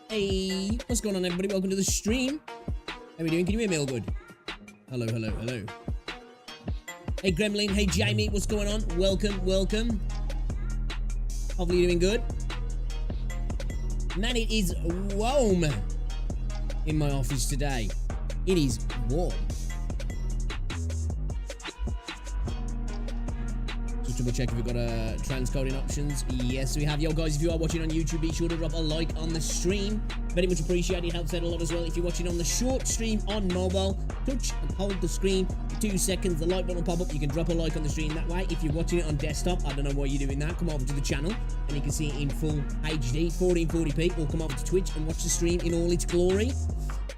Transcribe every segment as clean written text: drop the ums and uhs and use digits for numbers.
Hey, what's going on, everybody? Welcome to the stream. How we doing? Can you hear me all good? Hello, hello, hello. Hey, Gremlin. Hey, Jamie. What's going on? Welcome, welcome. Hopefully you're doing good. Man, it is warm in my office today. It is warm. Just double check if we've got transcoding options. Yes, we have. Yo, guys, if you are watching on YouTube, be sure to drop a like on the stream. Very much appreciated. It helps out a lot as well. If you're watching on the short stream on mobile, touch and hold the screen for 2 seconds. The like button will pop up. You can drop a like on the stream that way. If you're watching it on desktop, I don't know why you're doing that. Come over to the channel and you can see it in full HD, 1440p. Or come over to Twitch and watch the stream in all its glory.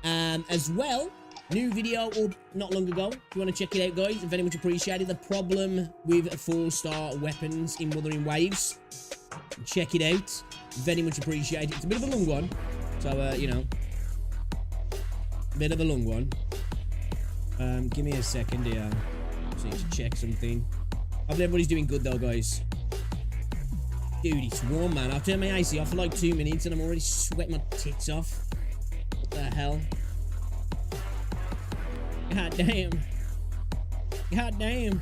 As well, new video up not long ago. If you want to check it out, guys, very much appreciated. The problem with 4-star weapons in Wuthering Waves. Check it out. Very much appreciated. It's a bit of a long one. So, you know, a bit of a long one. Give me a second here. Just need to check something. Hope everybody's doing good though, guys. Dude, it's warm, man. I've turned my AC off for like 2 minutes and I'm already sweating my tits off. What the hell? God damn. God damn.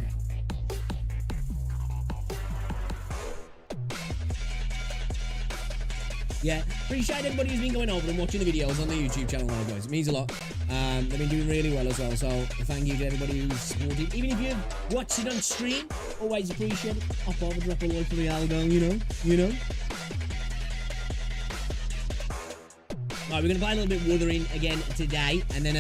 Yeah, appreciate everybody who's been going over and watching the videos on the YouTube channel now, guys. It means a lot. They've been doing really well as well, so thank you to everybody who's supported. Even if you watch it on stream, always appreciate it. Hop over, drop a like for the algo, you know. Right, we're gonna play a little bit Wuthering again today, and then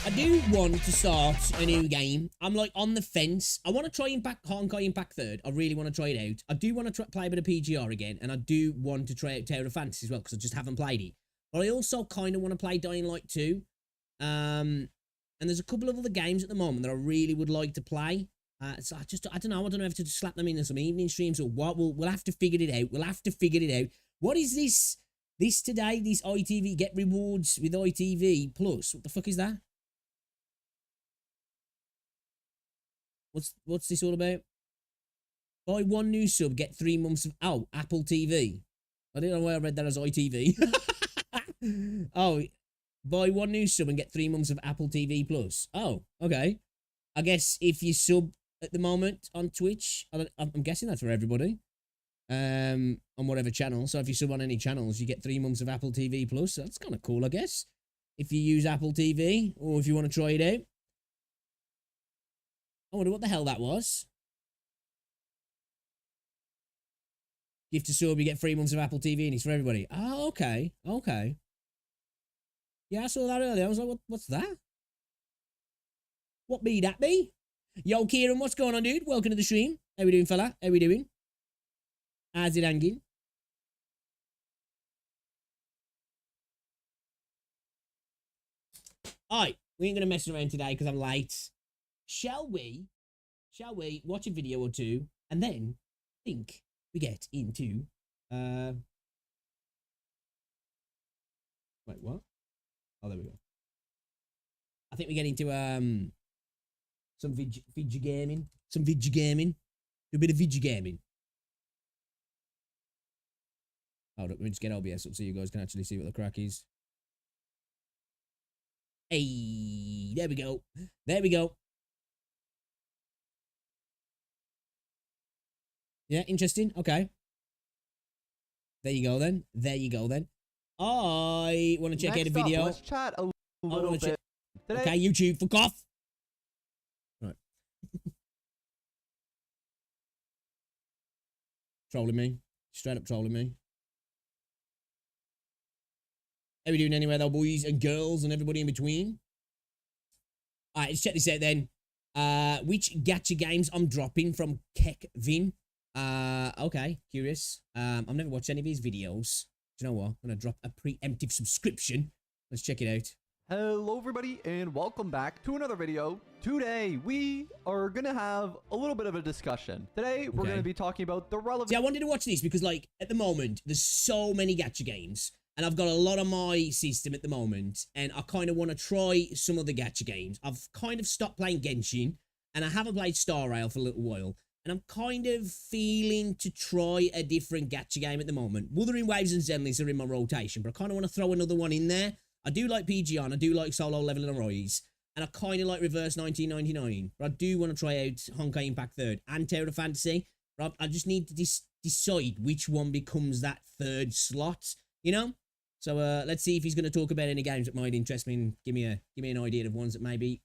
I do want to start a new game. I'm like on the fence. I want to try Honkai Impact 3rd. I really want to try it out. I do want to play a bit of PGR again, and I do want to try out Tower of Fantasy as well, because I just haven't played it. But I also kind of want to play Dying Light 2. And there's a couple of other games at the moment that I really would like to play. So I don't know if to just slap them into some evening streams or what. We'll have to figure it out. We'll have to figure it out. What is this? This today, this ITV, get rewards with ITV Plus. What the fuck is that? What's this all about? Buy 1 new sub, get 3 months of... Oh, Apple TV. I didn't know why I read that as ITV. Oh, buy 1 new sub and get 3 months of Apple TV Plus. Oh, okay. I guess if you sub at the moment on Twitch, I'm guessing that's for everybody. On whatever channel. So if you sub on any channels, you get 3 months of Apple TV Plus. So that's kind of cool, I guess. If you use Apple TV or if you want to try it out. I wonder what the hell that was. Gift to sub, you get 3 months of Apple TV and it's for everybody. Oh, okay. Okay. Yeah, I saw that earlier. I was like, what's that? What be that be? Yo, Kieran, what's going on, dude? Welcome to the stream. How we doing, fella? How we doing? How's it hanging? Alright, we ain't gonna mess around today because I'm late. Shall we watch a video or two and then think we get into wait, what? Oh, there we go. I think we get into some video gaming. Do a bit of video gaming. Hold up, let me just get OBS up so you guys can actually see what the crack is. Hey, there we go. There we go. Yeah, interesting. Okay. There you go then. There you go then. I want to check out a video. Let's chat a little bit. Okay, YouTube, fuck off. Right. Trolling me. Straight up trolling me. How are we doing anyway though, boys and girls and everybody in between? Alright, let's check this out then. Which gacha games I'm dropping from Kekvin. Okay, curious. I've never watched any of his videos. Do you know what? I'm gonna drop a preemptive subscription. Let's check it out. Hello everybody and welcome back to another video. Today we are gonna have a little bit of a discussion. Today we're gonna be talking about the relevant... See, I wanted to watch this because like at the moment there's so many gacha games and I've got a lot on my system at the moment and I kind of want to try some of the gacha games. I've kind of stopped playing Genshin and I haven't played Star Rail for a little while. And and I'm kind of feeling to try a different gacha game at the moment. Wuthering Waves and Zenless are in my rotation, but I kind of want to throw another one in there. I do like PG on, I do like Solo Level and Arise, and I kind of like Reverse 1999, but I do want to try out Honkai Impact 3rd and Tower of Fantasy. But I just need to decide which one becomes that third slot, you know? So let's see if he's going to talk about any games that might interest me and give me an idea of ones that maybe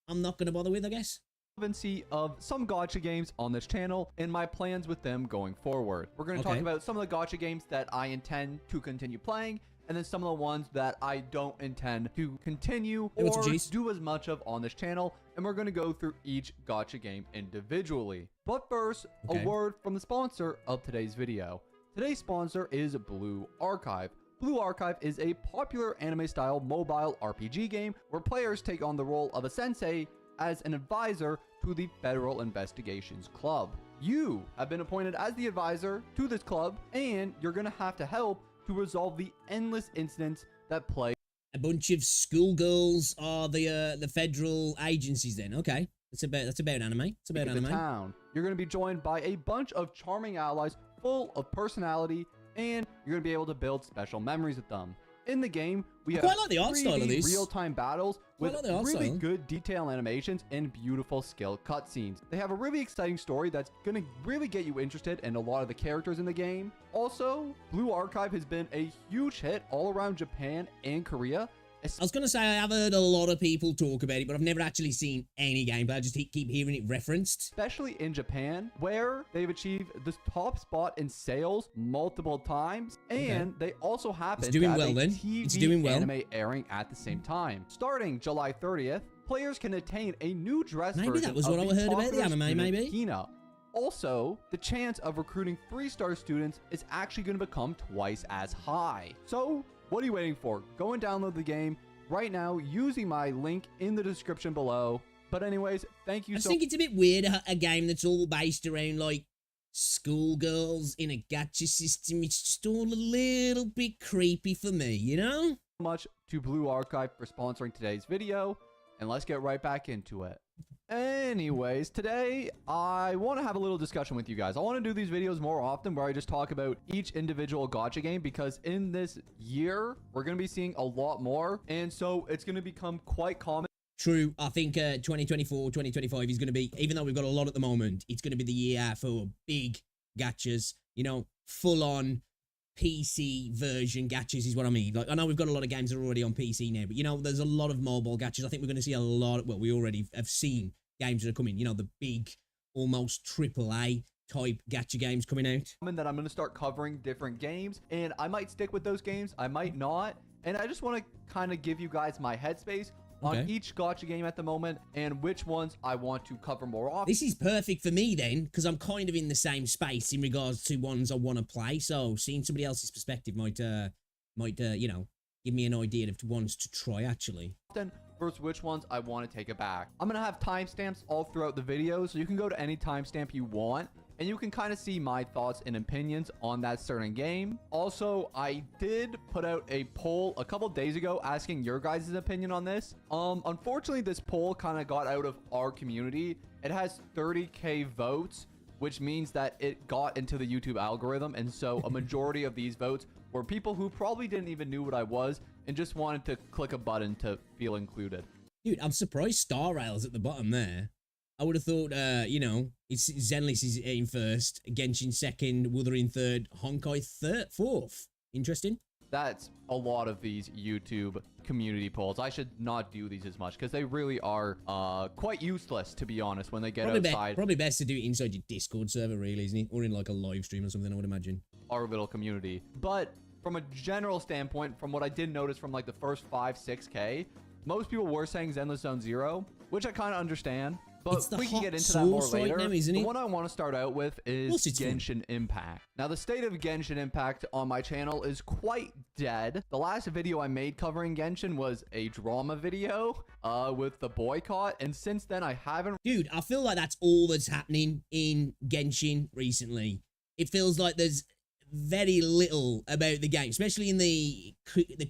I'm not going to bother with, I guess. Relevancy of some gacha games on this channel and my plans with them going forward. We're going to talk about some of the gacha games that I intend to continue playing, and then some of the ones that I don't intend to continue or do as much of on this channel, and we're going to go through each gacha game individually. But first, a word from the sponsor of today's video. Today's sponsor is Blue Archive. Blue Archive is a popular anime-style mobile RPG game where players take on the role of a sensei as an advisor to the Federal Investigations Club. You have been appointed as the advisor to this club, and you're going to have to help to resolve the endless incidents that plague. A bunch of schoolgirls are the federal agencies then. Okay. That's about anime. It's about anime. Town. You're going to be joined by a bunch of charming allies full of personality, and you're going to be able to build special memories with them. In the game, we have quite like the art style of these real-time battles with really good detail animations and beautiful skill cutscenes. They have a really exciting story that's going to really get you interested in a lot of the characters in the game. Also, Blue Archive has been a huge hit all around Japan and Korea. I was going to say I have heard a lot of people talk about it, but I've never actually seen any game, but I just keep hearing it referenced. Especially in Japan, where they've achieved the top spot in sales multiple times, and they also happen to have a TV anime airing at the same time. Starting July 30th, players can attain a new dress version that was what I heard about the anime, maybe? Hina. Also, the chance of recruiting 3-star students is actually going to become twice as high. So, what are you waiting for? Go and download the game right now using my link in the description below. But anyways, thank you I think it's a bit weird, a game that's all based around, like, schoolgirls in a gacha system. It's just all a little bit creepy for me, you know? Much to Blue Archive for sponsoring today's video, and let's get right back into it. Anyways, today I want to have a little discussion with you guys. I want to do these videos more often where I just talk about each individual gacha game, because in this year we're going to be seeing a lot more, and so it's going to become quite common. True. I think 2024, 2025 is going to be, even though we've got a lot at the moment, it's going to be the year for big gachas, you know, full on PC version gachas is what I mean. Like, I know we've got a lot of games that are already on PC now, but you know, there's a lot of mobile gachas. I think we're going to see a lot. Well, we already have seen games that are coming. You know, the big, almost AAA type gacha games coming out. And that I'm going to start covering different games, and I might stick with those games. I might not. And I just want to kind of give you guys my headspace on each gacha game at the moment and which ones I want to cover more often. This is perfect for me then, because I'm kind of in the same space in regards to ones I want to play. So seeing somebody else's perspective might you know, give me an idea of ones to try actually. Versus which ones I want to take it back. I'm going to have timestamps all throughout the video, so you can go to any timestamp you want, and you can kind of see my thoughts and opinions on that certain game. Also, I did put out a poll a couple days ago asking your guys' opinion on this. Unfortunately, this poll kind of got out of our community. It has 30K votes, which means that it got into the YouTube algorithm, and so a majority of these votes were people who probably didn't even know what I was and just wanted to click a button to feel included. Dude, I'm surprised Star Rail's at the bottom there. I would have thought, you know, it's Zenless is in first, Genshin second, Wuthering third, Honkai fourth. Interesting. That's a lot of these YouTube community polls. I should not do these as much because they really are quite useless, to be honest, when they get outside. Probably best to do it inside your Discord server, really, isn't it? Or in like a live stream or something, I would imagine. Our little community. But from a general standpoint, from what I did notice from like the first 5-6K, most people were saying Zenless Zone Zero, which I kind of understand. But we can get into that more later. Now, isn't it? The one I want to start out with is Genshin Impact. Now, the state of Genshin Impact on my channel is quite dead. The last video I made covering Genshin was a drama video with the boycott. And since then, I haven't... Dude, I feel like that's all that's happening in Genshin recently. It feels like there's very little about the game, especially in the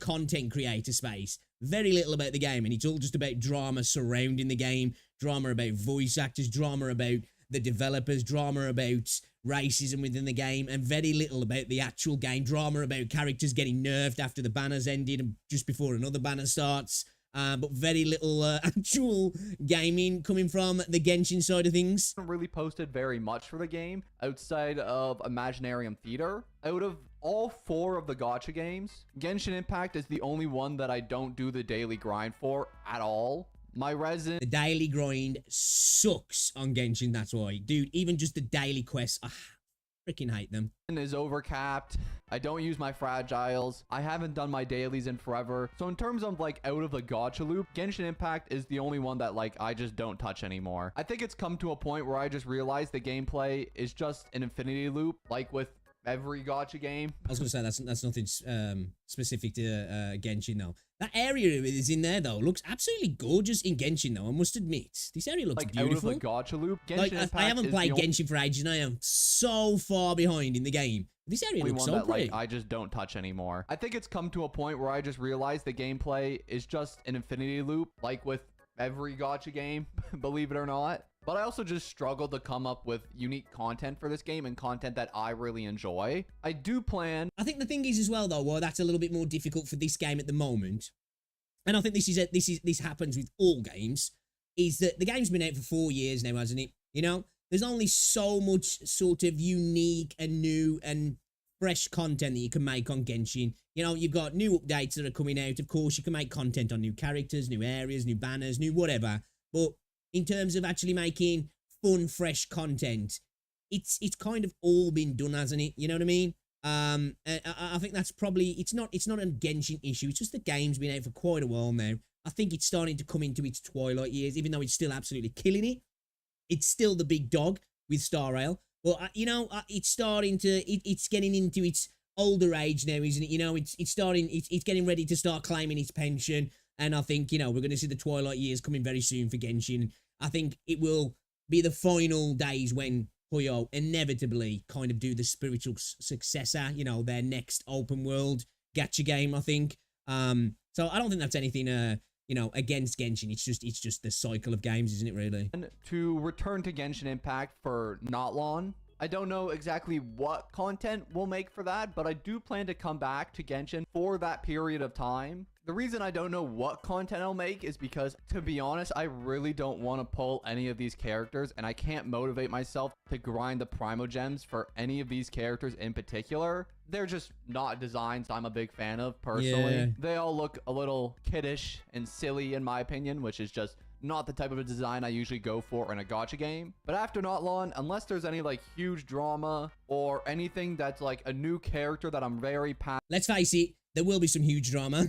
content creator space. Very little about the game, and it's all just about drama surrounding the game, drama about voice actors, drama about the developers, drama about racism within the game, and very little about the actual game. Drama about characters getting nerfed after the banners ended and just before another banner starts. But very little actual gaming coming from the Genshin side of things. I haven't really posted very much for the game outside of Imaginarium Theater. Out of all 4 of the gacha games, Genshin Impact is the only one that I don't do the daily grind for at all. My resin... The daily grind sucks on Genshin, that's why. Dude, even just the daily quests, I freaking hate them. Is overcapped. I don't use my fragiles. I haven't done my dailies in forever. So in terms of like out of the gacha loop, Genshin Impact is the only one that like I just don't touch anymore. I think it's come to a point where I just realized the gameplay is just an infinity loop, like with every gacha game. I was gonna say that's nothing specific to Genshin though. That area that is in there though looks absolutely gorgeous in Genshin though. I must admit, this area looks like beautiful. Out of the gacha loop, Genshin like Impact I haven't played Genshin for ages, and I am so far behind in the game. This area looks so pretty. Like, I just don't touch anymore. I think it's come to a point where I just realized the gameplay is just an infinity loop, like with every gacha game, believe it or not. But I also just struggled to come up with unique content for this game and content that I really enjoy. I do plan... I think the thing is as well though, well, that's a little bit more difficult for this game at the moment. And I think this happens with all games, is that the game's been out for 4 years now, hasn't it? You know, there's only so much sort of unique and new and fresh content that you can make on Genshin. You know, you've got new updates that are coming out. Of course, you can make content on new characters, new areas, new banners, new whatever. But in terms of actually making fun, fresh content, it's kind of all been done, hasn't it? You know what I mean? I think that's probably, it's not a Genshin issue. It's just the game's been out for quite a while now. I think it's starting to come into its twilight years, even though it's still absolutely killing it. It's still the big dog with Star Rail. Well, you know, it's starting to, it's getting into its older age now, isn't it? You know, it's getting ready to start claiming its pension. And I think, you know, we're going to see the twilight years coming very soon for Genshin. I think it will be the final days when Puyo inevitably kind of do the spiritual successor, you know, their next open world gacha game, I think. So I don't think that's anything, you know, against Genshin. It's just the cycle of games, isn't it, really? And to return to Genshin Impact for not long, I don't know exactly what content we'll make for that, but I do plan to come back to Genshin for that period of time. The reason I don't know what content I'll make is because, to be honest, I really don't want to pull any of these characters, and I can't motivate myself to grind the Primogems for any of these characters in particular. They're just not designs I'm a big fan of, personally. Yeah. They all look a little kiddish and silly, in my opinion, which is just not the type of a design I usually go for in a gacha game. But after not long, unless there's any like huge drama or anything that's like a new character that I'm very passionate... Let's face it, there will be some huge drama.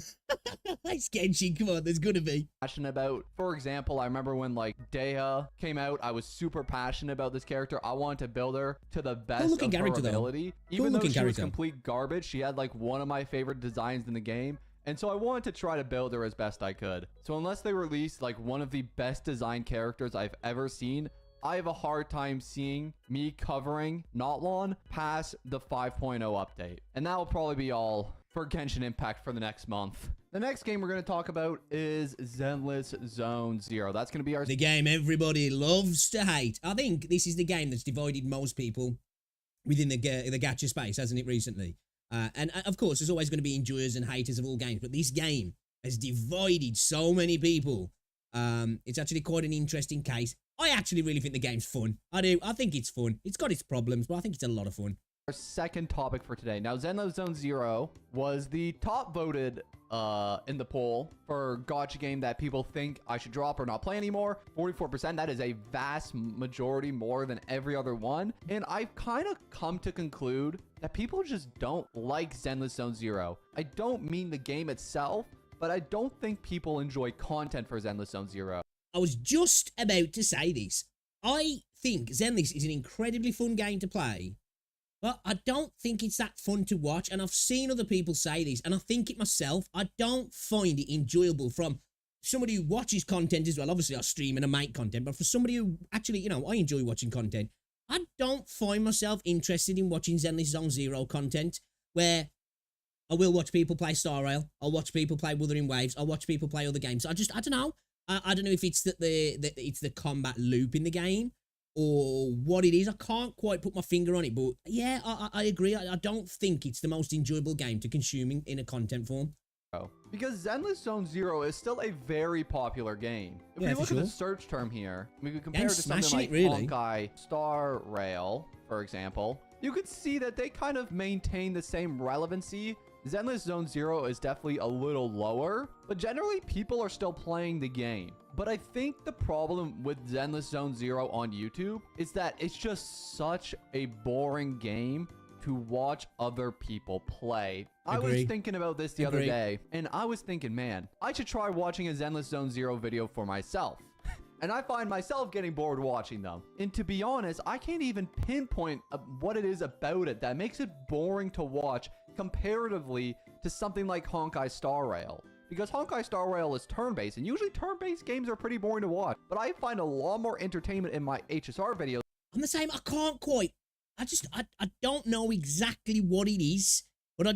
It's Genshin, come on, there's gonna be. Passionate about. For example, I remember when like Dea came out, I was super passionate about this character. I wanted to build her to the best of her ability. Even though she was complete garbage, she had like one of my favorite designs in the game. And so I wanted to try to build her as best I could. So unless they release like one of the best designed characters I've ever seen, I have a hard time seeing me covering Notlon past the 5.0 update. And that will probably be all for Genshin Impact for the next month. The next game we're going to talk about is Zenless Zone Zero. That's going to be the game everybody loves to hate. I think this is the game that's divided most people within the gacha space, hasn't it, recently? And of course, there's always going to be enjoyers and haters of all games, but this game has divided so many people. It's actually quite an interesting case. I actually really think the game's fun. I do. I think it's fun. It's got its problems, but I think it's a lot of fun. Our second topic for today. Now, Zenless Zone Zero was the top voted in the poll for gacha game that people think I should drop or not play anymore. 44%. That is a vast majority more than every other one. And I've kind of come to conclude that people just don't like Zenless Zone Zero. I don't mean the game itself, but I don't think people enjoy content for Zenless Zone Zero. I was just about to say this. I think Zenless is an incredibly fun game to play, but I don't think it's that fun to watch. And I've seen other people say this, and I think it myself. I don't find it enjoyable from somebody who watches content as well. Obviously, I stream and I make content, but for somebody who actually, you know, I enjoy watching content, I don't find myself interested in watching Zenless Zone Zero content, where I will watch people play Star Rail, I'll watch people play Wuthering Waves, I'll watch people play other games. I don't know. I don't know if it's it's the combat loop in the game, or what it is. I can't quite put my finger on it, but yeah, I agree. I don't think it's the most enjoyable game to consume in a content form. Because Zenless Zone Zero is still a very popular game. If we look at the search term here, we could compare it to something like Honkai Star Rail, for example. You could see that they kind of maintain the same relevancy. Zenless Zone Zero is definitely a little lower, but generally people are still playing the game. But I think the problem with Zenless Zone Zero on YouTube is that it's just such a boring game to watch other people play. I was thinking about this the other day, and I was thinking, man, I should try watching a Zenless Zone Zero video for myself. And I find myself getting bored watching them. And to be honest, I can't even pinpoint what it is about it that makes it boring to watch comparatively to something like Honkai Star Rail. Because Honkai Star Rail is turn-based, and usually turn-based games are pretty boring to watch. But I find a lot more entertainment in my HSR videos. I'm the same. I can't quite. I don't know exactly what it is, but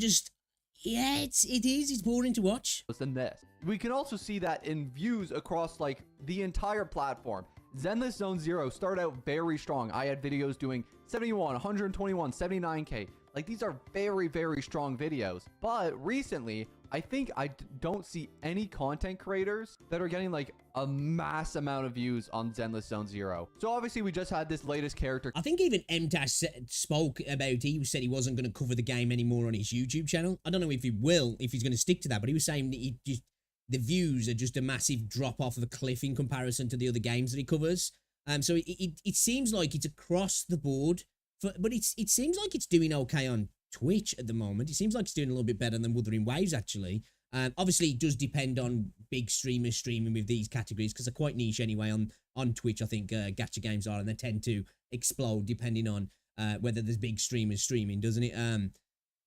yeah, it's boring to watch. Than this. We can also see that in views across like the entire platform. Zenless Zone Zero started out very strong. I had videos doing 71, 121, 79K. Like, these are very, very strong videos. But recently, I think I don't see any content creators that are getting like a mass amount of views on Zenless Zone Zero. So obviously we just had this latest character. I think even MTash spoke about, he said he wasn't going to cover the game anymore on his YouTube channel. I don't know if he will, if he's going to stick to that, but he was saying that the views are just a massive drop off of a cliff in comparison to the other games that he covers. So it seems like it's across the board, but it seems like it's doing okay on Twitch at the moment. It seems like it's doing a little bit better than Wuthering Waves, actually. Obviously, it does depend on big streamers streaming with these categories, because they're quite niche anyway on Twitch. I think gacha games are, and they tend to explode depending on whether there's big streamers streaming, doesn't it?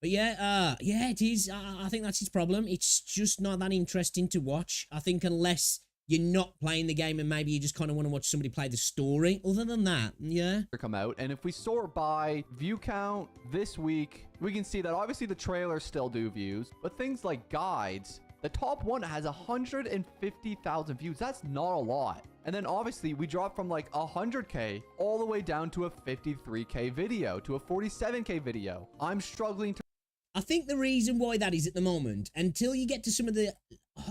But yeah, it is. I think that's his problem. It's just not that interesting to watch. I think unless you're not playing the game and maybe you just kind of want to watch somebody play the story. Other than that, yeah. Come out, and if we sort by view count this week, we can see that obviously the trailers still do views, but things like guides, the top one has 150,000 views. That's not a lot. And then obviously we drop from like 100K all the way down to a 53K video, to a 47K video. I'm struggling to... I think the reason why that is at the moment, until you get to some of the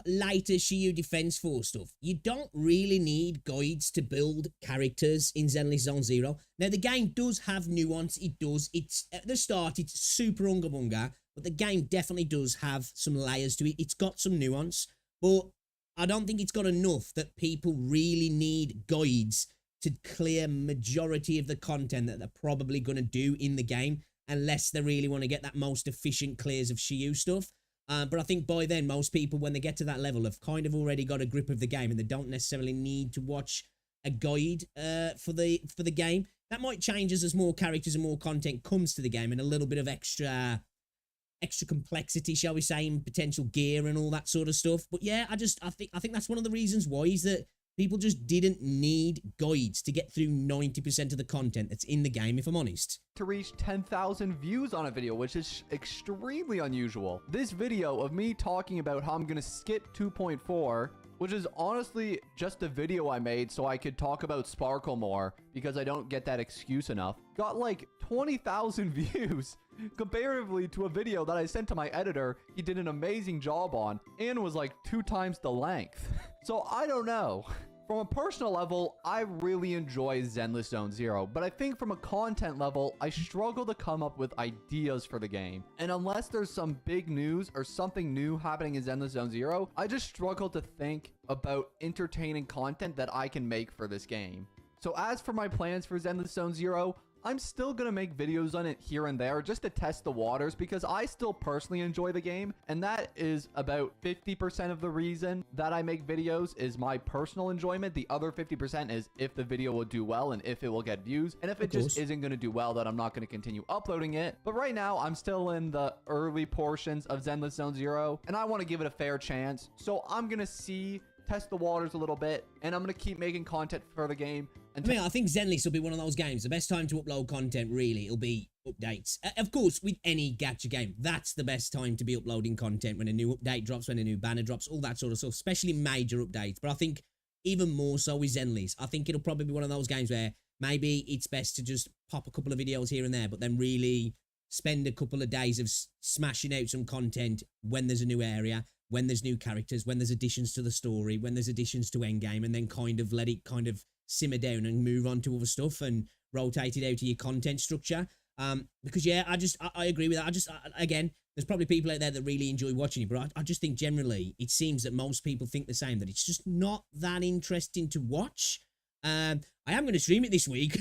later Shiyu Defense Force stuff, you don't really need guides to build characters in Zenless Zone Zero. Now, the game does have nuance. It does. It's at the start, it's super unga bunga, but the game definitely does have some layers to it. It's got some nuance, but I don't think it's got enough that people really need guides to clear majority of the content that they're probably going to do in the game, unless they really want to get that most efficient clears of Shiyu stuff. But I think by then, most people, when they get to that level, have kind of already got a grip of the game, and they don't necessarily need to watch a guide for the game. That might change as more characters and more content comes to the game, and a little bit of extra complexity, shall we say, in potential gear and all that sort of stuff. But yeah, I think that's one of the reasons why, is that people just didn't need guides to get through 90% of the content that's in the game, if I'm honest. To reach 10,000 views on a video, which is extremely unusual. This video of me talking about how I'm going to skip 2.4, which is honestly just a video I made so I could talk about Sparkle more, because I don't get that excuse enough, got like 20,000 views comparatively to a video that I sent to my editor. He did an amazing job on, and was like 2 times the length. So I don't know. From a personal level, I really enjoy Zenless Zone Zero, but I think from a content level, I struggle to come up with ideas for the game. And unless there's some big news or something new happening in Zenless Zone Zero, I just struggle to think about entertaining content that I can make for this game. So as for my plans for Zenless Zone Zero, I'm still going to make videos on it here and there just to test the waters, because I still personally enjoy the game, and that is about 50% of the reason that I make videos is my personal enjoyment. The other 50% is if the video will do well and if it will get views, and if it just isn't going to do well, then I'm not going to continue uploading it. But right now, I'm still in the early portions of Zenless Zone Zero, and I want to give it a fair chance. So I'm going to test the waters a little bit, and I'm going to keep making content for the game. I think Zenless will be one of those games. The best time to upload content, really, it'll be updates. Of course, with any gacha game, that's the best time to be uploading content, when a new update drops, when a new banner drops, all that sort of stuff, especially major updates. But I think even more so with Zenless, I think it'll probably be one of those games where maybe it's best to just pop a couple of videos here and there, but then really spend a couple of days of smashing out some content when there's a new area, when there's new characters, when there's additions to the story, when there's additions to endgame, and then kind of let it kind of simmer down and move on to other stuff and rotate it out of your content structure. Because yeah, I agree with that. Again, there's probably people out there that really enjoy watching it, but I just think generally it seems that most people think the same, that it's just not that interesting to watch. I am going to stream it this week,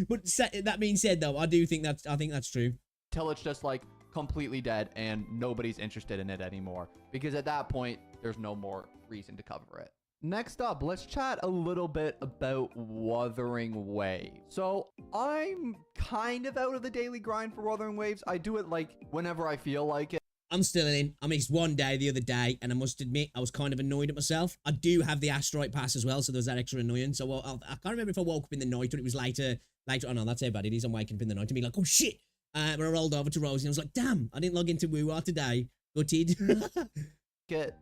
but that being said, though, I think that's true. Till it's just like completely dead and nobody's interested in it anymore, because at that point there's no more reason to cover it. Next up, let's chat a little bit about Wuthering Waves. So I'm kind of out of the daily grind for Wuthering Waves. I do it like whenever I feel like it. I'm still in. I missed one day the other day, and I must admit, I was kind of annoyed at myself. I do have the Asteroid Pass as well, so there's that extra annoyance. So I can't remember if I woke up in the night or it was later. Oh no, that's how bad it is. I'm waking up in the night and being like, oh shit. But I rolled over to Rosie and I was like, damn, I didn't log into WuWa today. Gutted.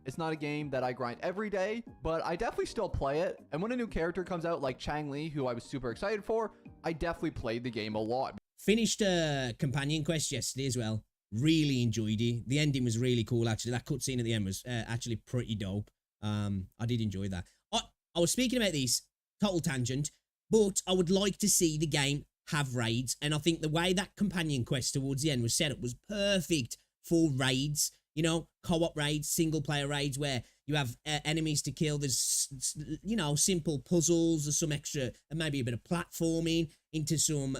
It's not a game that I grind every day, but I definitely still play it. And when a new character comes out like Chang Li, who I was super excited for, I definitely played the game a lot. Finished a companion quest yesterday as well. Really enjoyed it. The ending was really cool, actually. That cutscene at the end was actually pretty dope. I did enjoy that. I was speaking about these, total tangent, but I would like to see the game have raids. And I think the way that companion quest towards the end was set up was perfect for raids. You know, co-op raids, single-player raids where you have enemies to kill. There's, you know, simple puzzles. There's some extra, and maybe a bit of platforming into some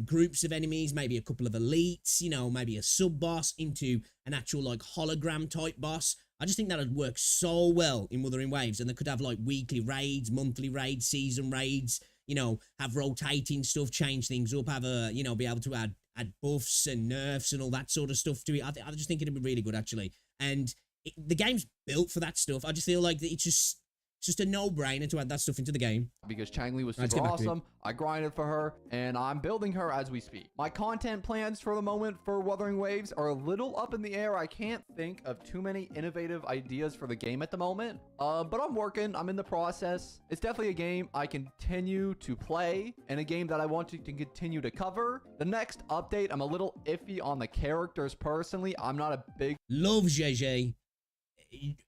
groups of enemies, maybe a couple of elites, you know, maybe a sub-boss into an actual, like, hologram-type boss. I just think that would work so well in Wuthering Waves, and they could have, like, weekly raids, monthly raids, season raids, you know, have rotating stuff, change things up, have a, you know, be able to add buffs and nerfs and all that sort of stuff to it. I just think it'd be really good, actually. And the game's built for that stuff. I just feel like it's just a no-brainer to add that stuff into the game. Because Chang Li was super awesome. I grinded for her, and I'm building her as we speak. My content plans for the moment for Wuthering Waves are a little up in the air. I can't think of too many innovative ideas for the game at the moment, but I'm working. I'm in the process. It's definitely a game I continue to play, and a game that I want to continue to cover. The next update, I'm a little iffy on the characters personally. I'm not a big... Love JJ.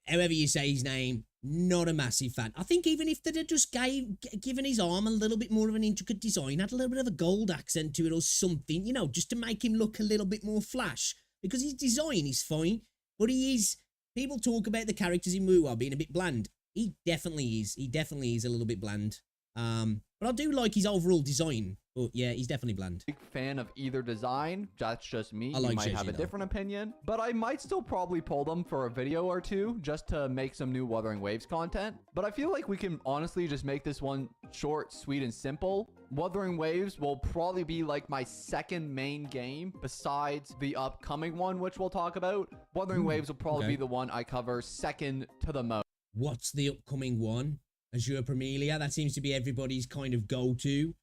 However you say his name, not a massive fan. I think even if they'd have just given his arm a little bit more of an intricate design, had a little bit of a gold accent to it or something, you know, just to make him look a little bit more flash. Because his design is fine, but he is... People talk about the characters in WuWa being a bit bland. He definitely is. He definitely is a little bit bland. But I do like his overall design. But yeah, he's definitely bland. Big fan of either design. That's just me. I like you might have a different opinion, but I might still probably pull them for a video or two just to make some new Wuthering Waves content. But I feel like we can honestly just make this one short, sweet, and simple. Wuthering Waves will probably be like my second main game besides the upcoming one, which we'll talk about. Wuthering Waves will probably be the one I cover second to the most. What's the upcoming one? Azure Premilia? That seems to be everybody's kind of go-to.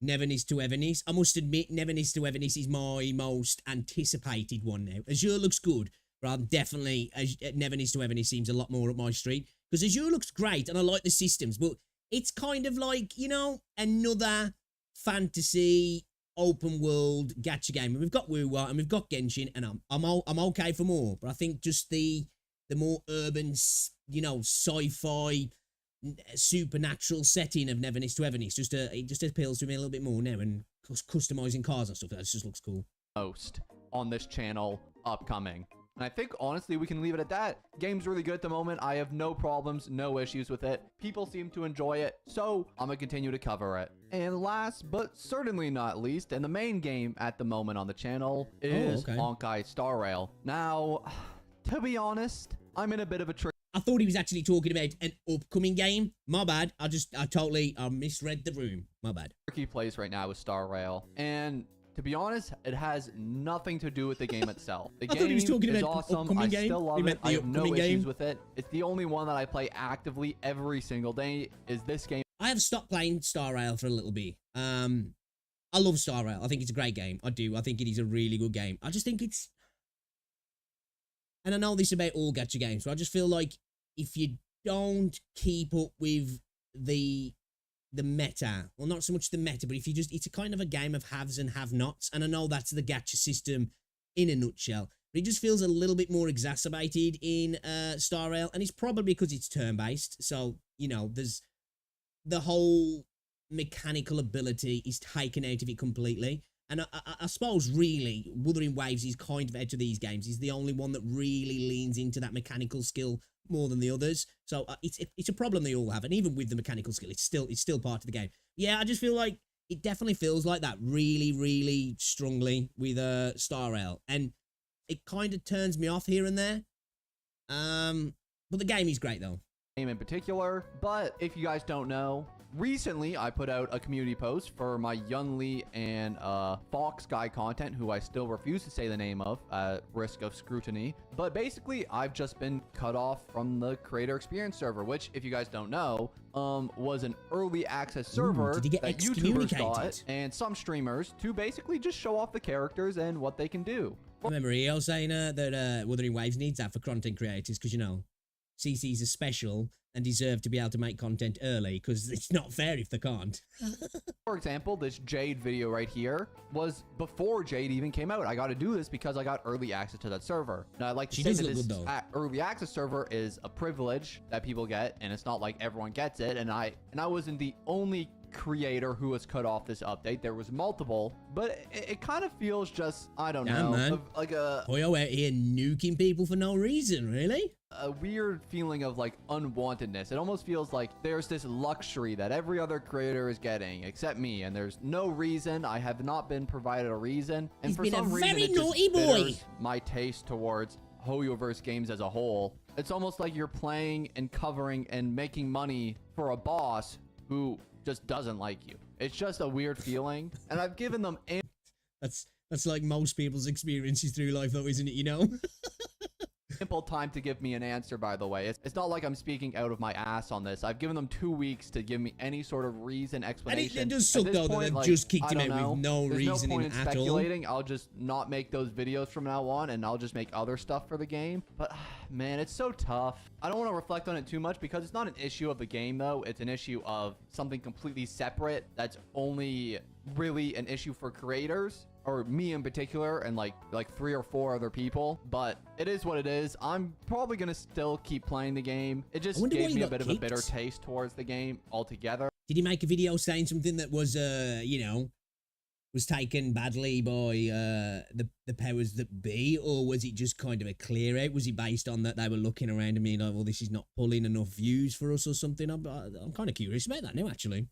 Neverniss to Everniss. I must admit, Neverniss to Everniss is my most anticipated one now. Azure looks good, but I'm definitely... Neverniss to Everniss seems a lot more up my street. Because Azure looks great, and I like the systems, but it's kind of like, you know, another fantasy, open world gacha game. And we've got WuWa, and we've got Genshin, and I'm okay for more. But I think just the more urban, you know, sci-fi... supernatural setting of Neverniss to Everniss it just appeals to me a little bit more now, and customizing cars and stuff, that just looks cool. Most on this channel upcoming, and I think honestly we can leave it at that. Game's really good at the moment. I have no problems, no issues with it. People seem to enjoy it, so I'm gonna continue to cover it. And last but certainly not least, and the main game at the moment on the channel is Honkai Star Rail. Now, to be honest, I'm in a bit of a trick. I thought he was actually talking about an upcoming game. My bad. I totally misread the room. My bad. Tricky place right now with Star Rail, and to be honest, it has nothing to do with the game itself. The game he was talking is about awesome. I still love it. I have no issues with it. It's the only one that I play actively every single day is this game. I have stopped playing Star Rail for a little bit. I love Star Rail. I think it's a great game. I do. I think it is a really good game. I just think it's... And I know this about all gacha games, but I just feel like if you don't keep up with the the meta. Well, not so much the meta, but if you just, it's a kind of a game of haves and have-nots. And I know that's the gacha system in a nutshell. But it just feels a little bit more exacerbated in Star Rail. And it's probably because it's turn-based. So, you know, there's the whole mechanical ability is taken out of it completely. And I suppose, really, Wuthering Waves is kind of out of these games. He's the only one that really leans into that mechanical skill more than the others. So it's a problem they all have. And even with the mechanical skill, it's still part of the game. Yeah, I just feel like it definitely feels like that really, really strongly with Star Rail. And it kind of turns me off here and there. But the game is great, though. Game in particular. But if you guys don't know, recently I put out a community post for my Yunli and Fox guy content, who I still refuse to say the name of at risk of scrutiny. But basically, I've just been cut off from the creator experience server, which, if you guys don't know, was an early access server that YouTubers got and some streamers to basically just show off the characters and what they can do. I remember EO saying that Wuthering Waves needs that for content creators because, you know, CCs are special and deserve to be able to make content early because it's not fair if they can't. For example, this Jade video right here was before Jade even came out. I got to do this because I got early access to that server. Now, I'd like to say that this early access server is a privilege that people get, and it's not like everyone gets it. And I wasn't the only creator who was cut off this update. There was multiple, but it kind of feels just, I don't know, man. Like a Hoyo out here nuking people for no reason, really? A weird feeling of like unwantedness. It almost feels like there's this luxury that every other creator is getting except me, and there's no reason. I have not been provided a reason, and He's for been some a reason very it just naughty boy. bitters my taste towards Hoyoverse games as a whole. It's almost like you're playing and covering and making money for a boss who just doesn't like you. It's just a weird feeling, and I've given them that's like most people's experiences through life, though, isn't it? You know. ample time to give me an answer, by the way. It's not like I'm speaking out of my ass on this. I've given them 2 weeks to give me any sort of reason, explanation. And it does suck, though, that they've just kicked him out with no reasoning There's no point in at all. speculating. I'll just not make those videos from now on, and I'll just make other stuff for the game. But, man, it's so tough. I don't want to reflect on it too much because it's not an issue of the game, though. It's an issue of something completely separate that's only really an issue for creators, or me in particular, and like 3 or 4 other people. But it is what it is. I'm probably gonna still keep playing the game. It just gave me a bit of a bitter taste towards the game altogether. Did he make a video saying something that was you know, was taken badly by the powers that be, or was it just kind of a clear out? Was it based on that they were looking around and being like, well, this is not pulling enough views for us or something? I'm kind of curious about that now, actually.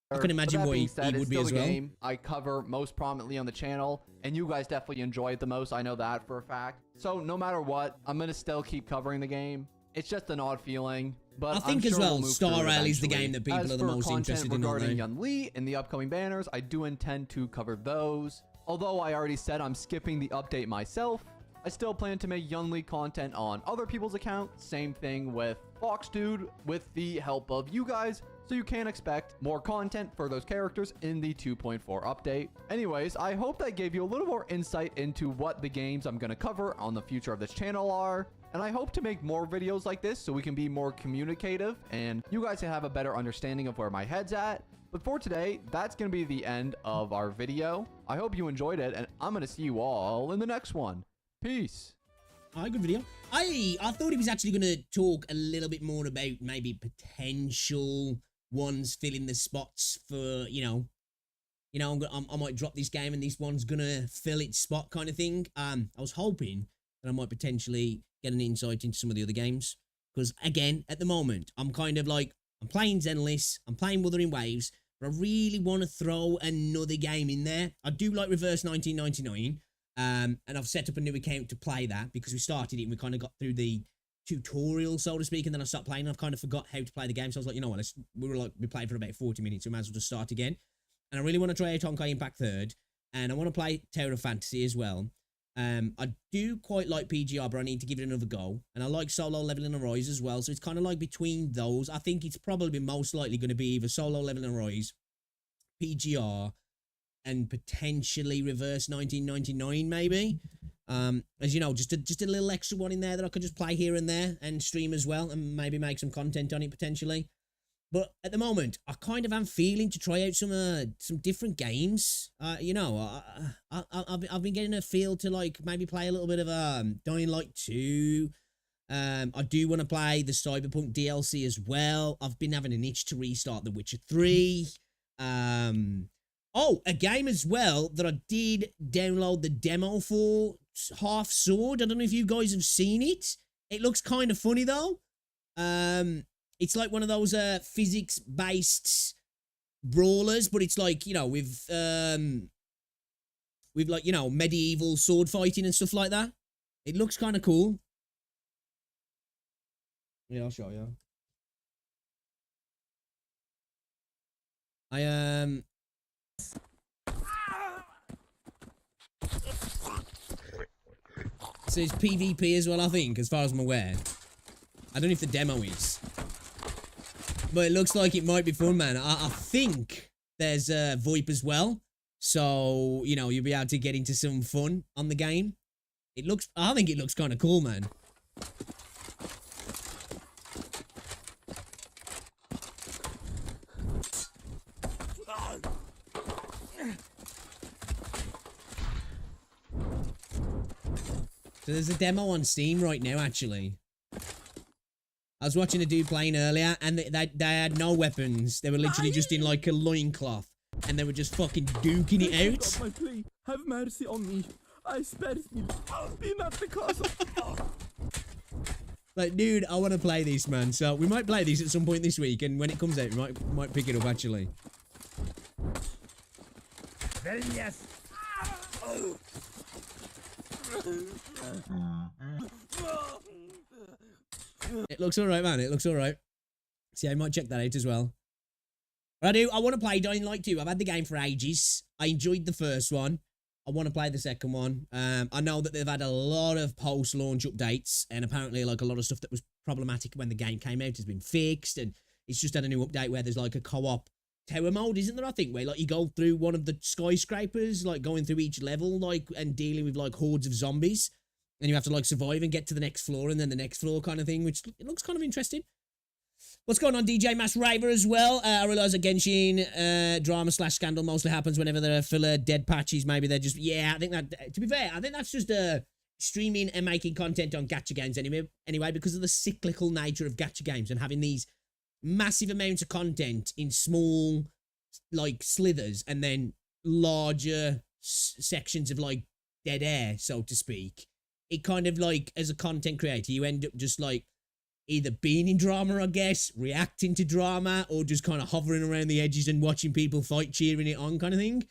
I can imagine what he would be as well. Game I cover most prominently on the channel, and you guys definitely enjoy it the most. I know that for a fact. So no matter what, I'm going to still keep covering the game. It's just an odd feeling, but I think I'm as sure well, we'll Star Rail is the game that people are the most interested in. Regarding Yunli and the upcoming banners, I do intend to cover those. Although I already said I'm skipping the update myself, I still plan to make Yunli content on other people's accounts. Same thing with Fox Dude, with the help of you guys. So you can expect more content for those characters in the 2.4 update. Anyways, I hope that gave you a little more insight into what the games I'm going to cover on the future of this channel are. And I hope to make more videos like this so we can be more communicative and you guys can have a better understanding of where my head's at. But for today, that's going to be the end of our video. I hope you enjoyed it, and I'm going to see you all in the next one. Peace. Alright, good video. I thought he was actually going to talk a little bit more about maybe potential ones filling the spots for, you know, I might drop this game and this one's gonna fill its spot kind of thing. I was hoping that I might potentially get an insight into some of the other games, because again, at the moment, I'm kind of like, I'm playing Zenless, I'm playing Wuthering Waves, but I really want to throw another game in there. I do like Reverse 1999, and I've set up a new account to play that because we started it and we kind of got through the tutorial, so to speak, and then I stopped playing and I've kind of forgot how to play the game. So I was like, you know what, we played for about 40 minutes, so we might as well just start again. And I really want to try out Honkai Impact 3rd, and I want to play Tower of Fantasy as well. I do quite like PGR, but I need to give it another go. And I like Solo Leveling and Rise as well, so it's kind of like between those. I think it's probably most likely going to be either Solo Leveling and Rise, PGR, and potentially Reverse 1999 maybe. As you know, just a little extra one in there that I could just play here and there and stream as well, and maybe make some content on it potentially. But at the moment, I kind of am feeling to try out some different games. You know, I've been getting a feel to like maybe play a little bit of Dying Light 2. I do want to play the Cyberpunk DLC as well. I've been having an itch to restart The Witcher 3. Oh, a game as well that I did download the demo for, Half Sword. I don't know if you guys have seen it. It looks kind of funny though. It's like one of those physics-based brawlers, but it's like, you know, with like, you know, medieval sword fighting and stuff like that. It looks kind of cool. Yeah, I'll show you. It says PvP as well, I think, as far as I'm aware. I don't know if the demo is. But it looks like it might be fun, man. I think there's VoIP as well. So, you know, you'll be able to get into some fun on the game. I think it looks kind of cool, man. So there's a demo on Steam right now, actually. I was watching a dude playing earlier, and they had no weapons. They were literally just in like a loincloth, and they were just fucking duking it out. God, my plea. Have mercy on me. I spared me. Be not the cause of... Like, dude, I want to play this, man. So we might play this at some point this week, and when it comes out, we might pick it up actually. Well, yes. It looks alright, man. It looks alright. See, I might check that out as well. But I want to play Dying Light 2. I've had the game for ages. I enjoyed the first one. I want to play the second one. I know that they've had a lot of post-launch updates, and apparently like a lot of stuff that was problematic when the game came out has been fixed, and it's just had a new update where there's like a co-op tower mode, isn't there, I think, where like you go through one of the skyscrapers, like going through each level, like, and dealing with like hordes of zombies, and you have to like survive and get to the next floor and then the next floor kind of thing, which it looks kind of interesting. What's going on, DJ Mass Raver as well? I realise that Genshin drama / scandal mostly happens whenever there are filler dead patches. Maybe they're just, yeah, I think that, to be fair, I think that's just streaming and making content on gacha games anyway, because of the cyclical nature of gacha games and having these massive amounts of content in small, like, slithers and then larger sections of, like, dead air, so to speak. It kind of, like, as a content creator, you end up just, like, either being in drama, I guess, reacting to drama, or just kind of hovering around the edges and watching people fight, cheering it on kind of thing.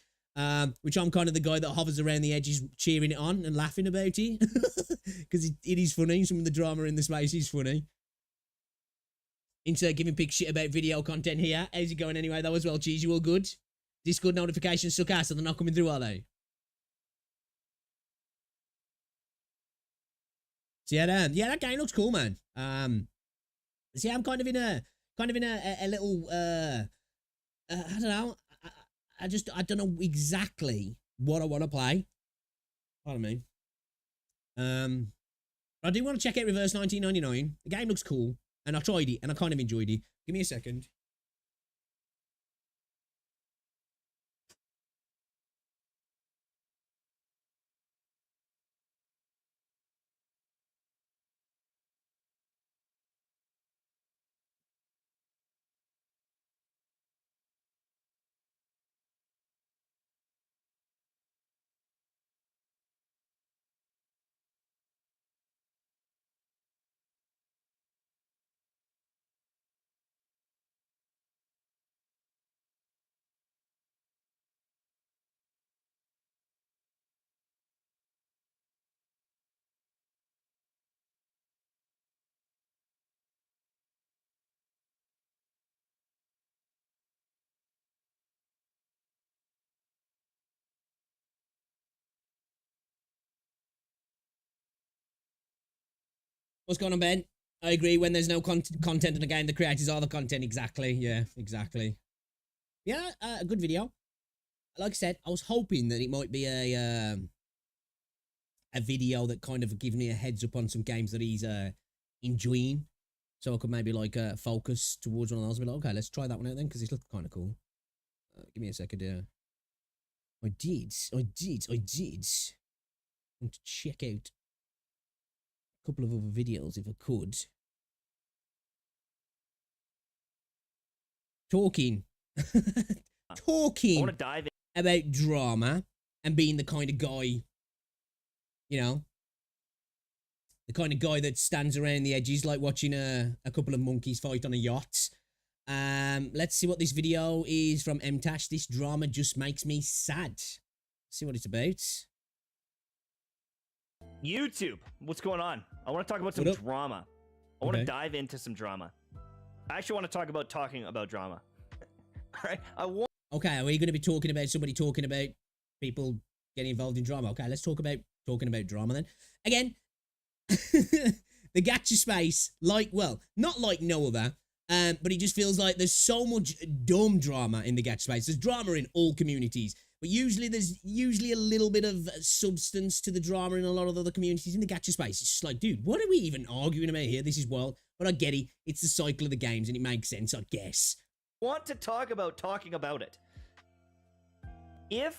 Which I'm kind of the guy that hovers around the edges, cheering it on and laughing about it. Because it is funny. Some of the drama in the space is funny. Insert giving big shit about video content here. How's it going anyway, though, as well, Cheese? You all good? Discord notifications suck ass, so they're not coming through, are they? So yeah, that game looks cool, man. See, I'm kind of in a little, I don't know. I don't know exactly what I want to play. Pardon me. I do want to check out Reverse 1999. The game looks cool, and I tried it, and I kind of enjoyed it. Give me a second. What's going on, Ben? I agree. When there's no content in a game, the creators are the content. Exactly. Yeah, exactly. Yeah, a good video. Like I said, I was hoping that it might be a video that kind of gives me a heads up on some games that he's enjoying. So I could maybe like focus towards one of those and be like, okay, let's try that one out then, because it looked kind of cool. Give me a second here. I did. I want to check out a couple of other videos if I could. Talking. Talking I want to dive in. about drama and being the kind of guy, you know, the kind of guy that stands around the edges like watching a couple of monkeys fight on a yacht. Let's see what this video is from MTash. This drama just makes me sad. Let's see what it's about. YouTube, what's going on? I want to talk about some drama. I want to dive into some drama. I actually want to talk about talking about drama. All right, Okay, are we going to be talking about somebody talking about people getting involved in drama? Okay, let's talk about talking about drama then. Again, the gacha space, like, well, not like no other, but it just feels like there's so much dumb drama in the gacha space. There's drama in all communities, but there's usually a little bit of substance to the drama in a lot of other communities. In the gacha space, it's just like, dude, what are we even arguing about here? This is wild. But I get it. It's the cycle of the games, and it makes sense, I guess. Want to talk about talking about it. If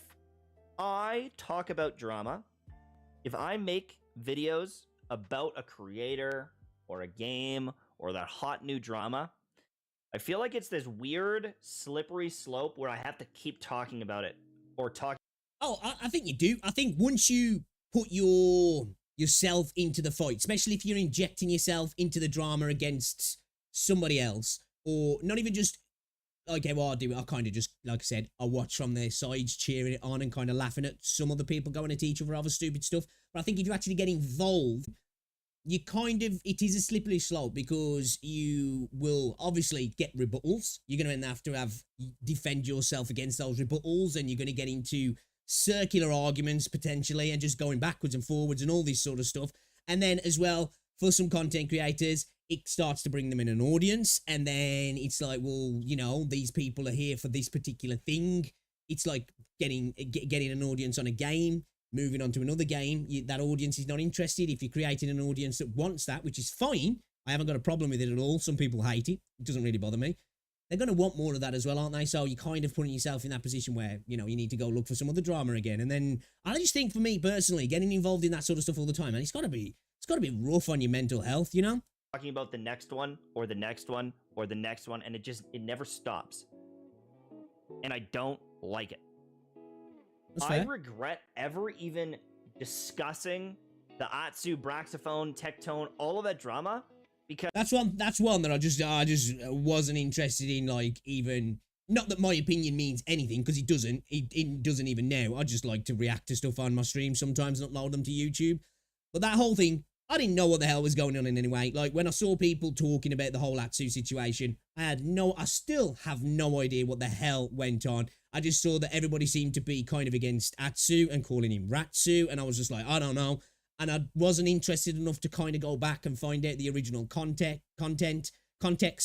I talk about drama, if I make videos about a creator or a game or that hot new drama, I feel like it's this weird slippery slope where I have to keep talking about it or talk. Oh, I think you do. I think once you put yourself into the fight, especially if you're injecting yourself into the drama against somebody else, or not even just, okay, well, I kind of just, like I said, I watch from their sides, cheering it on and kind of laughing at some other people going at each other over stupid stuff. But I think if you actually get involved, you kind of, it is a slippery slope, because you will obviously get rebuttals. You're going to have defend yourself against those rebuttals, and you're going to get into circular arguments potentially, and just going backwards and forwards and all this sort of stuff. And then as well, for some content creators, it starts to bring them in an audience, and then it's like, well, you know, these people are here for this particular thing. It's like getting an audience on a game, moving on to another game. That audience is not interested. If you're creating an audience that wants that, which is fine, I haven't got a problem with it at all. Some people hate it. It doesn't really bother me. They're going to want more of that as well, aren't they? So you're kind of putting yourself in that position where, you know, you need to go look for some other drama again. And then I just think, for me personally, getting involved in that sort of stuff all the time, and it's got to be rough on your mental health, you know? Talking about the next one or the next one or the next one, and it never stops. And I don't like it. I regret ever even discussing the Atsu, Braxophone, Tectone, all of that drama, because that's one that I just wasn't interested in, like, even, not that my opinion means anything, because it doesn't even now. I just like to react to stuff on my stream sometimes, not load them to YouTube. But that whole thing, I didn't know what the hell was going on in any way. Like, when I saw people talking about the whole Atsu situation, I still have no idea what the hell went on. I just saw that everybody seemed to be kind of against Atsu and calling him Ratsu, and I was just like, I don't know. And I wasn't interested enough to kind of go back and find out the original context,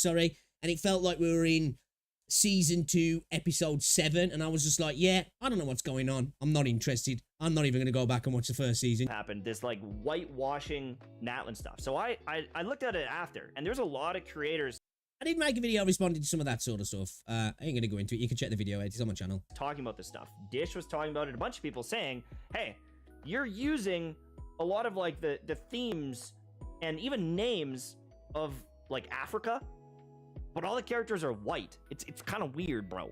and it felt like we were in season 2, episode 7, and I was just like, yeah, I don't know what's going on. I'm not interested. I'm not even going to go back and watch the first season. Happened this like whitewashing Natlin stuff. So I looked at it after, and there's a lot of creators. I did make a video responding to some of that sort of stuff. I ain't going to go into it. You can check the video out. It's on my channel. Talking about this stuff. Dish was talking about it. A bunch of people saying, hey, you're using a lot of like the themes and even names of like Africa, but all the characters are white. It's kind of weird, bro.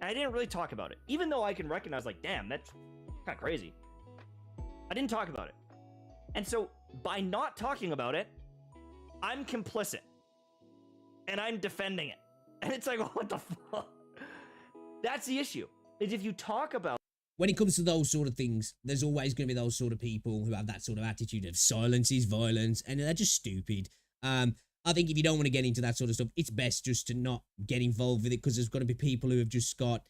And I didn't really talk about it, even though I can recognize, like, damn, that's kind of crazy. I didn't talk about it. And so by not talking about it, I'm complicit. And I'm defending it. And it's like, what the fuck? That's the issue. Is if you talk about, when it comes to those sort of things, there's always going to be those sort of people who have that sort of attitude of silence is violence, and they're just stupid. I think if you don't want to get into that sort of stuff, it's best just to not get involved with it, because there's got to be people who have just got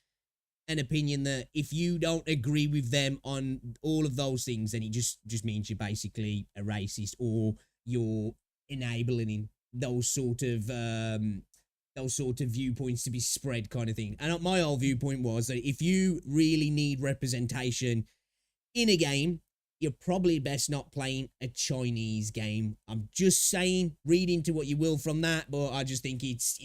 an opinion that if you don't agree with them on all of those things, then it just means you're basically a racist, or you're enabling those sort of viewpoints to be spread, kind of thing. And my whole viewpoint was that if you really need representation in a game, you're probably best not playing a Chinese game. I'm just saying, read into what you will from that, but I just think it's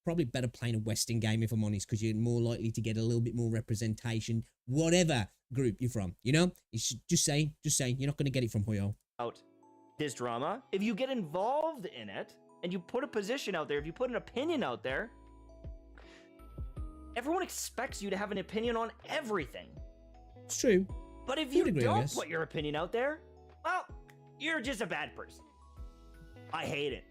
probably better playing a Western game, if I'm honest, because you're more likely to get a little bit more representation, whatever group you're from, you know? It's just saying, you're not going to get it from Hoyo. Out this drama. If you get involved in it, and you put a position out there, if you put an opinion out there, everyone expects you to have an opinion on everything. It's true. But if you don't put your opinion out there, well, you're just a bad person. I hate it.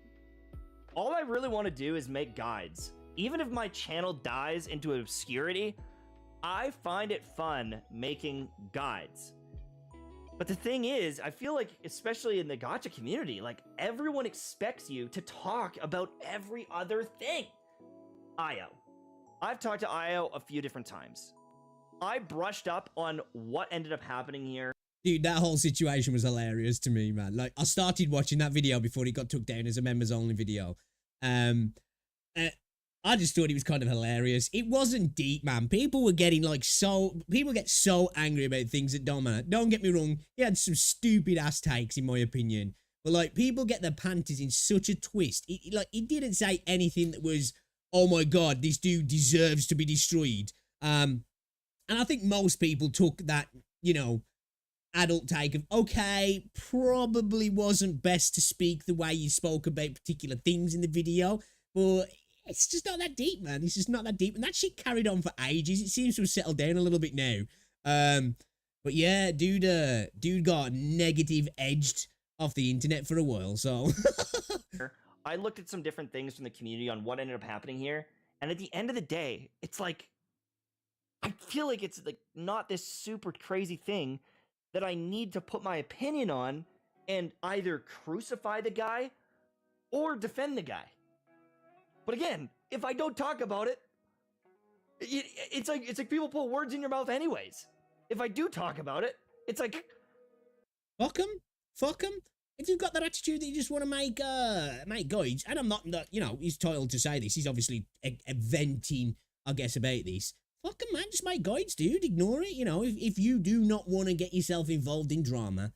All I really want to do is make guides. Even if my channel dies into obscurity, I find it fun making guides. But the thing is, I feel like, especially in the gacha community, like, everyone expects you to talk about every other thing. Io. I've talked to Io a few different times. I brushed up on what ended up happening here. Dude, that whole situation was hilarious to me, man. Like, I started watching that video before he got took down as a members-only video. I just thought it was kind of hilarious. It wasn't deep, man. People were getting people get so angry about things that don't matter. Don't get me wrong. He had some stupid ass takes, in my opinion. But like, people get their panties in such a twist. He didn't say anything that was, oh my God, this dude deserves to be destroyed. And I think most people took that, you know, adult take of, okay, probably wasn't best to speak the way you spoke about particular things in the video, but it's just not that deep, man. It's just not that deep. And that shit carried on for ages. It seems to have settled down a little bit now. But yeah, dude got negative edged off the internet for a while, so. I looked at some different things from the community on what ended up happening here. And at the end of the day, it's like, I feel like it's like not this super crazy thing that I need to put my opinion on and either crucify the guy or defend the guy. But again, if I don't talk about it, it's like people put words in your mouth anyways. If I do talk about it, it's like, fuck him. If you've got that attitude that you just want to make guides, and I'm not, you know, he's entitled to say this. He's obviously venting, I guess, about this. Fuck him, man. Just make guides, dude. Ignore it. You know, if you do not want to get yourself involved in drama,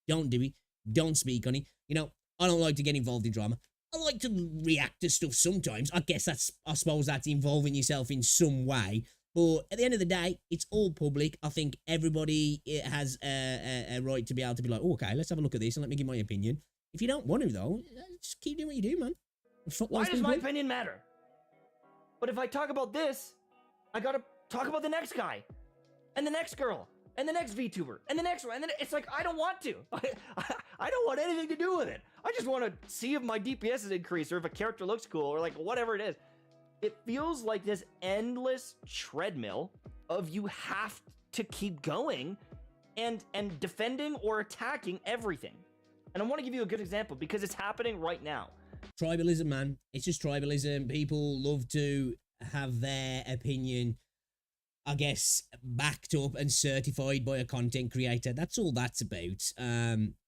don't do it. Don't speak on it. You know, I don't like to get involved in drama. I like to react to stuff sometimes. I guess I suppose that's involving yourself in some way. But at the end of the day, it's all public. I think everybody has a right to be able to be like, oh, okay, let's have a look at this and let me give my opinion. If you don't want to, though, just keep doing what you do, man. Why does my opinion matter? But if I talk about this, I gotta talk about the next guy, and the next girl, and the next VTuber, and the next one, and then it's like, I don't want to. I don't want anything to do with it. I just want to see if my DPS is increased, or if a character looks cool, or like whatever it is. It feels like this endless treadmill of you have to keep going and defending or attacking everything. And I want to give you a good example because it's happening right now. Tribalism, man. It's just tribalism. People love to have their opinion, I guess, backed up and certified by a content creator. That's all that's about.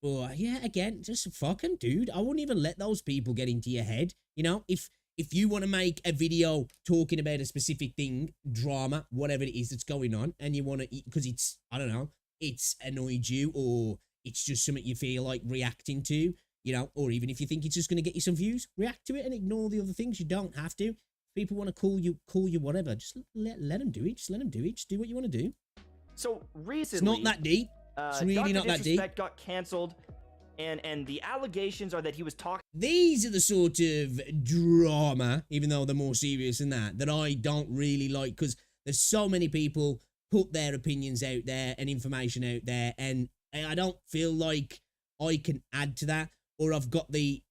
But yeah, again, just fucking dude. I wouldn't even let those people get into your head. You know, if you want to make a video talking about a specific thing, drama, whatever it is that's going on, and you want to, because it's, I don't know, it's annoyed you, or it's just something you feel like reacting to, you know, or even if you think it's just going to get you some views, react to it and ignore the other things. You don't have to. People want to call you whatever. Just let them do it. Just let them do it. Just do what you want to do. So recently, it's not that deep. It's really not that deep. Got canceled, and the allegations are that he was talking. These are the sort of drama, even though they're more serious than that I don't really like, because there's so many people put their opinions out there and information out there, and I don't feel like I can add to that, or I've got the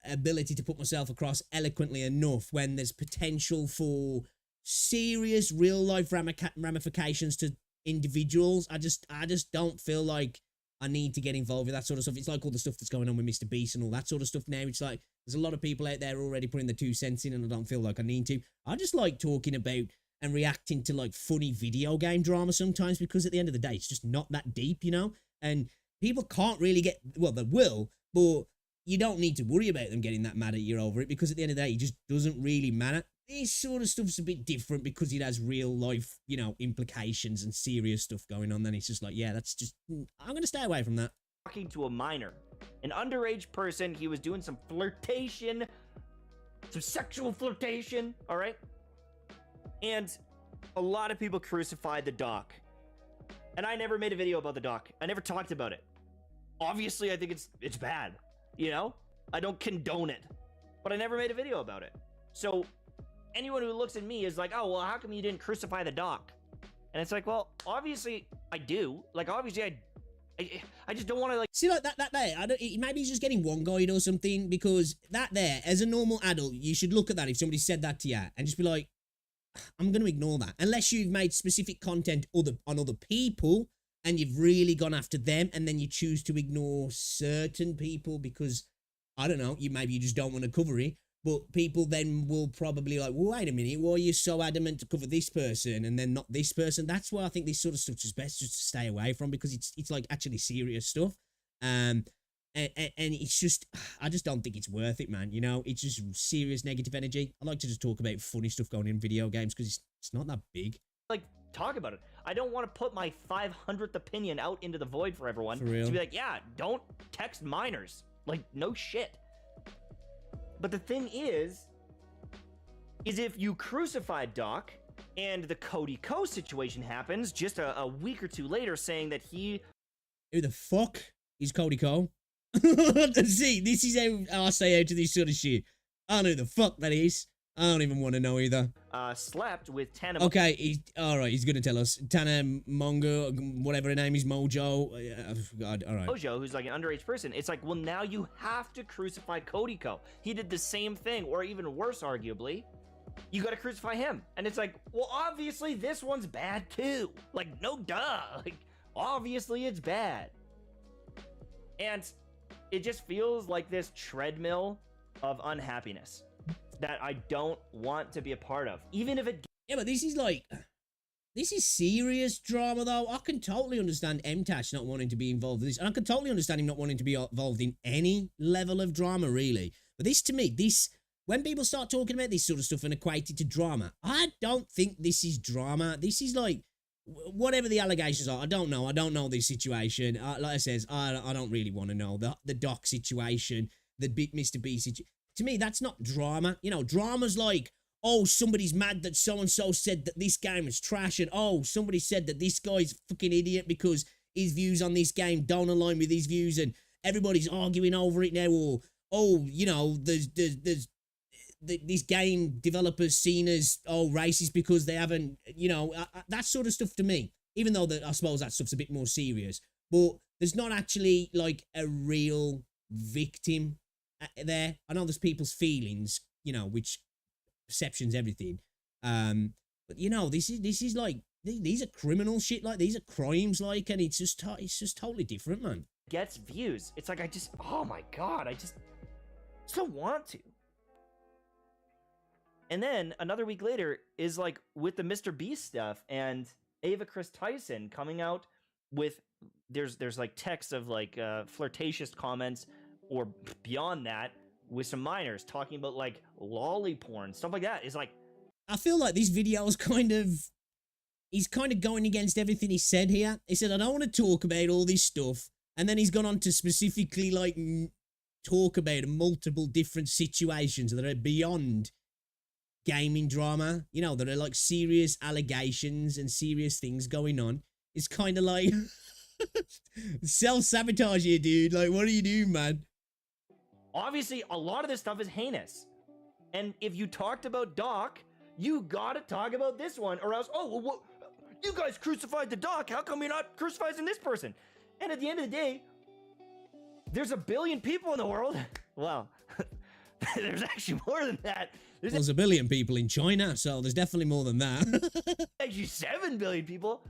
ability to put myself across eloquently enough when there's potential for serious real life ramifications to individuals. I just don't feel like I need to get involved with that sort of stuff. It's like all the stuff that's going on with Mr. Beast and all that sort of stuff now. It's like there's a lot of people out there already putting the 2 cents in, and I don't feel like I need to. I just like talking about and reacting to like funny video game drama sometimes, because at the end of the day, it's just not that deep, you know? And people can't really get, well, they will, but you don't need to worry about them getting that mad at you over it, because at the end of the day, it just doesn't really matter. this sort of stuff's a bit different because it has real life, you know, implications and serious stuff going on. Then it's just like, yeah, that's just, I'm going to stay away from that. Talking to a minor, an underage person. He was doing some flirtation, some sexual flirtation, all right? And a lot of people crucified the doc. And I never made a video about the doc. I never talked about it. Obviously, I think it's bad, you know? I don't condone it, but I never made a video about it. So anyone who looks at me is like, oh, well, how come you didn't crucify the doc? And it's like, well, obviously I do. Like, obviously I just don't want to, like... See, like, that there, maybe he's just getting one-guided or something, because that there, as a normal adult, you should look at that if somebody said that to you and just be like, I'm going to ignore that. Unless you've made specific content on other people and you've really gone after them, and then you choose to ignore certain people because, I don't know, maybe you just don't want to cover it. But people then will probably like, well, wait a minute, why are you so adamant to cover this person and then not this person? That's why I think this sort of stuff is best just to stay away from, because it's like actually serious stuff. And it's just, I just don't think it's worth it, man. You know, it's just serious negative energy. I like to just talk about funny stuff going in video games because it's not that big. Like, talk about it. I don't want to put my 500th opinion out into the void for everyone. For real. To be like, yeah, don't text minors. Like, no shit. But the thing is if you crucified Doc and the Cody Co situation happens just a week or two later saying that he... Who the fuck is Cody Co? See, this is how I say out to this sort of shit. I don't know who the fuck that is. I don't even want to know either. Slept with Tana... Okay, alright, he's gonna tell us. Tana Mongo, whatever her name is, Mojo. God, alright. Mojo, who's like an underage person. It's like, well, now you have to crucify Cody Co. He did the same thing, or even worse, arguably. You gotta crucify him. And it's like, well, obviously this one's bad too. Like, no duh. Like, obviously it's bad. And it just feels like this treadmill of unhappiness that I don't want to be a part of, even if it... Yeah, but this is serious drama, though. I can totally understand MTash not wanting to be involved in this, and I can totally understand him not wanting to be involved in any level of drama, really. But this, to me, when people start talking about this sort of stuff and equate it to drama, I don't think this is drama. This is like, whatever the allegations are, I don't know. I don't know this situation. Like I says, I don't really want to know. The Doc situation, the big Mr. B situation. To me, that's not drama. You know, drama's like, oh, somebody's mad that so-and-so said that this game is trash, and oh, somebody said that this guy's a fucking idiot because his views on this game don't align with his views, and everybody's arguing over it now, or, oh, you know, there's this game developers seen as, oh, racist because they haven't, you know, that sort of stuff to me, even though I suppose that stuff's a bit more serious, but there's not actually, like, a real victim there. I know there's people's feelings, you know, which perception's everything. But you know, this is like, these are criminal shit, like, these are crimes, like, and it's just totally different, man. Gets views. It's like, oh my god, I just don't want to. And then another week later is like with the Mr. Beast stuff and Ava Chris Tyson coming out with, there's like texts of like flirtatious comments or beyond that with some minors talking about like lolly porn, stuff like that. It's like, I feel like this video is he's kind of going against everything he said here. He said, I don't want to talk about all this stuff. And then he's gone on to specifically like talk about multiple different situations that are beyond gaming drama. You know, there are like serious allegations and serious things going on. It's kind of like self-sabotage here, dude. Like, what are you doing, man? Obviously, a lot of this stuff is heinous. And if you talked about Doc, you gotta talk about this one, or else, oh, well, what? You guys crucified the Doc, how come you're not crucifying this person? And at the end of the day, there's 1 billion people in the world. Well, there's actually more than that. There's 1 billion people in China, so there's definitely more than that. Actually 7 billion people.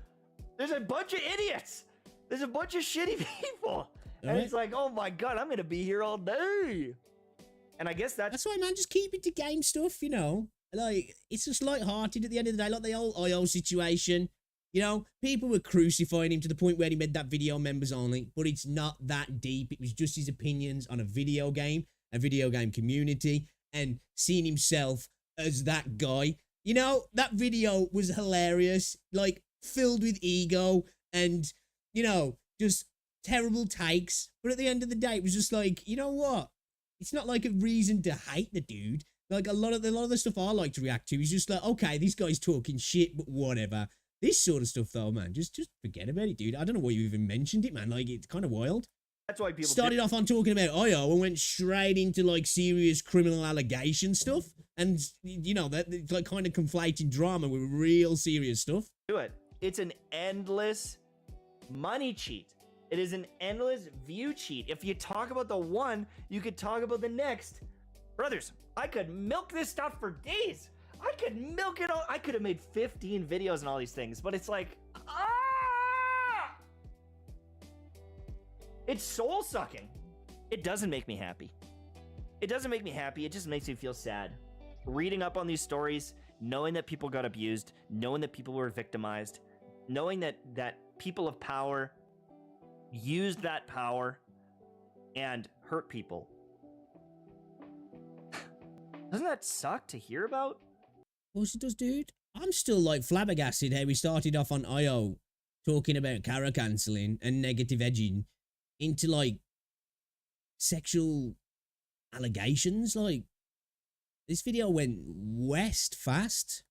There's a bunch of idiots. There's a bunch of shitty people. And it's like, oh my god, I'm gonna be here all day. And I guess that's why, man, just keep it to game stuff, you know? Like, it's just light-hearted at the end of the day, like the old IO situation. You know, people were crucifying him to the point where he made that video members only, but it's not that deep. It was just his opinions on a video game community, and seeing himself as that guy. You know, that video was hilarious, like filled with ego and, you know, just terrible takes. But at the end of the day, it was just like, you know what? It's not like a reason to hate the dude. Like a lot of the stuff I like to react to is just like, okay, this guy's talking shit, but whatever. This sort of stuff though, man, just forget about it, dude. I don't know why you even mentioned it, man. Like, it's kind of wild. That's why people started off on talking about IO and went straight into like serious criminal allegation stuff, and you know that like kind of conflating drama with real serious stuff. do it. It's an endless money cheat. It is an endless view cheat. If you talk about the one, you could talk about the next. Brothers, I could milk this stuff for days. I could milk it all. I could have made 15 videos on all these things, but it's like, it's soul sucking. It doesn't make me happy. It doesn't make me happy. It just makes me feel sad. Reading up on these stories, knowing that people got abused, knowing that people were victimized, knowing that people of power used that power and hurt people. Doesn't that suck to hear about? Of course it does, dude. I'm still like flabbergasted how we started off on IO talking about cara cancelling and negative edging into like sexual allegations. Like, this video went west fast.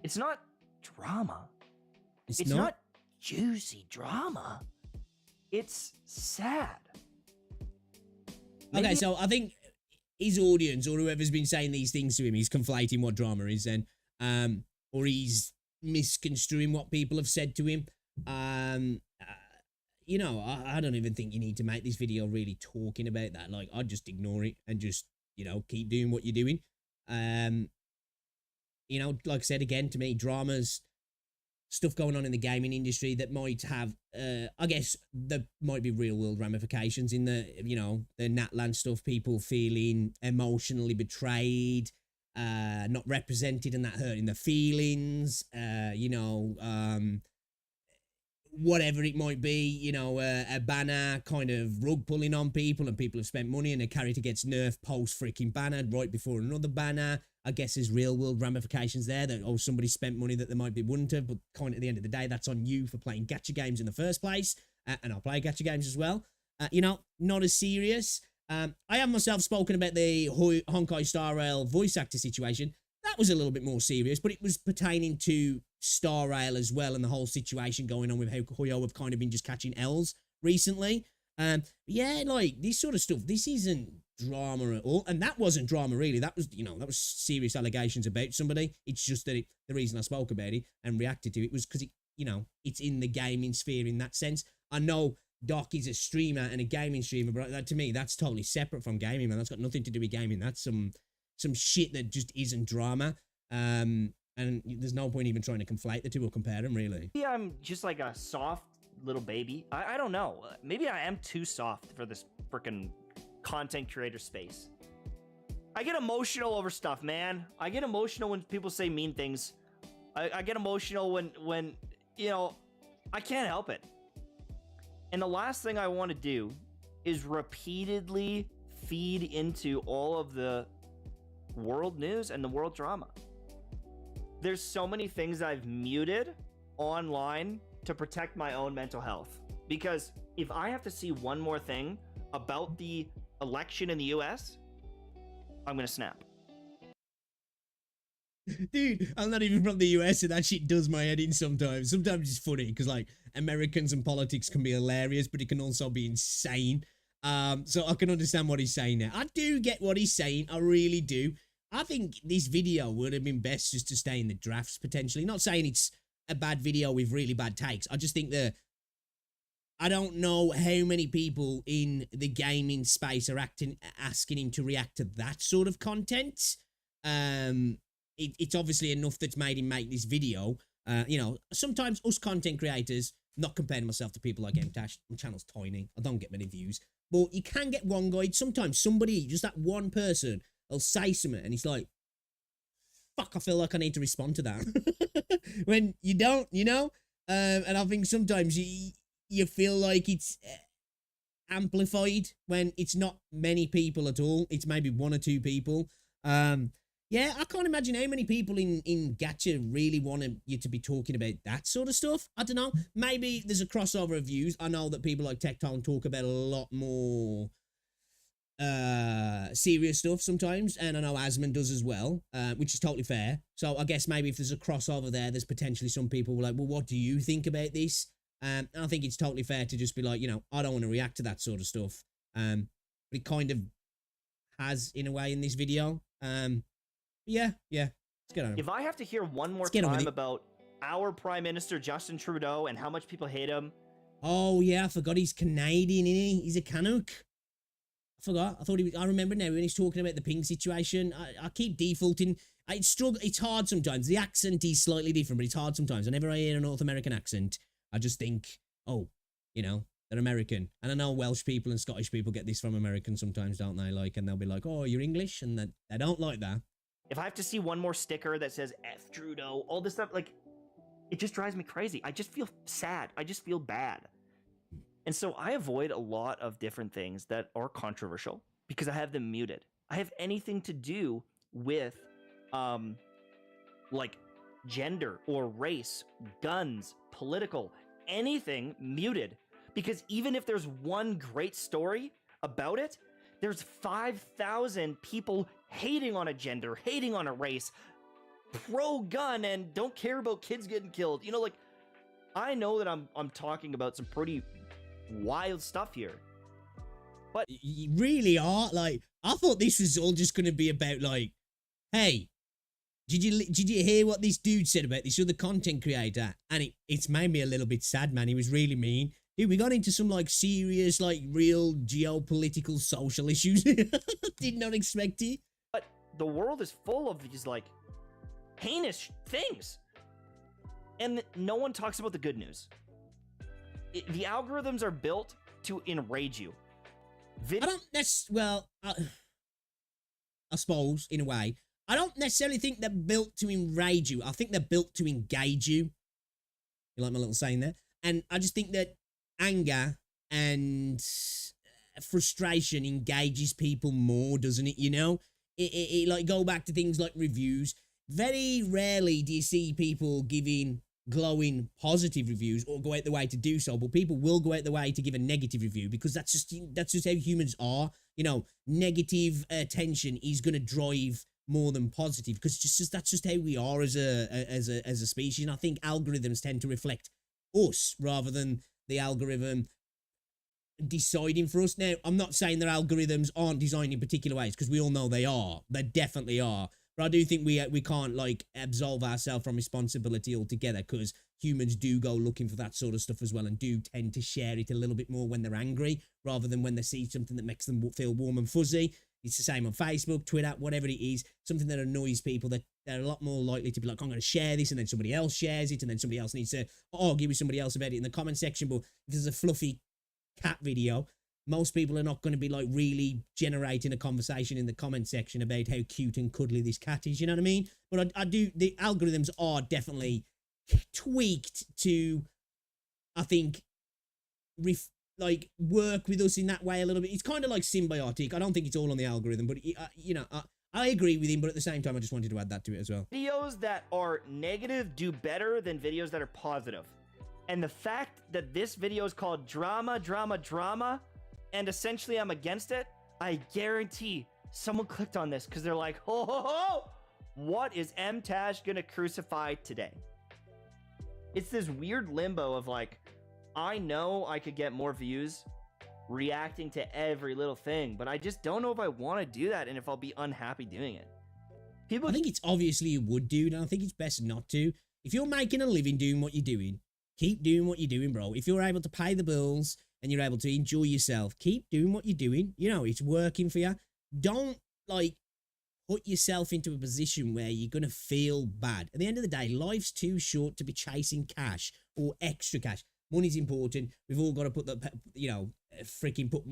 It's not drama. It's not juicy drama. It's sad. Okay, Maybe- so I think his audience or whoever's been saying these things to him, he's conflating what drama is then, or he's misconstruing what people have said to him. You know, I don't even think you need to make this video really talking about that. Like, I'd just ignore it and just, you know, keep doing what you're doing. You know, like I said, again, to me, dramas, stuff going on in the gaming industry that might have, I guess, there might be real world ramifications in the, you know, the Natland stuff, people feeling emotionally betrayed, not represented, and that hurting their feelings, you know, whatever it might be, you know, a banner kind of rug pulling on people, and people have spent money and a character gets nerfed post freaking banner right before another banner. I guess there's real world ramifications there that, oh, somebody spent money that they might be wouldn't have, but kind of at the end of the day, that's on you for playing gacha games in the first place. And I'll play gacha games as well. You know, not as serious. I have myself spoken about the Honkai Star Rail voice actor situation. That was a little bit more serious, but it was pertaining to Star Rail as well, and the whole situation going on with how Hoyo have kind of been just catching L's recently. Yeah, like, this sort of stuff, this isn't drama at all, and that wasn't drama really. That was, you know, that was serious allegations about somebody. It's just that the reason I spoke about it and reacted to it was because it, you know, it's in the gaming sphere in that sense. I know Doc is a streamer and a gaming streamer, but that, to me, that's totally separate from gaming, man. That's got nothing to do with gaming. That's some shit that just isn't drama. And there's no point even trying to conflate the two or compare them, really. Maybe I'm just like a soft little baby. I don't know. Maybe I am too soft for this freaking content creator space. I get emotional over stuff, man. I get emotional when people say mean things. I get emotional when, you know, I can't help it. And the last thing I want to do is repeatedly feed into all of the world news and the world drama. There's so many things I've muted online to protect my own mental health. Because if I have to see one more thing about the election in the US, I'm gonna snap. Dude, I'm not even from the US, and that shit does my head in sometimes. Sometimes it's funny, because, like, Americans and politics can be hilarious, but it can also be insane. So I can understand what he's saying there. I do get what he's saying, I really do. I think this video would have been best just to stay in the drafts, potentially. Not saying it's a bad video with really bad takes. I just think that I don't know how many people in the gaming space are asking him to react to that sort of content. It's obviously enough that's made him make this video. You know, sometimes us content creators, not comparing myself to people like MTash, my channel's tiny, I don't get many views, but you can get one guy. Sometimes somebody, just that one person, will say something and it's like, fuck, I feel like I need to respond to that. When you don't, you know? And I think sometimes you feel like it's amplified when it's not many people at all. It's maybe one or two people. Yeah, I can't imagine how many people in gacha really want you to be talking about that sort of stuff. I don't know. Maybe there's a crossover of views. I know that people like Tectone talk about a lot more serious stuff sometimes, and I know Asmon does as well, which is totally fair. So I guess maybe if there's a crossover there, there's potentially some people who are like, well, what do you think about this? And I think it's totally fair to just be like, I don't want to react to that sort of stuff. But it kind of has in a way in this video. Yeah. Let's get on it. If I have to hear one more time about our Prime Minister Justin Trudeau and how much people hate him. Oh yeah, I forgot he's Canadian, isn't he? He's a Canuck. I forgot. I remember now when he's talking about the ping situation. I keep defaulting. It's hard sometimes. The accent is slightly different, but it's hard sometimes. Whenever I hear a North American accent, I just think, oh, they're American. And I know Welsh people and Scottish people get this from Americans sometimes, don't they? Like, and they'll be like, oh, you're English? And they don't like that. If I have to see one more sticker that says F Trudeau, all this stuff, like, it just drives me crazy. I just feel sad. I just feel bad. And so I avoid a lot of different things that are controversial because I have them muted. I have anything to do with, like, gender or race, guns, political, anything muted. Because even if there's one great story about it, there's 5,000 people hating on a gender, hating on a race, pro-gun, and don't care about kids getting killed. Like, I know that I'm talking about some pretty wild stuff here. But you really are. Like, I thought this was all just going to be about, like, hey, did you hear what this dude said about this other content creator? And it's made me a little bit sad, man. He was really mean. Dude, we got into some, like, serious, like, real geopolitical social issues. Did not expect it. But the world is full of these, like, heinous things. And no one talks about the good news. The algorithms are built to enrage you. I suppose, in a way. I don't necessarily think they're built to enrage you. I think they're built to engage you. You like my little saying there? And I just think that anger and frustration engages people more, doesn't it? It like, go back to things like reviews. Very rarely do you see people giving glowing positive reviews or go out the way to do so, but people will go out the way to give a negative review because that's just how humans are. Negative attention is going to drive more than positive because that's just how we are as a species. And I think algorithms tend to reflect us rather than the algorithm deciding for us. Now, I'm not saying that algorithms aren't designed in particular ways because we all know they are. They definitely are. But I do think we can't, like, absolve ourselves from responsibility altogether because humans do go looking for that sort of stuff as well and do tend to share it a little bit more when they're angry rather than when they see something that makes them feel warm and fuzzy. It's the same on Facebook, Twitter, whatever it is, something that annoys people, that they're a lot more likely to be like, I'm going to share this, and then somebody else shares it, and then somebody else needs to argue with somebody else about it in the comment section. But if there's a fluffy cat video, most people are not going to be, like, really generating a conversation in the comment section about how cute and cuddly this cat is, you know what I mean? But I do, the algorithms are definitely tweaked to, I think, work with us in that way a little bit. It's kind of like symbiotic. I don't think it's all on the algorithm, but, I agree with him, but at the same time, I just wanted to add that to it as well. Videos that are negative do better than videos that are positive. And the fact that this video is called drama, and essentially I'm against it, I guarantee someone clicked on this because they're like, what is M-Tash gonna crucify today? It's this weird limbo of, like, I know I could get more views reacting to every little thing, but I just don't know if I want to do that and if I'll be unhappy doing it. I think it's obviously you would do, and I think it's best not to. If you're making a living doing what you're doing, keep doing what you're doing, bro. If you're able to pay the bills and you're able to enjoy yourself, keep doing what you're doing. It's working for you. Don't, like, put yourself into a position where you're going to feel bad. At the end of the day, life's too short to be chasing cash or extra cash. Money's important. We've all got to put freaking put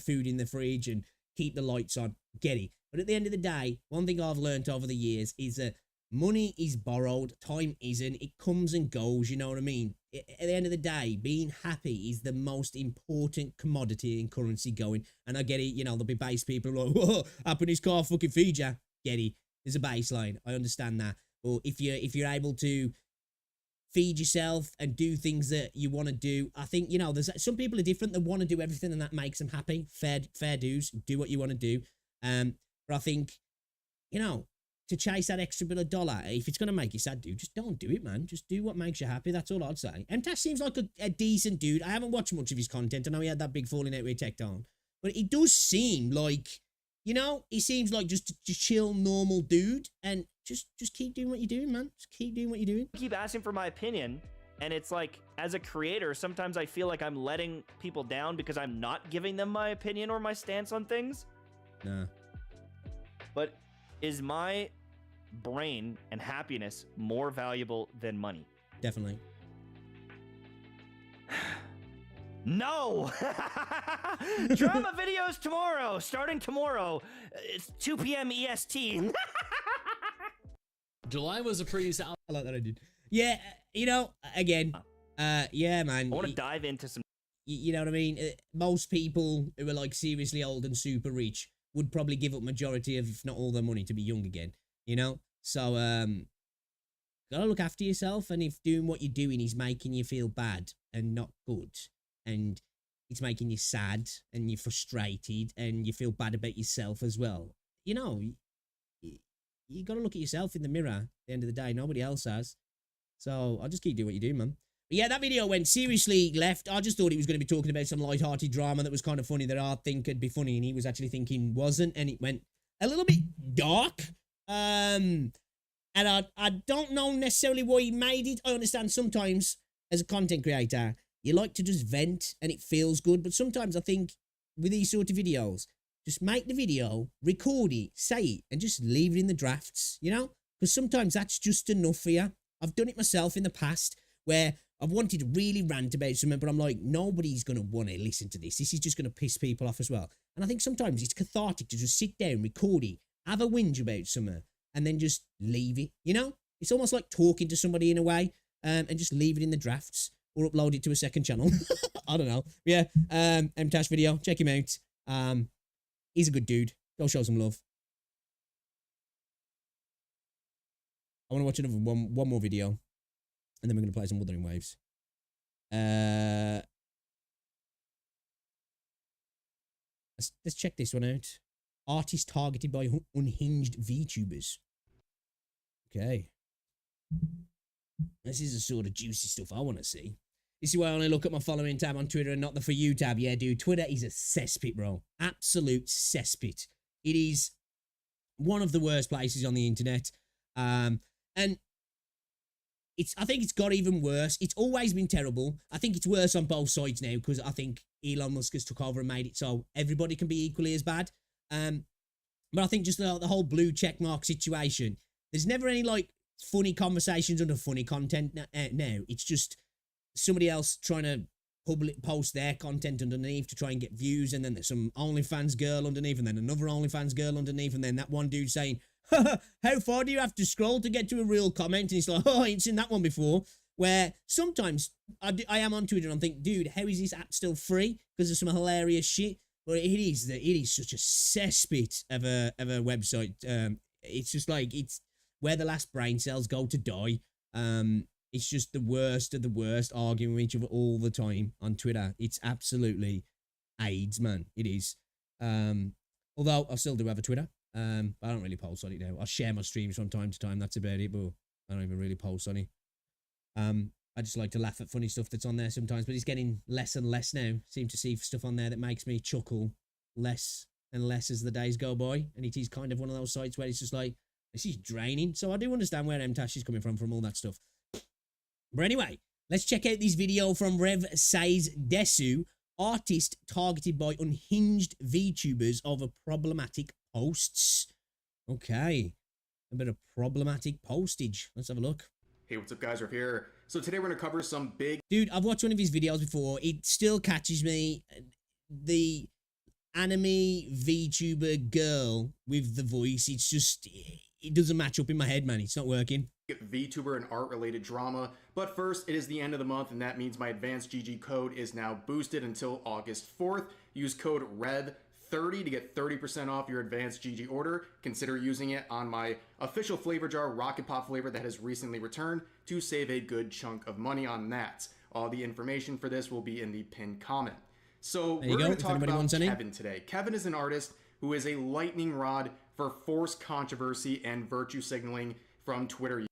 food in the fridge and keep the lights on. Get it. But at the end of the day, one thing I've learned over the years is that money is borrowed, time isn't. It comes and goes, you know what I mean? At the end of the day, being happy is the most important commodity in currency going. And I get it, there'll be base people who are like, whoa, happiness can't fucking feed ya. get it. There's a baseline. I understand that. But if you're able to feed yourself and do things that you want to do, I think, you know, there's some people are different. They want to do everything and that makes them happy. Fair dues. Do what you want to do. But I think, you know, to chase that extra bit of dollar, if it's going to make you sad, dude, just don't do it, man. Just do what makes you happy. That's all I'd say. MTash seems like a decent dude. I haven't watched much of his content. I know he had that big falling out with Tecton. But it does seem like, you know, he seems like just a chill, normal dude. And just keep doing what you're doing, man. Just keep doing what you're doing. Keep asking for my opinion. And it's like, as a creator, sometimes I feel like I'm letting people down because I'm not giving them my opinion or my stance on things. Nah. But is my brain and happiness more valuable than money? Definitely. No! Drama videos tomorrow, starting tomorrow. It's 2 p.m. EST. July was a pretty solid. I like that I did. Yeah, you know, again, yeah, man. I want to dive into some. You know what I mean? Most people who are like seriously old and super rich would probably give up majority of, if not all their money, to be young again, you know? So, gotta look after yourself, and if doing what you're doing is making you feel bad and not good, and it's making you sad, and you're frustrated, and you feel bad about yourself as well, you know, you gotta look at yourself in the mirror at the end of the day. Nobody else has. So, I'll just keep doing what you do, man. But yeah, that video went seriously left. I just thought he was going to be talking about some light-hearted drama that was kind of funny, that I think could be funny, and he was actually thinking wasn't, and it went a little bit dark. And I don't know necessarily why he made it. I understand sometimes, as a content creator, you like to just vent, and it feels good, but sometimes I think with these sort of videos, just make the video, record it, say it, and just leave it in the drafts, you know? Because sometimes that's just enough for you. I've done it myself in the past, where I've wanted to really rant about something, but I'm like, nobody's going to want to listen to this. This is just going to piss people off as well. And I think sometimes it's cathartic to just sit down, record it, have a whinge about something, and then just leave it, you know? It's almost like talking to somebody in a way, and just leave it in the drafts, or upload it to a second channel. I don't know. Yeah, MTash video, check him out. He's a good dude. Go show some love. I want to watch another one more video, and then we're going to play some Wuthering Waves. Let's check this one out. Artists targeted by unhinged VTubers. Okay. This is the sort of juicy stuff I want to see. This is why I only look at my following tab on Twitter and not the For You tab. Yeah, dude, Twitter is a cesspit, bro. Absolute cesspit. It is one of the worst places on the internet. And I think it's got even worse. It's always been terrible. I think it's worse on both sides now, because I think Elon Musk has took over and made it so everybody can be equally as bad. But I think just the whole blue checkmark situation, there's never any like funny conversations under funny content now. It's just somebody else trying to post their content underneath to try and get views, and then there's some OnlyFans girl underneath, and then another OnlyFans girl underneath, and then that one dude saying, how far do you have to scroll to get to a real comment? And it's like, oh, I ain't seen that one before. Where sometimes I am on Twitter and I think, dude, how is this app still free? Because there's some hilarious shit. But it is such a cesspit of a website. It's just like, it's where the last brain cells go to die. It's just the worst of the worst, arguing with each other all the time on Twitter. It's absolutely AIDS, man. It is. Although I still do have a Twitter. I don't really post on it now. I share my streams from time to time. That's about it, but I don't even really post on it. I just like to laugh at funny stuff that's on there sometimes, but it's getting less and less now. Seem to see stuff on there that makes me chuckle less and less as the days go by. And it is kind of one of those sites where it's just like, this is draining. So I do understand where MTash is coming from all that stuff. But anyway, let's check out this video from Rev Says Desu, artist targeted by unhinged VTubers over problematic posts. Okay, a bit of problematic postage. Let's have a look. Hey, what's up, guys? We're here. So today we're going to cover some big... Dude, I've watched one of his videos before. It still catches me. The anime VTuber girl with the voice, it's just... It doesn't match up in my head, man. It's not working. VTuber and art-related drama. But first, it is the end of the month, and that means my advanced GG code is now boosted until August 4th. Use code REV30 30 to get 30% off your advanced GG order. Consider using it on my official flavor jar, Rocket Pop flavor, that has recently returned, to save a good chunk of money on that. All the information for this will be in the pinned comment. So we're going to talk about Kevin today. Kevin is an artist who is a lightning rod for forced controversy and virtue signaling from Twitter.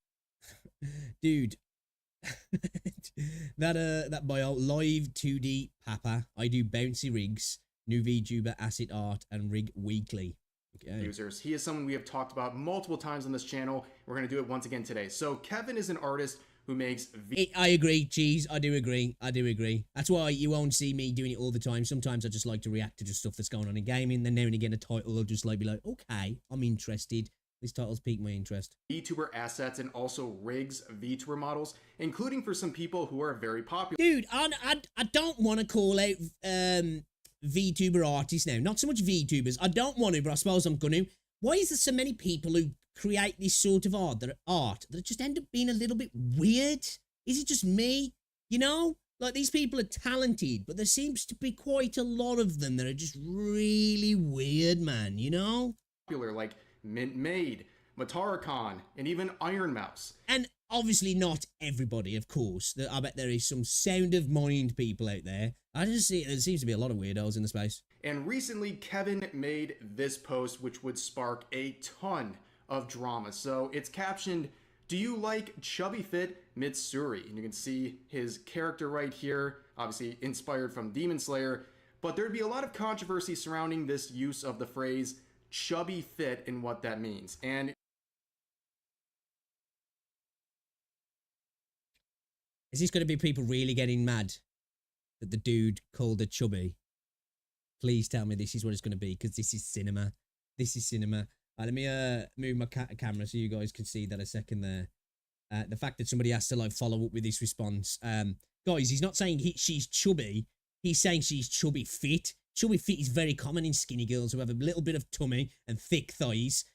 Dude, that bio, live 2D Papa. I do bouncy rigs, new VTuber, acid art, and rig weekly. Okay. Users. He is someone we have talked about multiple times on this channel. We're going to do it once again today. So Kevin is an artist who makes I agree, Cheese. I do agree. That's why you won't see me doing it all the time. Sometimes I just like to react to just stuff that's going on in gaming. Then now and again a title will just like be like, okay, I'm interested. This title's piqued my interest. VTuber assets and also rigs VTuber models, including for some people who are very popular. Dude, I don't want to call out VTuber artists now. Not so much VTubers. I don't want to, but I suppose I'm going to. Why is there so many people who create this sort of art that just end up being a little bit weird? Is it just me? You know? Like, these people are talented, but there seems to be quite a lot of them that are just really weird, man, you know? Popular, like Mint Maid, Matara-Khan, and even Iron Mouse. And obviously not everybody, of course. I bet there is some sound of mind people out there. I just see there seems to be a lot of weirdos in the space. And recently, Kevin made this post, which would spark a ton of drama. So it's captioned, "Do you like chubby fit Mitsuri?" And you can see his character right here, obviously inspired from Demon Slayer. But there'd be a lot of controversy surrounding this use of the phrase chubby fit and what that means. And is this going to be people really getting mad that the dude called her chubby? Please tell me this is what it's going to be, because this is cinema. This is cinema. Let me move my camera so you guys can see that a second there. The fact that somebody has to like follow up with this response. Guys, he's not saying she's chubby. He's saying she's chubby fit. Chubby fit is very common in skinny girls who have a little bit of tummy and thick thighs.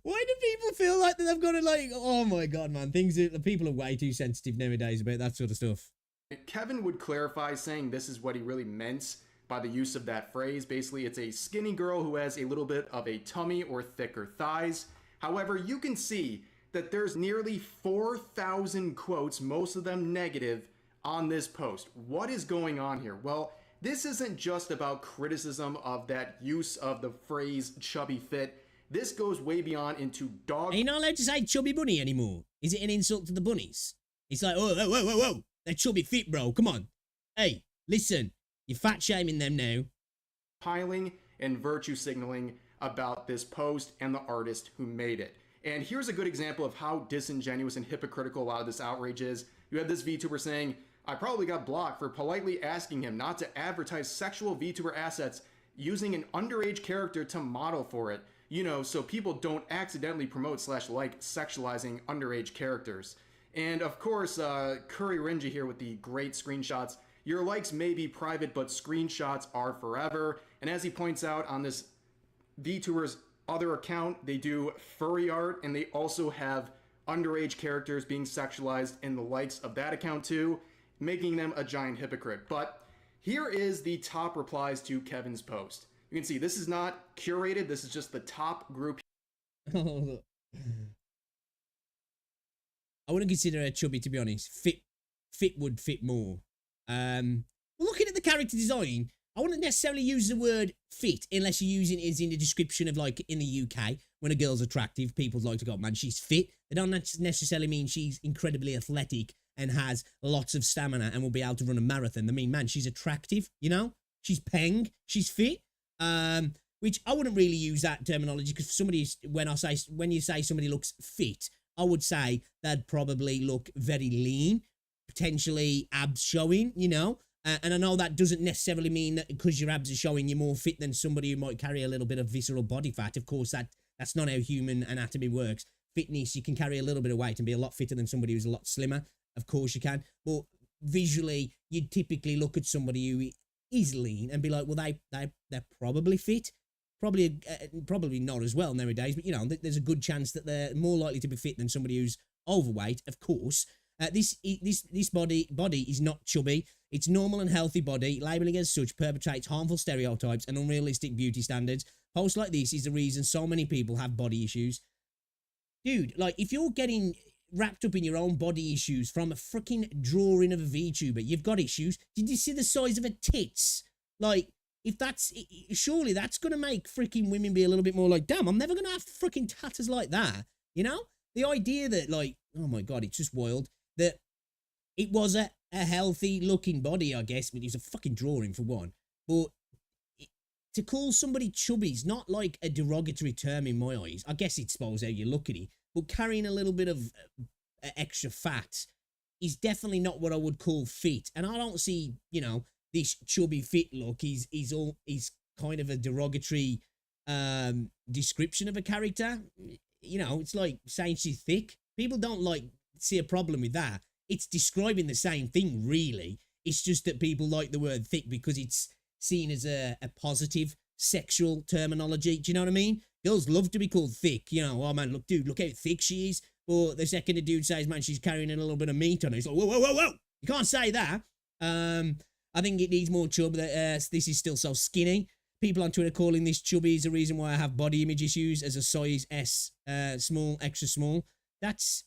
Why do people feel like that they've got to like, oh my god, man, people are way too sensitive nowadays about that sort of stuff. Kevin would clarify, saying this is what he really meant by the use of that phrase. Basically, it's a skinny girl who has a little bit of a tummy or thicker thighs. However, you can see that there's nearly 4,000 quotes, most of them negative, on this post. What is going on here? Well, this isn't just about criticism of that use of the phrase chubby fit. This goes way beyond into dog. Are you not allowed to say chubby bunny anymore? Is it an insult to the bunnies? It's like, whoa, whoa, whoa, whoa, whoa. They're chubby fit, bro. Come on. Hey, listen. You're fat shaming them now. Piling and virtue signaling about this post and the artist who made it. And here's a good example of how disingenuous and hypocritical a lot of this outrage is. You have this VTuber saying, "I probably got blocked for politely asking him not to advertise sexual VTuber assets using an underage character to model for it. You know, so people don't accidentally promote / like sexualizing underage characters." And of course, Curry Rinja here with the great screenshots. "Your likes may be private, but screenshots are forever." And as he points out on this VTuber's other account, they do furry art, and they also have underage characters being sexualized in the likes of that account too, making them a giant hypocrite. But here is the top replies to Kevin's post. You can see this is not curated, this is just the top group. I wouldn't consider her chubby, to be honest. Fit would fit more. Looking at the character design, I wouldn't necessarily use the word fit unless you're using it as in the description of, like, in the UK, when a girl's attractive, people like to go, man, she's fit. They don't necessarily mean she's incredibly athletic and has lots of stamina and will be able to run a marathon. They mean, man, she's attractive, you know? She's peng, she's fit. Which I wouldn't really use that terminology, because when you say somebody looks fit, I would say they'd probably look very lean, potentially abs showing, you know? And I know that doesn't necessarily mean that because your abs are showing you're more fit than somebody who might carry a little bit of visceral body fat. Of course, that's not how human anatomy works. Fitness, you can carry a little bit of weight and be a lot fitter than somebody who's a lot slimmer. Of course you can. But visually, you'd typically look at somebody who is lean and be like, well, they're probably fit. Probably not as well nowadays, but, you know, there's a good chance that they're more likely to be fit than somebody who's overweight, of course. This body is not chubby. It's normal and healthy body. Labeling as such perpetrates harmful stereotypes and unrealistic beauty standards. Posts like this is the reason so many people have body issues. Dude, like, if you're getting wrapped up in your own body issues from a freaking drawing of a VTuber, you've got issues. Did you see the size of her tits? Like, if that's, surely that's going to make freaking women be a little bit more like, damn, I'm never going to have freaking tatters like that. You know? The idea that, like, oh my God, it's just wild. That it was a healthy looking body, I guess, but it was a fucking drawing for one. But to call somebody chubby is not like a derogatory term in my eyes. I guess it's supposed how you look at it. But carrying a little bit of extra fat is definitely not what I would call fit. And I don't see, you know, this chubby fit look is kind of a derogatory description of a character. You know, it's like saying she's thick. People don't like see a problem with that. It's describing the same thing, really. It's just that people like the word thick because it's seen as a positive sexual terminology. Do you know what I mean? Girls love to be called thick. You know, oh man, look, dude, look how thick she is. But the second a dude says, man, she's carrying a little bit of meat on her, it's like, whoa, whoa, whoa, whoa. You can't say that. I think it needs more chub. That this is still so skinny. People on Twitter calling this chubby is the reason why I have body image issues as a size S, small, extra small. That's,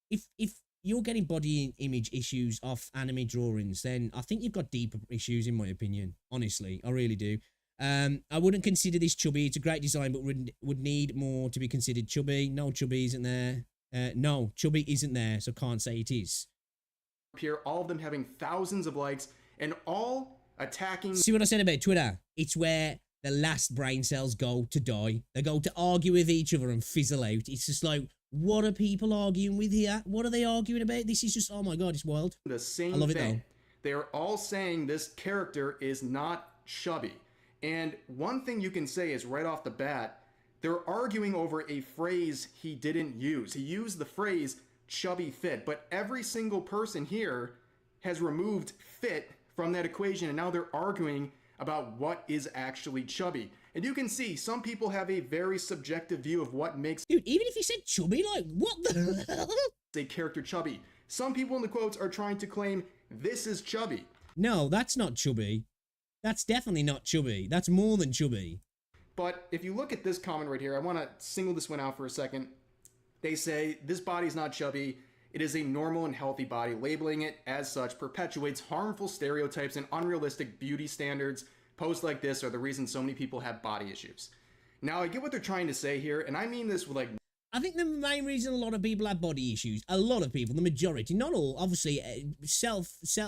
if you're getting body image issues off anime drawings, then I think you've got deeper issues, in my opinion. Honestly, I really do. I wouldn't consider this chubby. It's a great design, but would need more to be considered chubby. No, chubby isn't there. No, chubby isn't there, so can't say it is. Here, all of them having thousands of likes and all attacking. See what I said about Twitter? It's where the last brain cells go to die. They go to argue with each other and fizzle out. It's just like, what are people arguing with here? What are they arguing about? This is just, oh my God, it's wild. The same I love it thing. though. They're all saying this character is not chubby. And one thing you can say is right off the bat, they're arguing over a phrase he didn't use. He used the phrase chubby fit, but every single person here has removed fit from that equation, and now they're arguing about what is actually chubby. And you can see some people have a very subjective view of what makes Dude, even if you said chubby, like, what the hell? a character chubby. Some people in the quotes are trying to claim this is chubby. No, that's not chubby. That's definitely not chubby. That's more than chubby. But if you look at this comment right here, I want to single this one out for a second. They say, this body is not chubby. It is a normal and healthy body. Labeling it as such perpetuates harmful stereotypes and unrealistic beauty standards. Posts like this are the reason so many people have body issues. Now, I get what they're trying to say here, and I mean this with like... I think the main reason a lot of people have body issues, a lot of people, the majority, not all, obviously, self-visual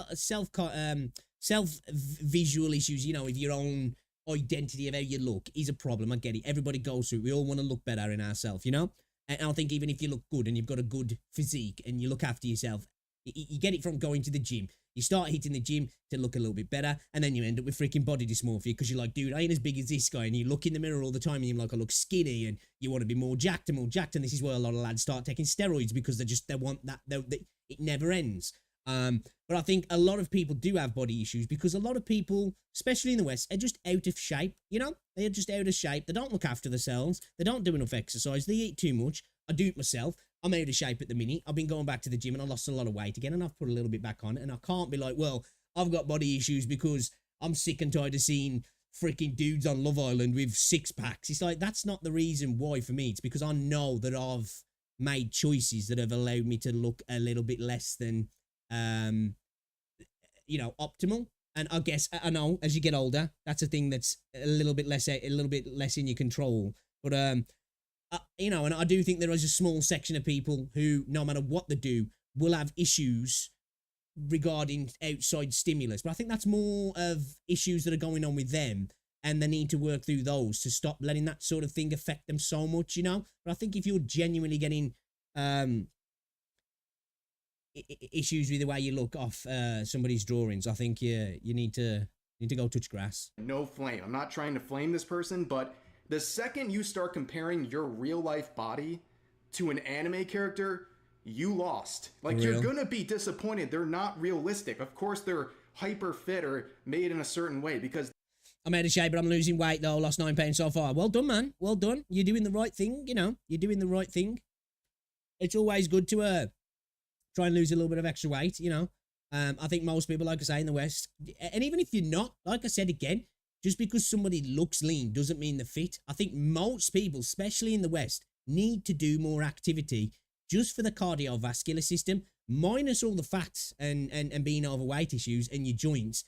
issues, you know, with your own identity of how you look is a problem. I get it. Everybody goes through it. We all want to look better in ourselves, you know? And I think even if you look good and you've got a good physique and you look after yourself, you get it from going to the gym. You start hitting the gym to look a little bit better, and then you end up with freaking body dysmorphia because you're like, dude, I ain't as big as this guy, and you look in the mirror all the time and you're like, I look skinny, and you want to be more jacked, and this is why a lot of lads start taking steroids because they want that, it never ends. But I think a lot of people do have body issues because a lot of people, especially in the West, are just out of shape, you know? They're just out of shape. They don't look after themselves. They don't do enough exercise. They eat too much. I do it myself. I'm out of shape at the minute. I've been going back to the gym and I lost a lot of weight again, and I've put a little bit back on it, and I can't be like, well, I've got body issues because I'm sick and tired of seeing freaking dudes on Love Island with six packs. It's like, that's not the reason why for me. It's because I know that I've made choices that have allowed me to look a little bit less than, you know, optimal. And I guess, I know, as you get older, that's a thing that's a little bit less in your control. But, you know, and I do think there is a small section of people who, no matter what they do, will have issues regarding outside stimulus. But I think that's more of issues that are going on with them, and they need to work through those to stop letting that sort of thing affect them so much, you know? But I think if you're genuinely getting issues with the way you look off somebody's drawings, I think you need to go touch grass. No flame. I'm not trying to flame this person, but the second you start comparing your real life body to an anime character, you lost. Like, you're gonna be disappointed. They're not realistic. Of course, they're hyper fit or made in a certain way because I'm out of shape, but I'm losing weight though. Lost 9 pounds so far. Well done, man. Well done. You're doing the right thing. You know, you're doing the right thing. It's always good to try and lose a little bit of extra weight, you know. I think most people, like I say, in the West, and even if you're not, like I said again, just because somebody looks lean doesn't mean they're fit. I think most people, especially in the West, need to do more activity just for the cardiovascular system, minus all the fats and being overweight issues and your joints,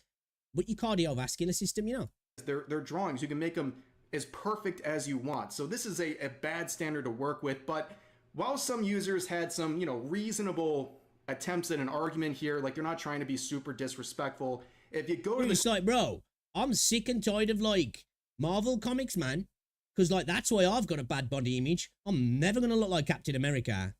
but your cardiovascular system, you know. They're drawings. You can make them as perfect as you want. So this is a bad standard to work with. But while some users had some, you know, reasonable attempts at an argument here, like they're not trying to be super disrespectful. If you go to it's like, bro, I'm sick and tired of like Marvel comics, man. Because like that's why I've got a bad body image. I'm never gonna look like Captain America.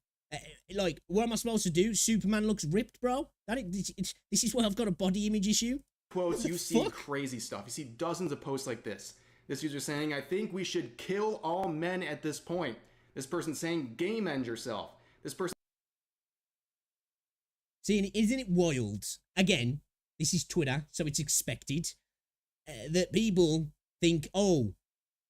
Like, what am I supposed to do? Superman looks ripped, bro. This is why I've got a body image issue. Quotes, you see crazy stuff. You see dozens of posts like this. This user saying, I think we should kill all men at this point. This person saying, game end yourself. This person. See, isn't it wild? Again, this is Twitter, so it's expected that people think, oh,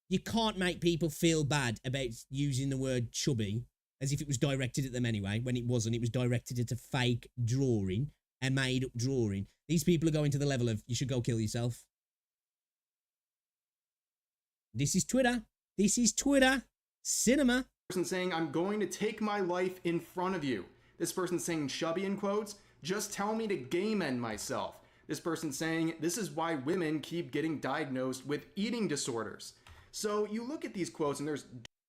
you can't make people feel bad about using the word chubby, as if it was directed at them anyway, when it wasn't. It was directed at a fake drawing, a made-up drawing. These people are going to the level of, you should go kill yourself. This is Twitter. This is Twitter. Cinema. Person saying, I'm going to take my life in front of you. This person saying chubby in quotes, just tell me to game end myself. This person saying, this is why women keep getting diagnosed with eating disorders. So you look at these quotes and there's...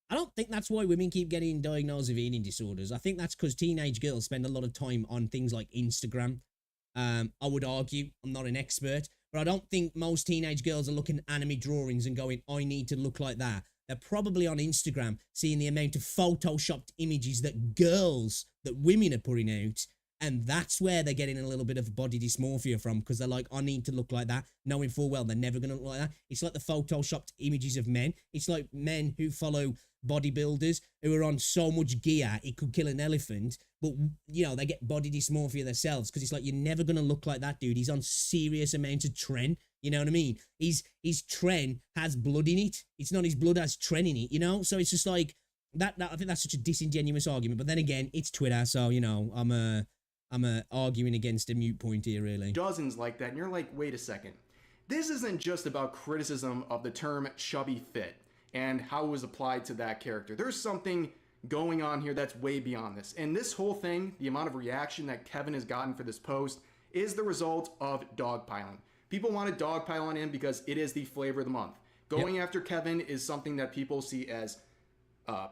I don't think that's why women keep getting diagnosed with eating disorders. I think that's because teenage girls spend a lot of time on things like Instagram. I would argue, I'm not an expert, but I don't think most teenage girls are looking at anime drawings and going, I need to look like that. They're probably on Instagram seeing the amount of photoshopped images that women are putting out. And that's where they're getting a little bit of body dysmorphia from, because they're like, I need to look like that, knowing full well they're never going to look like that. It's like the photoshopped images of men. It's like men who follow bodybuilders who are on so much gear it could kill an elephant, but, you know, they get body dysmorphia themselves, because it's like, you're never going to look like that dude. He's on serious amounts of tren. You know what I mean? His tren has blood in it. It's not his blood has tren in it, you know? So it's just like, that I think that's such a disingenuous argument. But then again, it's Twitter, so, you know, I'm arguing against a mute point here, really. Dozens like that, and you're like, wait a second. This isn't just about criticism of the term chubby fit and how it was applied to that character. There's something going on here that's way beyond this. And this whole thing, the amount of reaction that Kevin has gotten for this post, is the result of dogpiling. People want to dogpile on him because it is the flavor of the month. Going after Kevin is something that people see as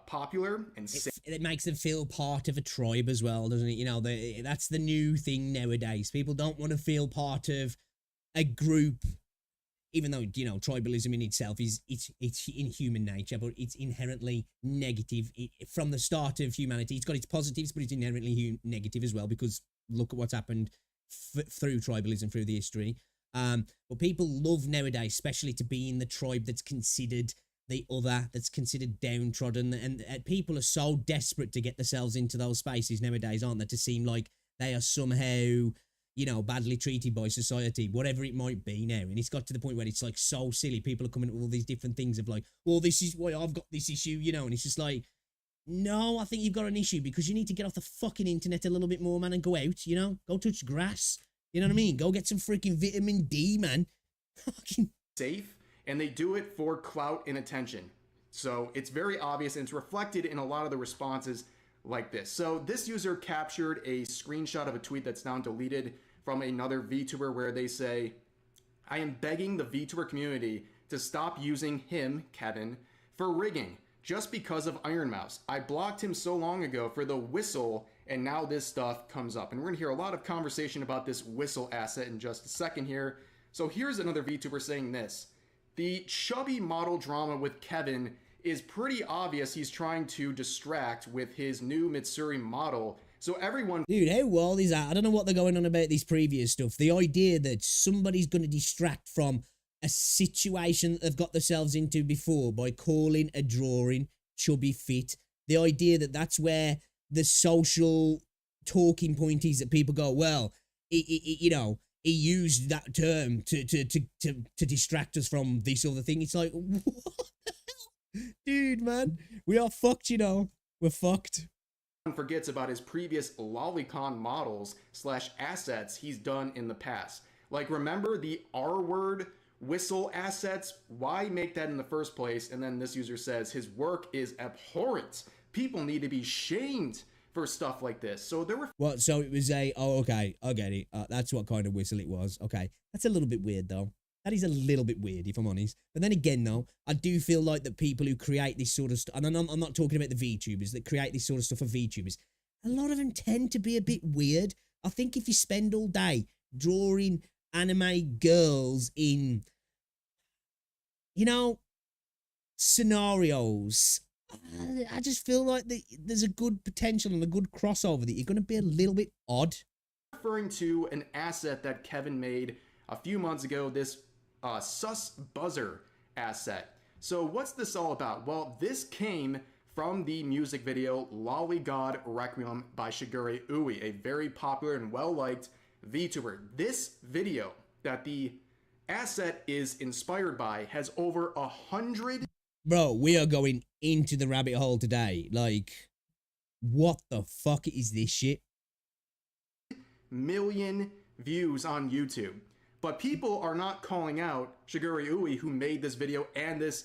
popular and it makes them feel part of a tribe as well, doesn't it? You know, that's the new thing nowadays. People don't want to feel part of a group, even though, you know, tribalism in itself it's in human nature, but it's inherently negative from the start of humanity. It's got its positives, but it's inherently negative as well, because look at what's happened through tribalism, through the history. But people love nowadays, especially to be in the tribe that's considered the other, that's considered downtrodden, and people are so desperate to get themselves into those spaces nowadays, aren't they, to seem like they are somehow, you know, badly treated by society, whatever it might be now. And it's got to the point where it's like so silly. People are coming up with all these different things of like, well, this is why I've got this issue, you know, and it's just like, no, I think you've got an issue because you need to get off the fucking internet a little bit more, man, and go out, you know, go touch grass, you know what I mean? Go get some freaking vitamin D, man. Fucking safe. And they do it for clout and attention. So it's very obvious, and it's reflected in a lot of the responses like this. So this user captured a screenshot of a tweet that's now deleted from another VTuber where they say, I am begging the VTuber community to stop using him, Kevin, for rigging just because of Iron Mouse. I blocked him so long ago for the whistle, and now this stuff comes up. And we're gonna hear a lot of conversation about this whistle asset in just a second here. So here's another VTuber saying this. The chubby model drama with Kevin is pretty obvious. He's trying to distract with his new Mitsuri model. So everyone... Dude, how wild is that? I don't know what they're going on about this previous stuff. The idea that somebody's going to distract from a situation that they've got themselves into before by calling a drawing chubby fit. The idea that that's where the social talking point is, that people go, well, you know, he used that term to distract us from this other thing. It's like, what the hell? Dude, man, we are fucked, you know. We're fucked. forgets about his previous lolicon models / assets he's done in the past. Like, remember the R-word whistle assets? Why make that in the first place? And then this user says his work is abhorrent. People need to be shamed for stuff like this. So there were... What? So it was a... Oh, okay. I get it. That's what kind of whistle it was. Okay. That's a little bit weird, though. That is a little bit weird, if I'm honest. But then again, though, I do feel like the people who create this sort of stuff, and I'm not talking about the VTubers that create this sort of stuff for VTubers, a lot of them tend to be a bit weird. I think if you spend all day drawing anime girls in, you know, scenarios, I just feel like there's a good potential and a good crossover that you're going to be a little bit odd. Referring to an asset that Kevin made a few months ago, this sus buzzer asset. So what's this all about? Well, this came from the music video Lolly God Requiem by Shigure Ui, a very popular and well-liked VTuber. This video that the asset is inspired by has over 100... Bro, we are going into the rabbit hole today. Like, what the fuck is this shit? million views on YouTube. But people are not calling out Shigure Ui, who made this video, and this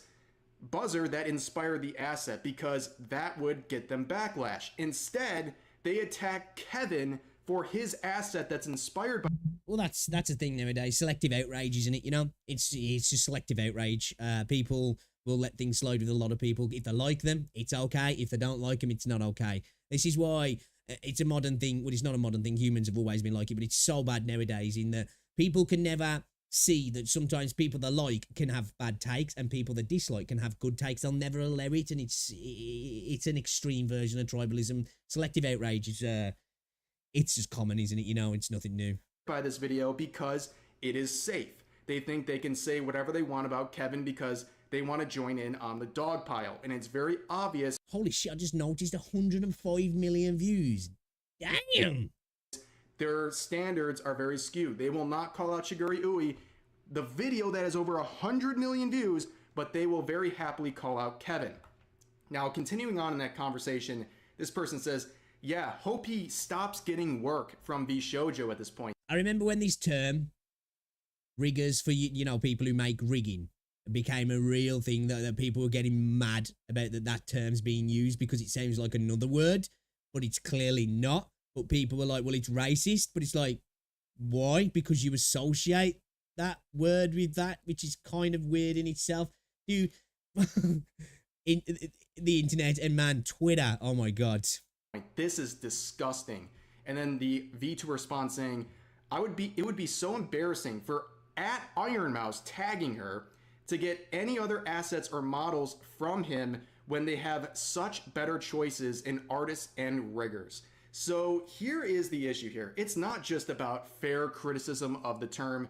buzzer that inspired the asset, because that would get them backlash. Instead, they attack Kevin for his asset that's inspired by... Well, that's a thing nowadays. Selective outrage, isn't it? You know, it's just selective outrage. People will let things slide with a lot of people. If they like them, it's okay. If they don't like them, it's not okay. This is why it's a modern thing. Well, it's not a modern thing. Humans have always been like it, but it's so bad nowadays in that people can never see that sometimes people they like can have bad takes and people that dislike can have good takes. They'll never allow it, and it's an extreme version of tribalism. Selective outrage is it's just common, isn't it? You know, it's nothing new. By this video because it is safe. They think they can say whatever they want about Kevin because they want to join in on the dog pile, and it's very obvious. Holy shit, I just noticed 105 million views. Damn! Their standards are very skewed. They will not call out Shigure Ui, the video that has over 100 million views, but they will very happily call out Kevin. Now, continuing on in that conversation, this person says, yeah, hope he stops getting work from VShojo at this point. I remember when this term, riggers for, you know, people who make rigging, became a real thing that people were getting mad about that term's being used because it sounds like another word, but it's clearly not. But people were like, well, it's racist, but it's like, why? Because you associate that word with that, which is kind of weird in itself. Dude, the internet and man, Twitter, oh my God. This is disgusting. And then the V2 response saying, it would be so embarrassing for @IronMouse tagging her to get any other assets or models from him when they have such better choices in artists and riggers. So here is the issue here. It's not just about fair criticism of the term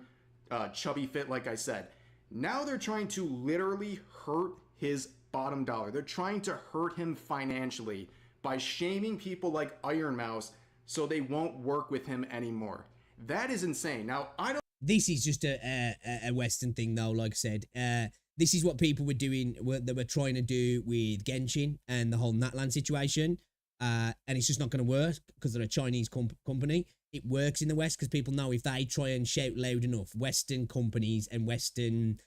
chubby fit, like I said. Now they're trying to literally hurt his bottom dollar. They're trying to hurt him financially by shaming people like IronMouse so they won't work with him anymore. That is insane. Now, I don't... This is just a Western thing, though, like I said. This is what people were doing, they were trying to do with Genshin and the whole Natlan situation. And it's just not going to work because they're a Chinese company. It works in the West because people know if they try and shout loud enough, Western companies and Western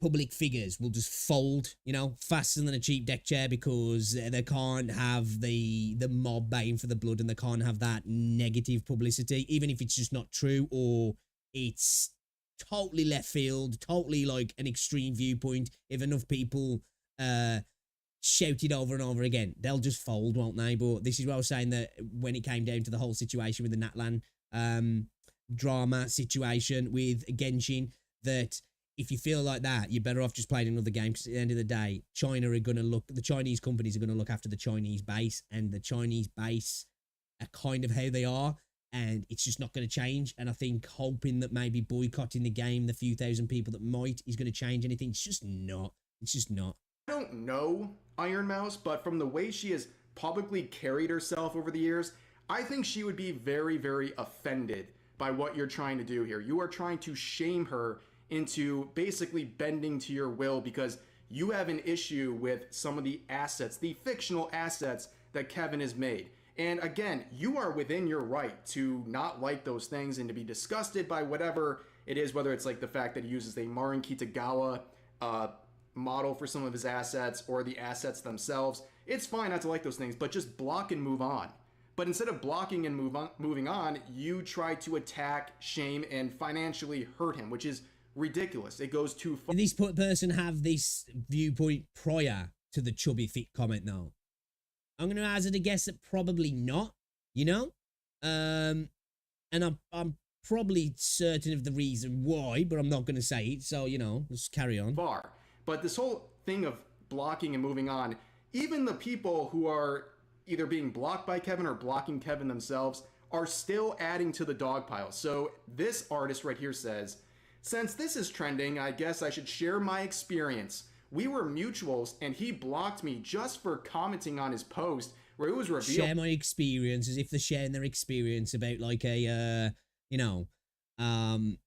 public figures will just fold, you know, faster than a cheap deck chair because they can't have the mob baying for the blood and they can't have that negative publicity, even if it's just not true or it's totally left field, totally like an extreme viewpoint. If enough people shout it over and over again, they'll just fold, won't they? But this is what I was saying, that when it came down to the whole situation with the Natlan drama situation with Genshin, that if you feel like that, you're better off just playing another game, because at the end of the day, the Chinese companies are going to look after the Chinese base, and the Chinese base are kind of how they are, and it's just not going to change. And I think hoping that maybe boycotting the game, the few thousand people that might, is going to change anything. It's just not. It's just not. I don't know IronMouse, but from the way she has publicly carried herself over the years, I think she would be very, very offended by what you're trying to do here. You are trying to shame her into basically bending to your will because you have an issue with some of the assets, the fictional assets that Kevin has made. And again, you are within your right to not like those things and to be disgusted by whatever it is, whether it's like the fact that he uses a Marin Kitagawa model for some of his assets or the assets themselves. It's fine not to like those things, but just block and move on. But instead of blocking and moving on, you try to attack, shame, and financially hurt him, which is ridiculous. It goes too far. Did this person have this viewpoint prior to the chubby fit comment now? I'm going to hazard a guess that probably not, you know? And I'm probably certain of the reason why, but I'm not going to say it. So, you know, let's carry on. But this whole thing of blocking and moving on, even the people who are either being blocked by Kevin or blocking Kevin themselves are still adding to the dog pile. So this artist right here says, since this is trending, I guess I should share my experience. We were mutuals and he blocked me just for commenting on his post where it was revealed. Share my experience, as if they're sharing their experience about like a, you know, an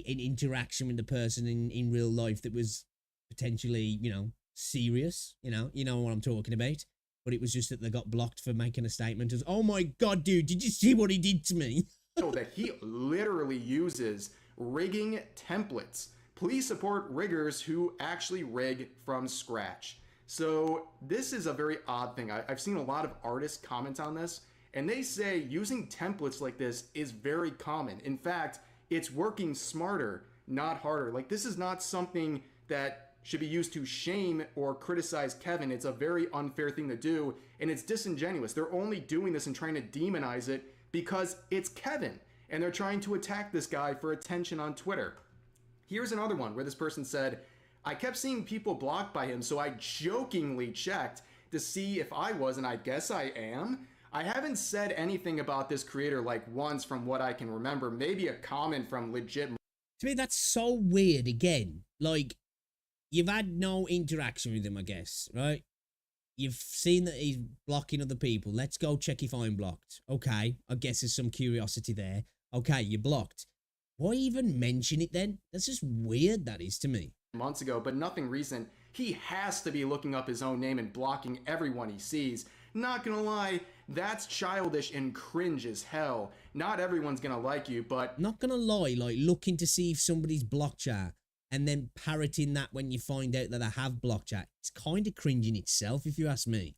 interaction with the person in real life that was potentially, you know, serious, you know what I'm talking about. But it was just that they got blocked for making a statement as, oh my God, dude, did you see what he did to me? So that he literally uses rigging templates. Please support riggers who actually rig from scratch. So this is a very odd thing. I've seen a lot of artists comment on this, and they say using templates like this is very common. In fact, it's working smarter, not harder. Like, this is not something that should be used to shame or criticize Kevin. It's a very unfair thing to do, and it's disingenuous. They're only doing this and trying to demonize it because it's Kevin, and they're trying to attack this guy for attention on Twitter. Here's another one where this person said, I kept seeing people blocked by him, so I jokingly checked to see if I was, and I guess I am. I haven't said anything about this creator like once from what I can remember, maybe a comment from legit. To me, that's so weird again. Like, you've had no interaction with him, I guess, right? You've seen that he's blocking other people. Let's go check if I'm blocked. Okay, I guess there's some curiosity there. Okay, you're blocked. Why even mention it then? That's just weird, that is, to me. Months ago, but nothing recent. He has to be looking up his own name and blocking everyone he sees. Not gonna lie, that's childish and cringe as hell. Not everyone's gonna like you, but... Not gonna lie, like, looking to see if somebody's blocked chat and then parroting that when you find out that I have blocked chat, it's kind of cringe in itself, if you ask me.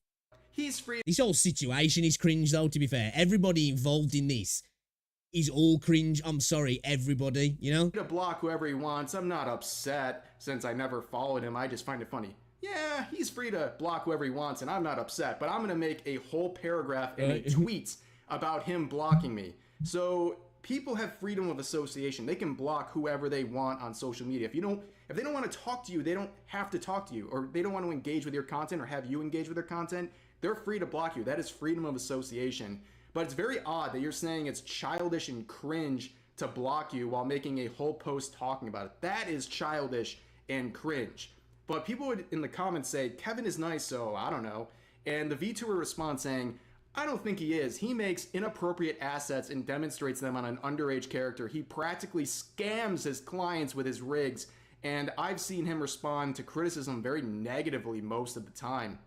He's free. This whole situation is cringe, though, to be fair. Everybody involved in this is all cringe. I'm sorry, everybody, you know? To block whoever he wants. I'm not upset since I never followed him. I just find it funny. Yeah, he's free to block whoever he wants, and I'm not upset, but I'm going to make a whole paragraph in a tweet about him blocking me. So people have freedom of association. They can block whoever they want on social media. If they don't want to talk to you, they don't have to talk to you, or they don't want to engage with your content or have you engage with their content, they're free to block you. That is freedom of association. But it's very odd that you're saying it's childish and cringe to block you while making a whole post talking about it. That is childish and cringe. But people would in the comments say, Kevin is nice, so I don't know. And the VTuber responds saying, I don't think he is. He makes inappropriate assets and demonstrates them on an underage character. He practically scams his clients with his rigs. And I've seen him respond to criticism very negatively most of the time.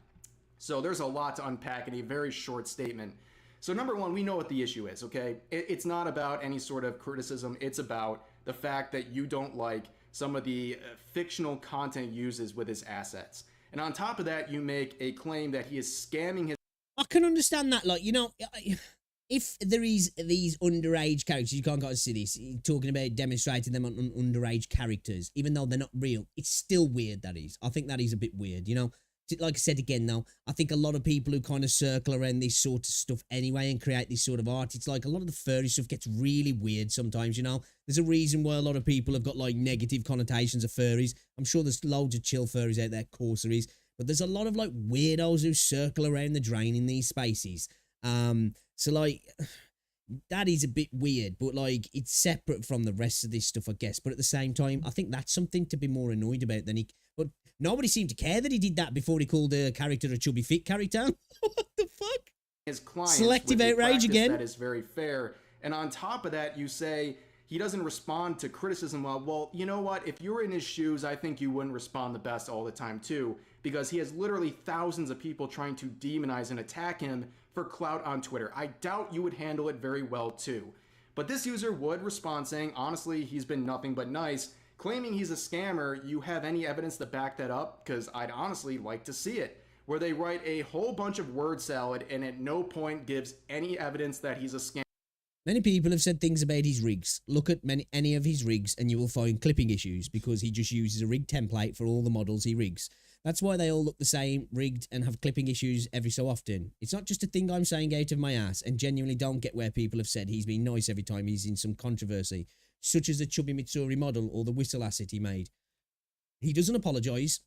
So there's a lot to unpack in a very short statement. So number one, we know what the issue is, okay? It's not about any sort of criticism. It's about the fact that you don't like some of the fictional content he uses with his assets. And on top of that, you make a claim that he is scamming his... I can understand that, like, you know, if there is these underage characters, you can't go to see this, talking about demonstrating them on underage characters, even though they're not real, it's still weird, that is. I think that is a bit weird, you know? Like I said again, though, I think a lot of people who kind of circle around this sort of stuff anyway and create this sort of art, it's like a lot of the furry stuff gets really weird sometimes, you know? There's a reason why a lot of people have got, like, negative connotations of furries. I'm sure there's loads of chill furries out there, of course there is. But there's a lot of, like, weirdos who circle around the drain in these spaces. So, like, that is a bit weird, but, like, it's separate from the rest of this stuff, I guess. But at the same time, I think that's something to be more annoyed about than he... But nobody seemed to care that he did that before he called a character a chubby fit character. What the fuck? His clients Selective outrage again. That is very fair. And on top of that, you say he doesn't respond to criticism well. Well, you know what? If you were in his shoes, I think you wouldn't respond the best all the time too, because he has literally thousands of people trying to demonize and attack him for clout on Twitter. I doubt you would handle it very well too. But this user would respond saying, honestly, he's been nothing but nice, claiming he's a scammer. You have any evidence to back that up? Because I'd honestly like to see it. Where they write a whole bunch of word salad and at no point gives any evidence that he's a scammer. Many people have said things about his rigs. Look at any of his rigs and you will find clipping issues because he just uses a rig template for all the models he rigs. That's why they all look the same, rigged, and have clipping issues every so often. It's not just a thing I'm saying out of my ass, and genuinely don't get where people have said he's been nice every time he's in some controversy, such as the Chubby Mitsuri model or the whistle asset he made. He doesn't apologise,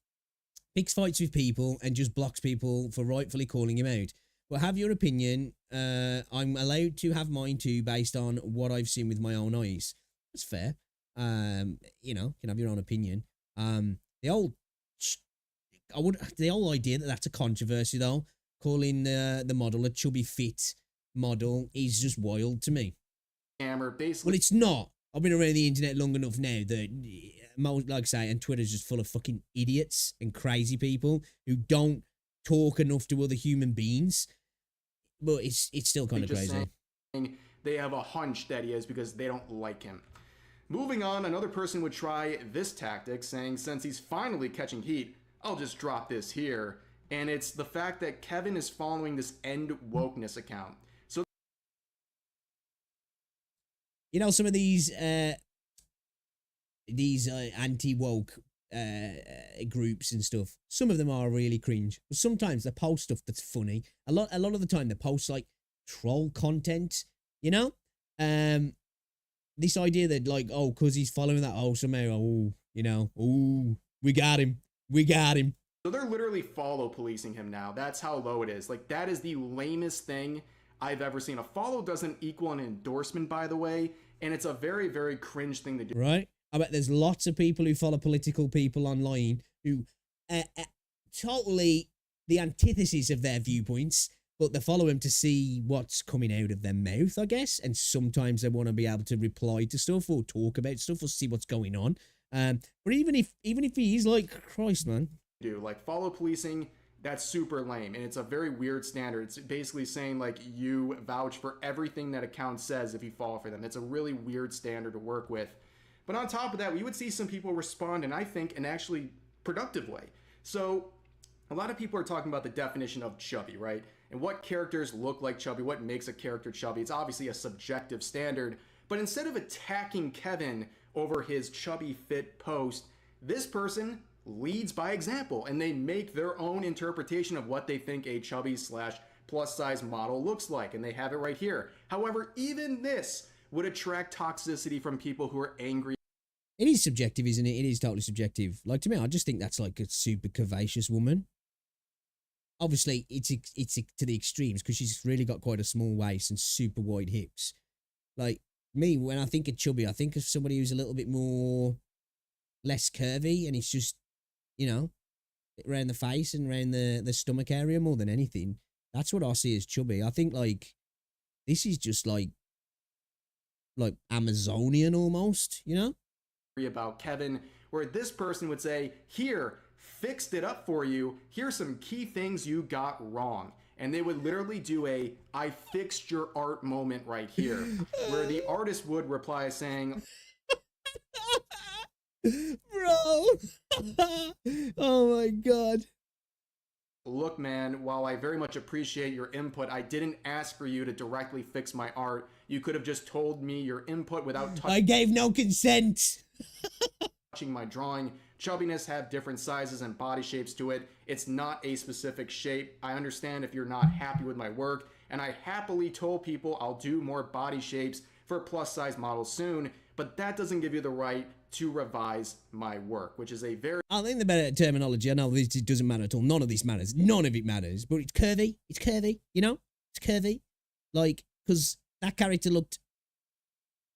picks fights with people, and just blocks people for rightfully calling him out. But have your opinion. I'm allowed to have mine too based on what I've seen with my own eyes. That's fair. You know, you can have your own opinion. The whole idea that that's a controversy though, calling the model a chubby fit model is just wild to me. Basically. Well, it's not. I've been around the internet long enough now that, like I say, and Twitter's just full of fucking idiots and crazy people who don't talk enough to other human beings. But it's still kind of crazy. They have a hunch that he is because they don't like him. Moving on, another person would try this tactic, saying since he's finally catching heat, I'll just drop this here. And it's the fact that Kevin is following this End Wokeness account. So, you know, some of these anti-woke groups and stuff, some of them are really cringe, but sometimes they post stuff that's funny. A lot of the time they post like troll content, you know. This idea that like, oh, because he's following that, oh, somehow, oh, you know, oh, we got him. So they're literally follow policing him now. That's how low it is. Like, that is the lamest thing I've ever seen. A follow doesn't equal an endorsement, by the way, and it's a very, very cringe thing to do. Right? I bet there's lots of people who follow political people online who totally the antithesis of their viewpoints, but they follow him to see what's coming out of their mouth, I guess, and sometimes they want to be able to reply to stuff or talk about stuff or see what's going on. But even if he is like, Christ, man. Like, follow policing, that's super lame, and it's a very weird standard. It's basically saying like you vouch for everything that account says if you follow for them. It's a really weird standard to work with. But on top of that, we would see some people respond, and I think an actually productive way. So a lot of people are talking about the definition of chubby, right? And what characters look like chubby, what makes a character chubby. It's obviously a subjective standard. But instead of attacking Kevin over his chubby fit post, this person leads by example, and they make their own interpretation of what they think a chubby / plus size model looks like, and they have it right here. However, even this would attract toxicity from people who are angry. It is subjective, isn't it? It is totally subjective. Like, to me, I just think that's like a super curvaceous woman. Obviously, it's to the extremes because she's really got quite a small waist and super wide hips. Like, me, when I think of chubby, I think of somebody who's a little bit more less curvy, and it's just, you know, around the face and around the stomach area more than anything. That's what I see as chubby. I think, like, this is just like Amazonian almost, you know? About Kevin, where this person would say, here, fixed it up for you. Here's some key things you got wrong. And they would literally do a I fixed your art moment right here, where the artist would reply saying, bro, oh my God. Look, man, while I very much appreciate your input, I didn't ask for you to directly fix my art. You could have just told me your input without I gave no consent. touching my drawing. Chubbiness have different sizes and body shapes to it. It's not a specific shape. I understand if you're not happy with my work, and I happily told people I'll do more body shapes for plus size models soon, but that doesn't give you the right to revise my work, which is a very... I think the better terminology, I know this doesn't matter at all. None of this matters. None of it matters. But it's curvy. It's curvy, you know? It's curvy. Like, because that character looked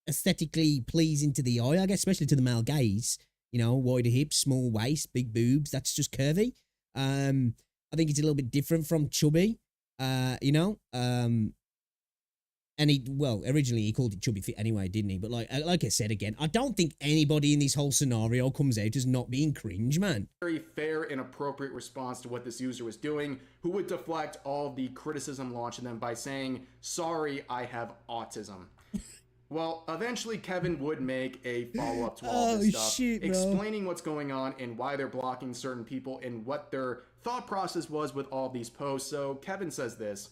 aesthetically pleasing to the eye, I guess, especially to the male gaze. You know, wider hips, small waist, big boobs. That's just curvy. I think it's a little bit different from chubby, you know? And And originally he called it chubby fit anyway, didn't he? But like I said again, I don't think anybody in this whole scenario comes out as not being cringe, man. Very fair and appropriate response to what this user was doing, who would deflect all the criticism launched at them by saying, "Sorry, I have autism." Well, eventually Kevin would make a follow-up to all this stuff, explaining what's going on and why they're blocking certain people and what their thought process was with all these posts. So Kevin says this: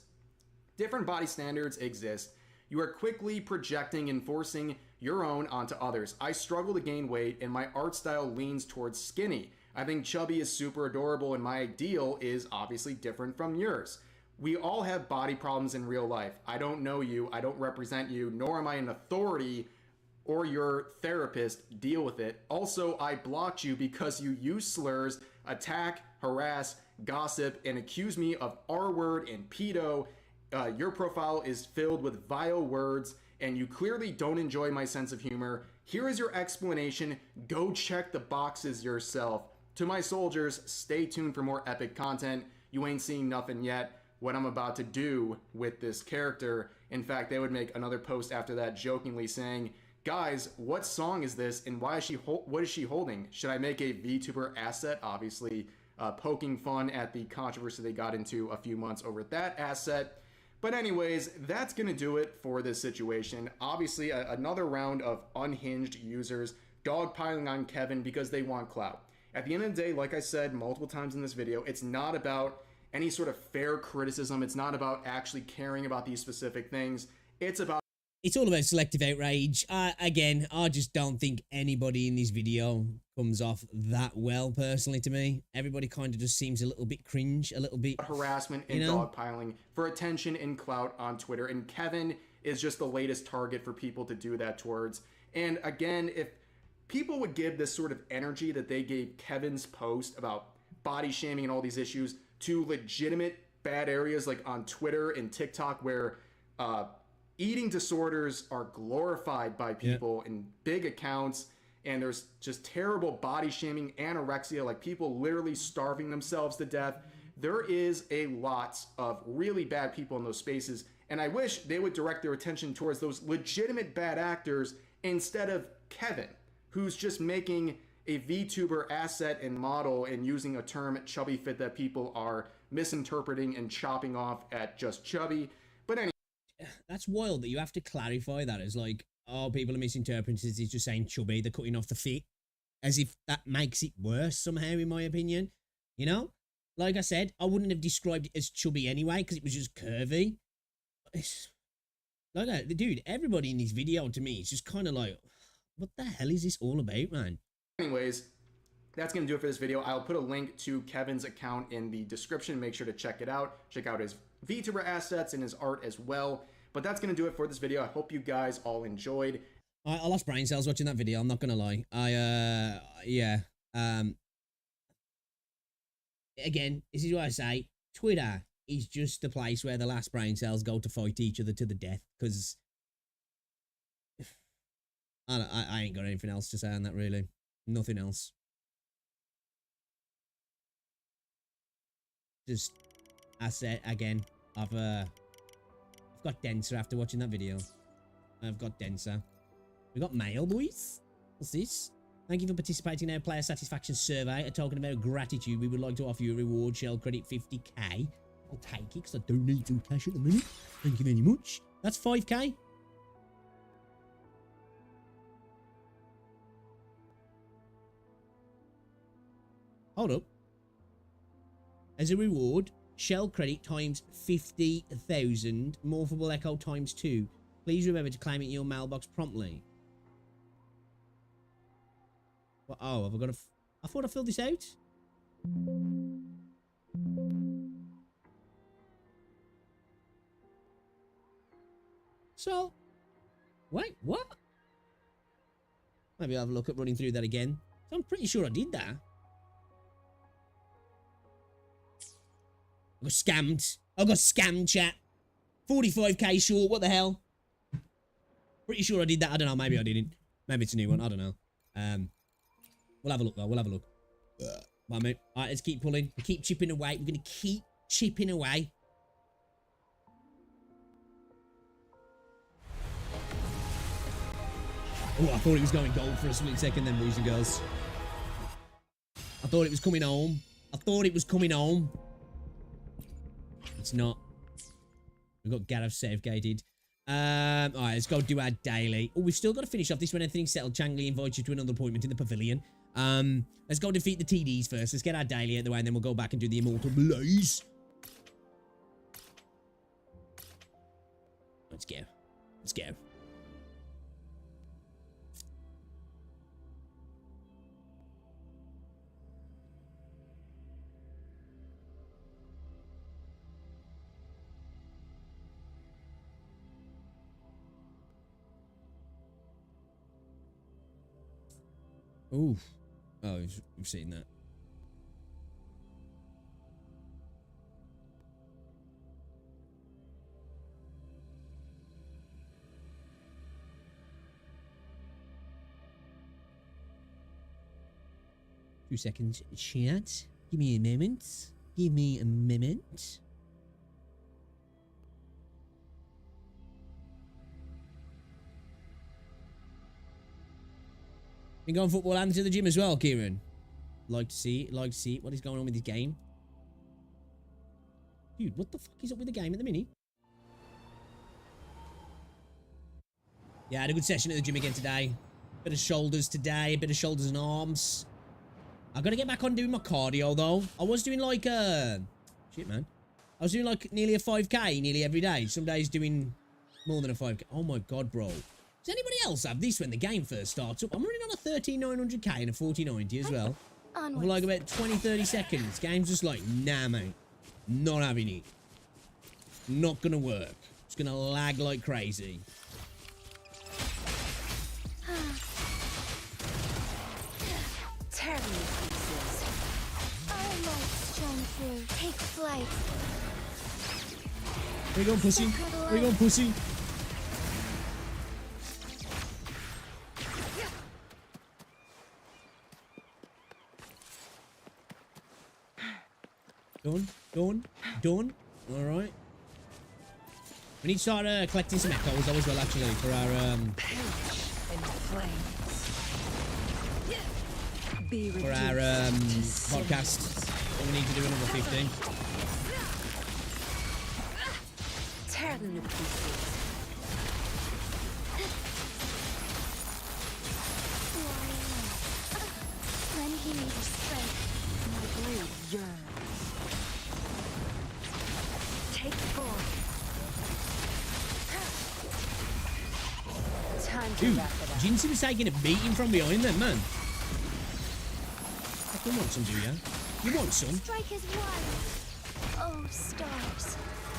different body standards exist. You are quickly projecting and forcing your own onto others. I struggle to gain weight and my art style leans towards skinny. I think chubby is super adorable and my ideal is obviously different from yours. We all have body problems in real life. I don't know you, I don't represent you, nor am I an authority or your therapist. Deal with it. Also, I blocked you because you use slurs, attack, harass, gossip, and accuse me of R-word and pedo. Your profile is filled with vile words, and you clearly don't enjoy my sense of humor. Here is your explanation. Go check the boxes yourself. To my soldiers, stay tuned for more epic content. You ain't seen nothing yet. What I'm about to do with this character. In fact, they would make another post after that jokingly saying, "Guys, what song is this and why is what is she holding? Should I make a VTuber asset?" Obviously, poking fun at the controversy they got into a few months over that asset. But anyways, that's going to do it for this situation. Obviously, another round of unhinged users dogpiling on Kevin because they want clout. At the end of the day, like I said multiple times in this video, it's not about any sort of fair criticism. It's not about actually caring about these specific things. It's all about selective outrage. Again, I just don't think anybody in this video comes off that well, personally, to me. Everybody kind of just seems a little bit cringe, a little bit harassment and dogpiling for attention and clout on Twitter. And Kevin is just the latest target for people to do that towards. And again, if people would give this sort of energy that they gave Kevin's post about body shaming and all these issues to legitimate bad areas like on Twitter and TikTok, where eating disorders are glorified by people in big accounts, and there's just terrible body shaming, anorexia, like people literally starving themselves to death. There is a lot of really bad people in those spaces, and I wish they would direct their attention towards those legitimate bad actors instead of Kevin, who's just making a VTuber asset and model and using a term chubby fit that people are misinterpreting and chopping off at just chubby. But anyway, that's wild that you have to clarify that as like, oh, people are misinterpreting it. He's just saying chubby, they're cutting off the fit, as if that makes it worse somehow, in my opinion. You know, like I said, I wouldn't have described it as chubby anyway because it was just curvy. It's like that, dude. Everybody in this video to me is just kind of like, what the hell is this all about, man? Anyways, that's going to do it for this video. I'll put a link to Kevin's account in the description. Make sure to check it out. Check out his VTuber assets and his art as well. But that's going to do it for this video. I hope you guys all enjoyed. I lost brain cells watching that video. I'm not going to lie. Again, this is what I say. Twitter is just the place where the last brain cells go to fight each other to the death. Because I ain't got anything else to say on that, really. Nothing else. Just, I said again, I've got denser after watching that video. I've got denser. We got mail, boys. What's this? Thank you for participating in our player satisfaction survey and talking about gratitude. We would like to offer you a reward shell credit 50k. I'll take it because I don't need some cash at the minute. Thank you very much. That's 5k. Hold up. As a reward, shell credit times 50,000, morphable echo times 2. Please remember to claim it in your mailbox promptly. What? Oh, have I got to... I thought I filled this out. So, wait, what? Maybe I'll have a look at running through that again. I'm pretty sure I did that. I got scammed. I got scammed, chat. 45k short. What the hell? Pretty sure I did that. I don't know. Maybe I didn't. Maybe it's a new one. I don't know. We'll have a look, though. We'll have a look. Right, mate. All right, let's keep pulling. We keep chipping away. We're going to keep chipping away. Oh, I thought it was going gold for a split second then, boys and girls. I thought it was coming home. I thought it was coming home. It's not. We've got Gareth safegated. Alright, let's go do our daily. Oh, we've still got to finish off this when everything's settled. Changli invites you to another appointment in the pavilion. Let's go defeat the TDs first. Let's get our daily out of the way, and then we'll go back and do the Immortal Blaze. Let's go. Let's go. Ooh. Oh, we've seen that. Two seconds, chat. Give me a moment. Give me a moment. Been going football and to the gym as well, Kieran. Like to see it, like to see it. What is going on with this game? Dude, what the fuck is up with the game at the minute? Yeah, I had a good session at the gym again today. Bit of shoulders today, a bit of shoulders and arms. I've got to get back on doing my cardio though. I was doing like shit, man. I was doing like nearly a 5k nearly every day. Some days doing more than a 5k. Oh my god, bro. Does anybody else have this when the game first starts up? I'm running on a 13900k and a 4090 as well. For like about 20-30 seconds. Game's just like, nah, mate. Not having it. Not gonna work. It's gonna lag like crazy. Tear me to pieces. Our lights shine through. Take flight. Where you going, pussy? Where you going, pussy? Done. Alright. We need to start collecting some echoes though as well, actually, for our podcast. We need to do another 15. Tear them to pieces. Lend me your strength. My blade yearns. Take form. Time to Dude, wrap it up. Jinxie was taking a beating from behind them, man. You want some, do you? You want some? Strike is wild. Oh, stars.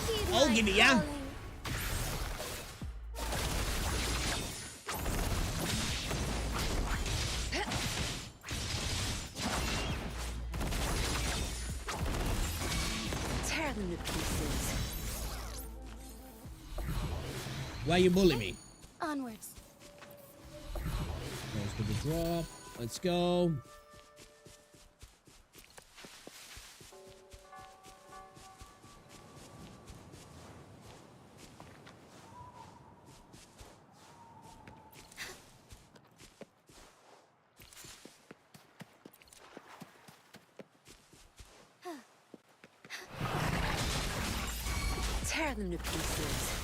Heed I'll my give it ya. calling. Tear them to pieces. Why you bully me? Onwards. Let's do the drop. Let's go. Tear them to pieces.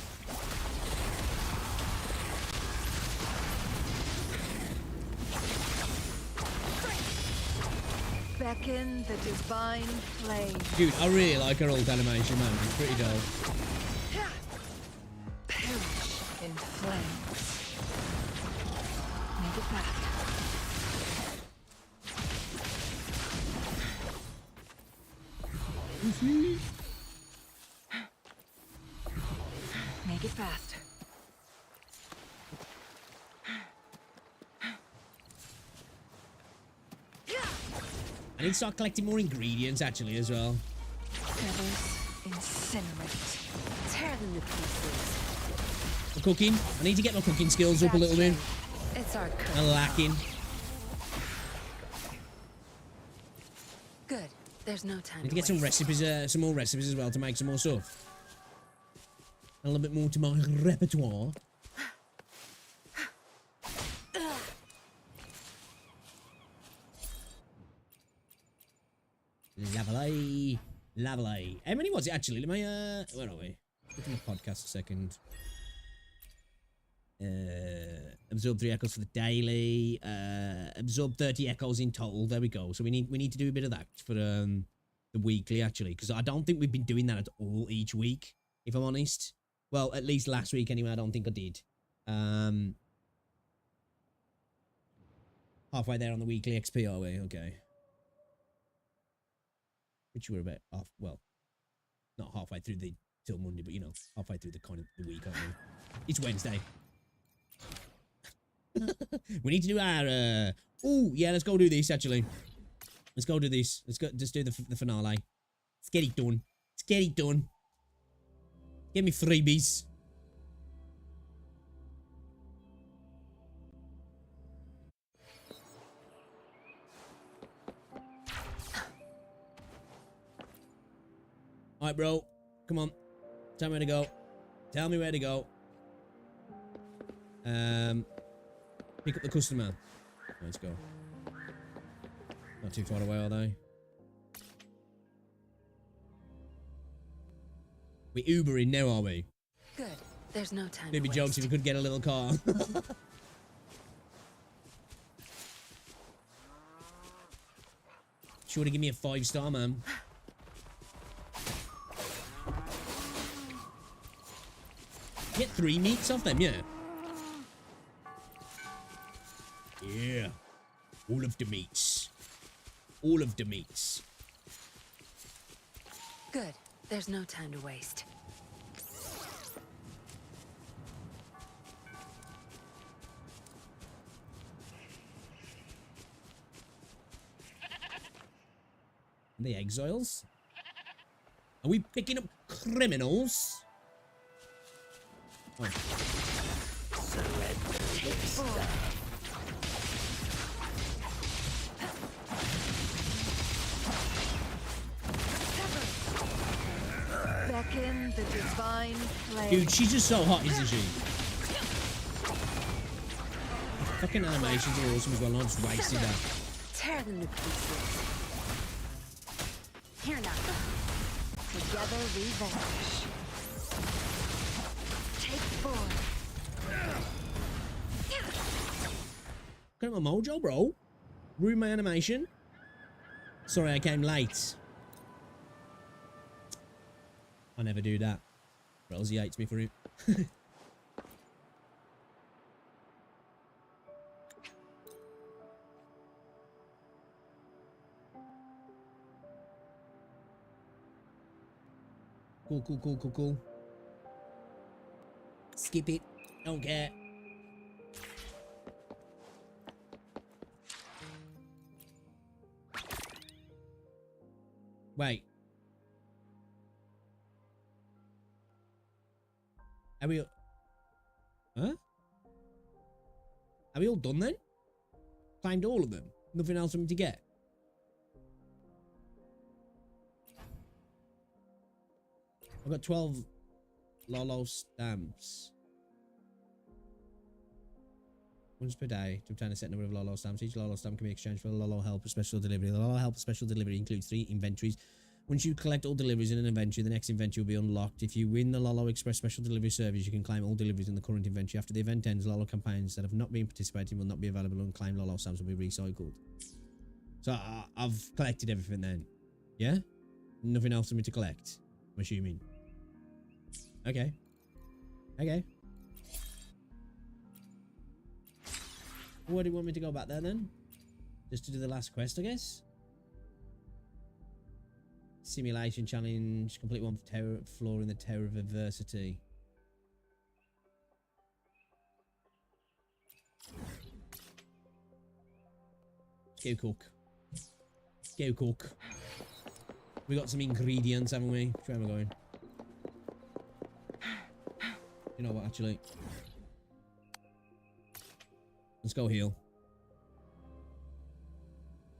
Beckon the divine flame. Dude, I really like her old animation, man. It's pretty dope. Perish in flames. Make it back. Make it fast. I need to start collecting more ingredients, actually, as well. Feathers incinerate. Tear them to pieces. For cooking, I need to get my cooking skills up a little bit. It's our I'm lacking. Good. There's no time Need to get some recipes, some more recipes as well to make some more stuff. A little bit more to my repertoire. Lovely. Lovely. How many was it actually? Let me, where are we? Look at my podcast a second. Absorb 3 echoes for the daily. Absorb 30 echoes in total. There we go. So we need to do a bit of that for the weekly actually, because I don't think we've been doing that at all each week, if I'm honest. Well, at least last week anyway. I don't think I did. Halfway there on the weekly XP, are we? Okay. Which we're about off. Well, not halfway through the till Monday, but you know, halfway through the kind of the week, aren't we? It's Wednesday. We need to do our. Oh yeah, let's go do this actually. Let's go do this. Let's go just do the finale. Let's get it done. Let's get it done. Give me freebies. All right, bro. Come on. Tell me where to go. Tell me where to go. Pick up the customer. Let's go. Not too far away, are they? We Ubering now, are we? Good. There's no time. Maybe jokes if we could get a little car. Sure to give me a 5-star, man. Get 3 meats off them, yeah. Yeah. All of the meats. All of the meats. Good. There's no time to waste. The exiles? Are we picking up criminals? Oh. Beckon the divine flame. Dude, she's just so hot, isn't she? Fucking animations are awesome as well. I'm just wasting that. Tear them to pieces. Here now. Together we vanish. Take 4. Got my mojo, bro. Ruined my animation. Sorry, I came late. I never do that. Rosie hates me for it. Cool. Skip it. Don't care. Wait. Are we... Huh? Are we all done then? Claimed all of them? Nothing else for me to get? I've got 12 Lolo stamps. Once per day to obtain a set number of Lolo stamps. Each Lolo stamp can be exchanged for a Lolo Helper Special Delivery. The Lolo Helper Special Delivery includes 3 inventories. Once you collect all deliveries in an inventory, the next inventory will be unlocked. If you win the Lolo Express Special Delivery Service, you can claim all deliveries in the current inventory. After the event ends, Lolo campaigns that have not been participating will not be available, and claimed Lolo stamps will be recycled. So I've collected everything then. Yeah? Nothing else for me to collect, I'm assuming. Okay. Where do you want me to go back there then? Just to do the last quest, I guess? Simulation challenge. Complete one floor in the Tower of Adversity. Let's go cook. We got some ingredients, haven't we? Which way am I going? You know what, actually? Let's go heal.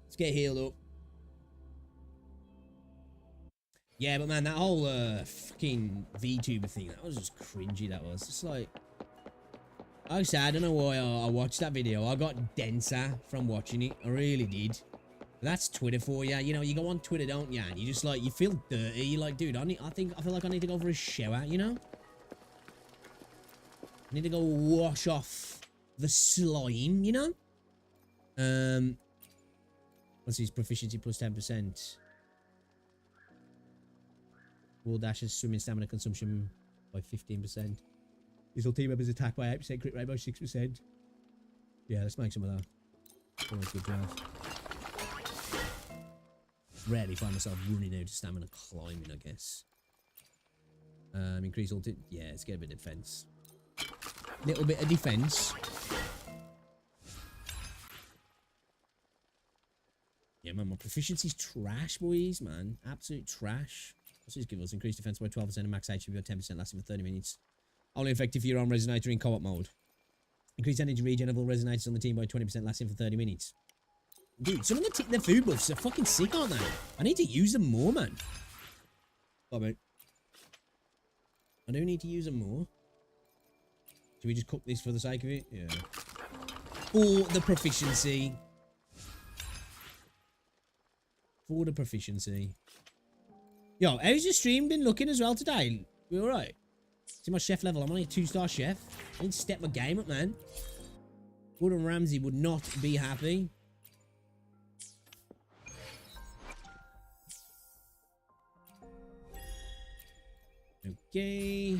Let's get healed up. Yeah, but man, that whole fucking VTuber thing, that was just cringy, that was. It's like... I don't know why I watched that video. I got denser from watching it. I really did. That's Twitter for you. You know, you go on Twitter, don't you? And you just like, you feel dirty. You're like, dude, I feel like I need to go for a shower, you know? I need to go wash off the slime, you know? What's his proficiency plus 10%? Wall dashes, swimming stamina consumption by 15%. His whole team members attack by 8%, crit rate by 6%. Yeah, let's make some of that. Always good drive. Rarely find myself running out of stamina climbing, I guess. Increase ulti. Yeah, let's get a bit of defense. Little bit of defense. Yeah, man, my proficiency's trash, boys, man. Absolute trash. Let's just give us increased defense by 12% and max HP by 10% lasting for 30 minutes. Only effective if you're on Resonator in co-op mode. Increased energy regen of all Resonators on the team by 20% lasting for 30 minutes. Dude, some of the food buffs are fucking sick, aren't they? I need to use them more, man. Oh, mate. I do need to use them more. Should we just cook this for the sake of it? Yeah. For the proficiency. For the proficiency. Yo, how's your stream been looking as well today? We alright? See my chef level. I'm only a 2-star chef. I need to step my game up, man. Gordon Ramsay would not be happy. Okay.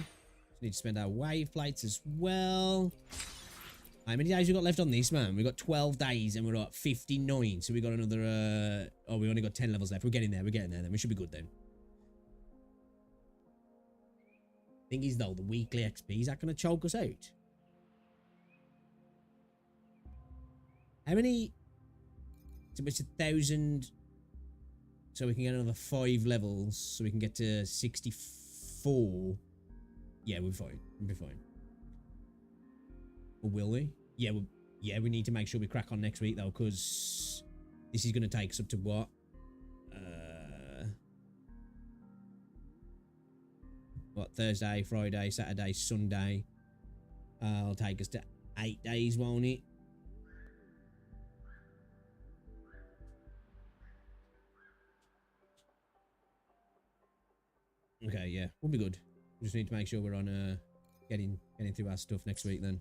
Need to spend our wave plates as well. How many days we got left on this, man? We got 12 days and we're at 59. So we got another, oh, we only got 10 levels left. We're getting there. We're getting there then. We should be good then. Thing is though, the weekly XP, is that going to choke us out? How many? So it's 1,000. So we can get another 5 levels. So we can get to 64. Yeah, we're fine. We'll be fine. Or will we? Yeah, we need to make sure we crack on next week though, because this is going to take us up to what? What, Thursday, Friday, Saturday, Sunday. It'll take us to 8 days, won't it? Okay, yeah, we'll be good. We just need to make sure we're on getting through our stuff next week then.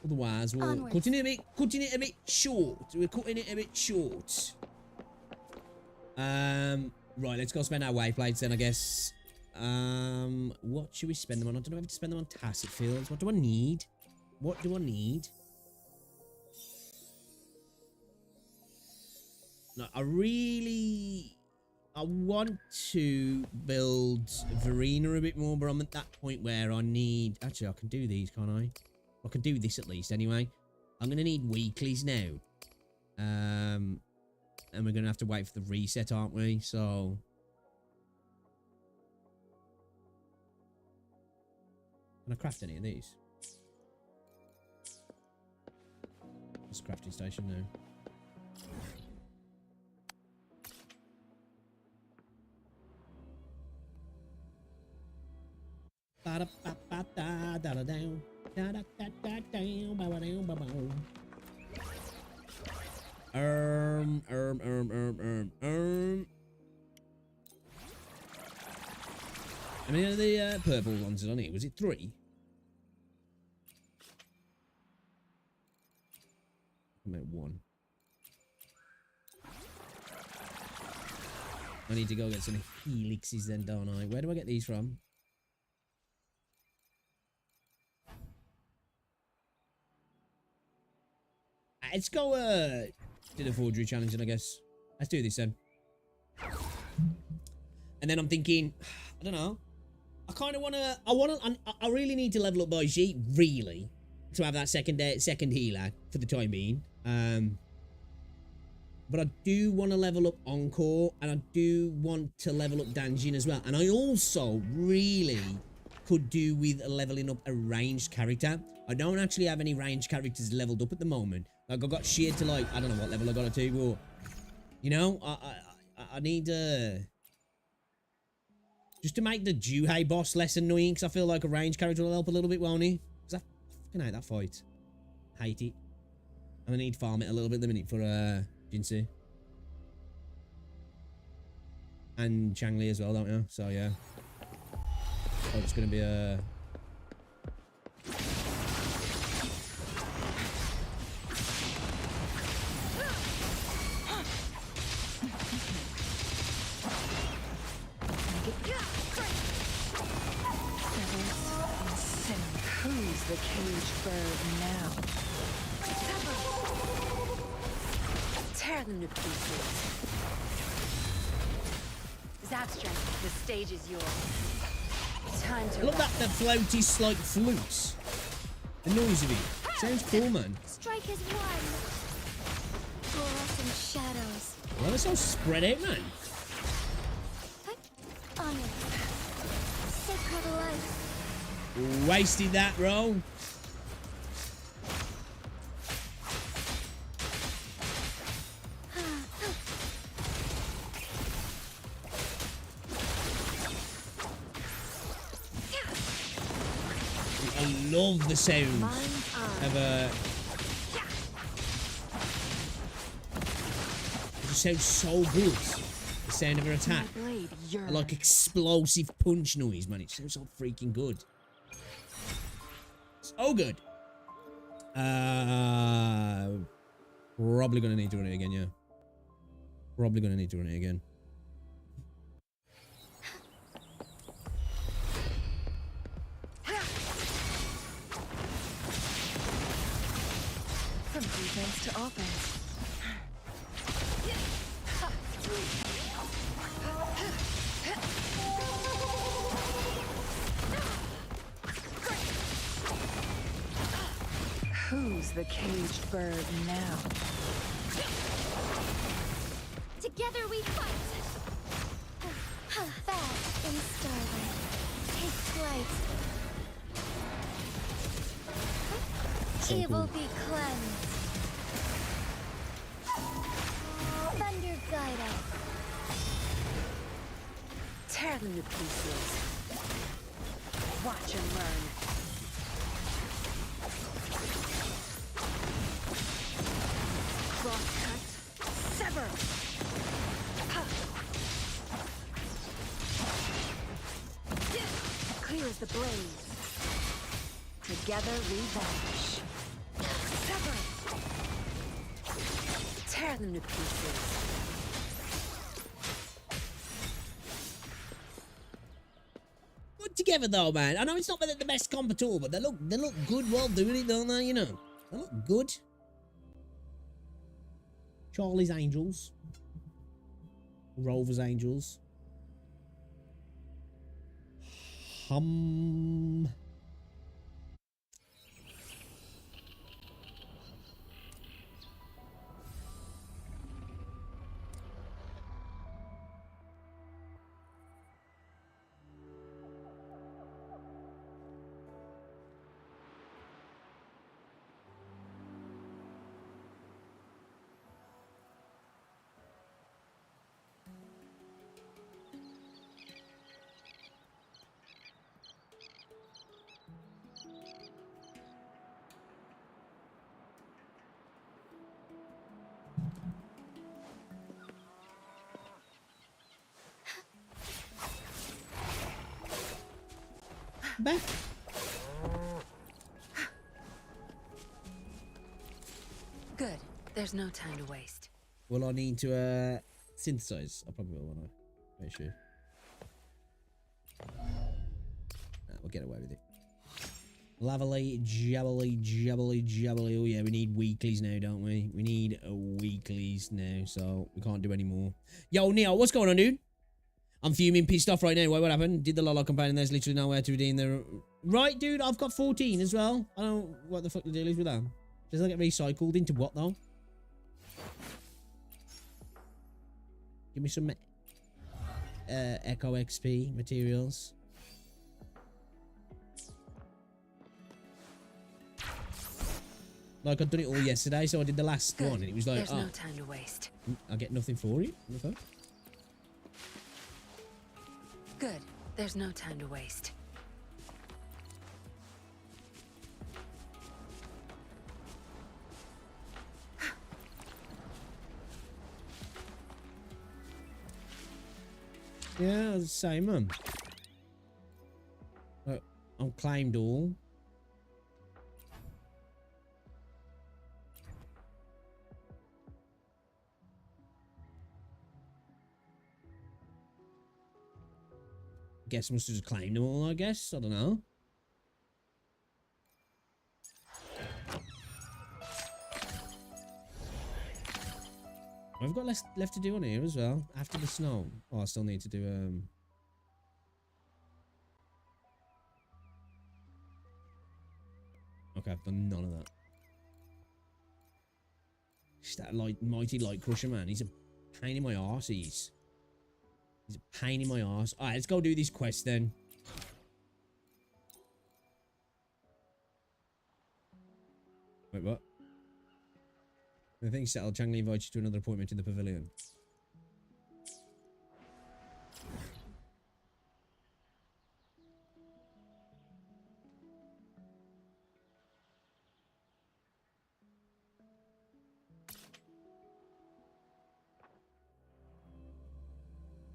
Otherwise, we're cutting it a bit short. We're cutting it a bit short. Right, let's go spend our wave plates then, I guess. What should we spend them on? I don't know if to spend them on tacit fields. What do I need? What do I need? No, I want to build Verena a bit more, but I'm at that point where I need... Actually, I can do these, can't I? I can do this at least, anyway. I'm going to need weeklies now. And we're going to have to wait for the reset, aren't we? So... Can I craft any of these? This crafting station now. How many of the purple ones are on here? Was it 3? I'm at 1. I need to go get some helixes then, don't I? Where do I get these from? Let's go do the forgery challenge then, I guess. Let's do this then. And then I'm thinking, I don't know. I kind of want to, I really need to level up by G, really, to have that second healer for the time being. But I do want to level up Encore, and I do want to level up Danjin as well. And I also really could do with leveling up a ranged character. I don't actually have any ranged characters leveled up at the moment. Like, I got sheared to, like, I don't know what level I got it to, but, you know, I need just to make the Juhei boss less annoying, because I feel like a ranged character will help a little bit, won't he? Because I fucking hate that fight. Hate it. I'm going to need to farm it a little bit in a minute for Jinsu. And Changli as well, don't you? So yeah. So it's gonna be a. Who's the caged bird now? Tear them to pieces. Zapstrike, the stage is yours. Time to Look at that floaty like flutes. The noise of it. Sounds cool, man. strike is one. Fluorescent shadows. Well, it's all spread out, man. On it. Sacred light. Wasted that, bro. I love the sound of a. It just sounds so good. The sound of her attack, like explosive punch noise, man. It sounds so freaking good. So good. Probably gonna need to run it again, yeah. Probably gonna need to run it again. From defense to offense. Who's the caged bird now? Together we fight! Fast in starlight. Take flight. So Evil cool. be cleansed. Thunder guide us. Tear them to pieces. Watch and learn. Cross cut. Sever. Clear as the blaze. Together we vanish. Sever. Tear them to pieces. Good together though, man. I know it's not the best comp at all, but they look good while doing it, don't they? You know, they look good. Charlie's Angels, Rover's Angels. Back. Good. There's no time to waste. Well, I need to synthesize. I probably will, won't I? Very sure. Nah, we'll get away with it. Lavally, jabbly, jabbly, jabbly. Oh yeah, we need weeklies now, don't we? We need weeklies now, so we can't do any more. Yo, Neo, what's going on, dude? I'm fuming, pissed off right now. Why, what happened? Did the Lolo campaign and there's literally nowhere to redeem the... Right, dude, I've got 14 as well. I don't know what the fuck the deal is with that. Does that get recycled into what, though? Give me some Echo XP materials. Like, I'd done it all yesterday, so I did the last Good. one, and it was like, There's oh, no time to waste. I get nothing for it. Okay. Good. There's no time to waste. Yeah, same, man. I've claimed all. Guess must have just claimed them all, I guess. I don't know. I've got less left to do on here as well. After the snow. Oh, I still need to do Okay, I've done none of that. Just that mighty light crusher, man. He's a pain in my arse. He's a pain in my arse. Alright, let's go do this quest then. Wait, what? I think settled. Changli invites you to another appointment in the pavilion.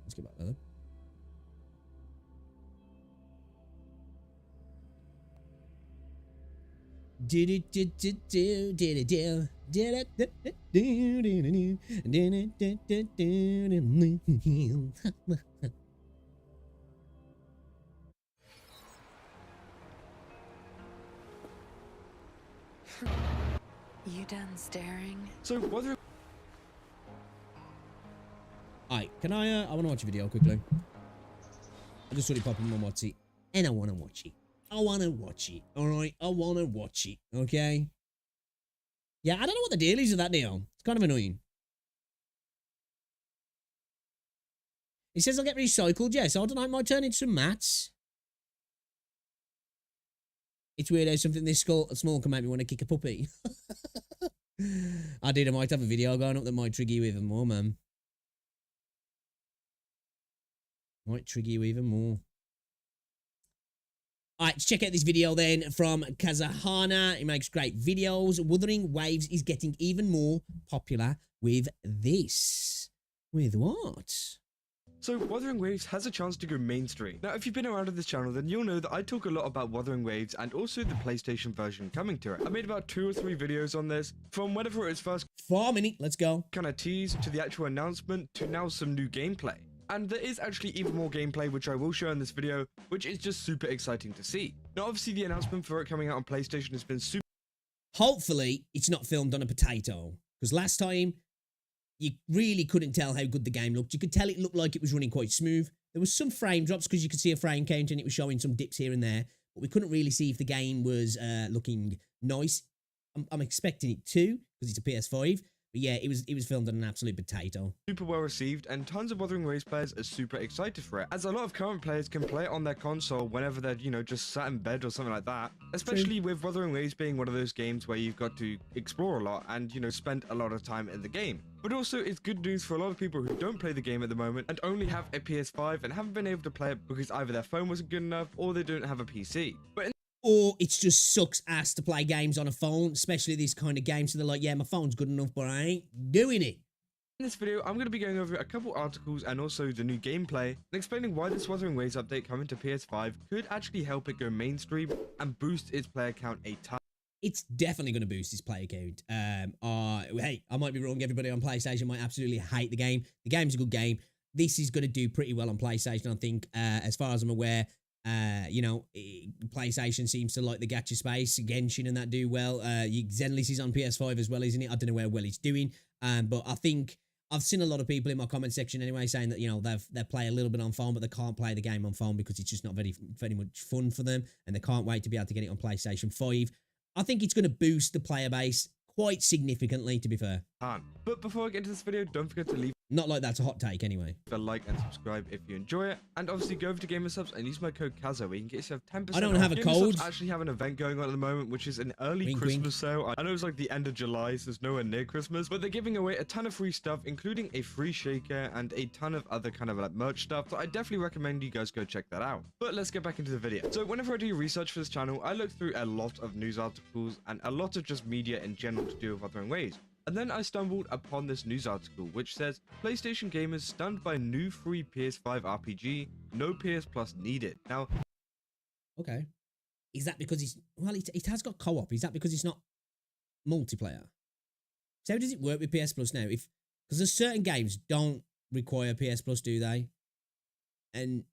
Let's get back there. You done staring? So whether Alright, can I want to watch a video quickly. I just saw it pop up on What's It, and I want to watch it. I want to watch it, alright? I want to watch it, okay? Yeah, I don't know what the deal is with that deal. It's kind of annoying. It says I'll get recycled, yeah, so I don't know, it might turn into some mats. It's weird how something this small can make me want to kick a puppy. I might have a video going up that might trigger you even more, man. Might trigger you even more. Alright, let's check out this video then from Kazahana. He makes great videos. Wuthering Waves is getting even more popular with this. With what? So Wuthering Waves has a chance to go mainstream. Now, if you've been around on this channel, then you'll know that I talk a lot about Wuthering Waves and also the PlayStation version coming to it. I made about 2 or 3 videos on this, from whenever it was first 4 minutes, let's go. kind of teased to the actual announcement to now some new gameplay. And there is actually even more gameplay, which I will show in this video, which is just super exciting to see. Now, obviously, the announcement for it coming out on PlayStation has been super. Hopefully, it's not filmed on a potato. Because last time, you really couldn't tell how good the game looked. You could tell it looked like it was running quite smooth. There was some frame drops because you could see a frame count and it was showing some dips here and there. But we couldn't really see if the game was looking nice. I'm expecting it to, because it's a PS5. But yeah, it was filmed on an absolute potato. Super well received, and tons of Wuthering Waves players are super excited for it, as a lot of current players can play it on their console whenever they're, you know, just sat in bed or something like that. Especially with Wuthering Waves being one of those games where you've got to explore a lot and, you know, spend a lot of time in the game. But also, it's good news for a lot of people who don't play the game at the moment and only have a PS5 and haven't been able to play it because either their phone wasn't good enough or they don't have a PC. Or it just sucks ass to play games on a phone, especially this kind of game. So they're like, yeah, my phone's good enough, but I ain't doing it. In this video, I'm going to be going over a couple articles and also the new gameplay and explaining why this Wuthering Waves update coming to PS5 could actually help it go mainstream and boost its player count a ton. It's definitely going to boost its player count. Hey, I might be wrong. Everybody on PlayStation might absolutely hate the game. The game's a good game. This is going to do pretty well on PlayStation, I think. As far as I'm aware, you know, PlayStation seems to like the gacha space. Genshin and that do well. Zenless is on PS5 as well, isn't it? I don't know how well it's doing. But I think I've seen a lot of people in my comment section anyway saying that, you know, they play a little bit on phone, but they can't play the game on phone because it's just not very much fun for them, and they can't wait to be able to get it on PlayStation 5. I think it's going to boost the player base quite significantly, to be fair. But before I get into this video, don't forget to leave Not like that's a hot take anyway. a like and subscribe if you enjoy it, and obviously go over to GamerSubs and use my code KAZO where you can get yourself 10% I don't off. have a code. GamerSubs actually have an event going on at the moment, which is an early Wink, Christmas wink. sale. I know it's like the end of July, so it's nowhere near Christmas, but they're giving away a ton of free stuff, including a free shaker and a ton of other kind of like merch stuff, so I definitely recommend you guys go check that out. But let's get back into the video. So whenever I do research for this channel, I look through a lot of news articles and a lot of just media in general to do with Wuthering Waves, And then I stumbled upon this news article which says PlayStation gamers stunned by new free PS5 RPG, no PS Plus needed. Now, Okay. Is that because it has got co-op? Is that because it's not multiplayer? So how does it work with PS Plus now? Because there's certain games don't require PS Plus, do they? And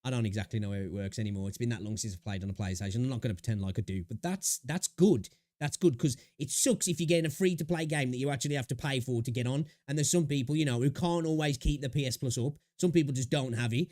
I don't exactly know how it works anymore. It's been that long since I've played on a PlayStation. I'm not going to pretend like I do, but that's good. That's good because it sucks if you're getting a free-to-play game that you actually have to pay for to get on. And there's some people, you know, who can't always keep the PS Plus up. Some people just don't have it.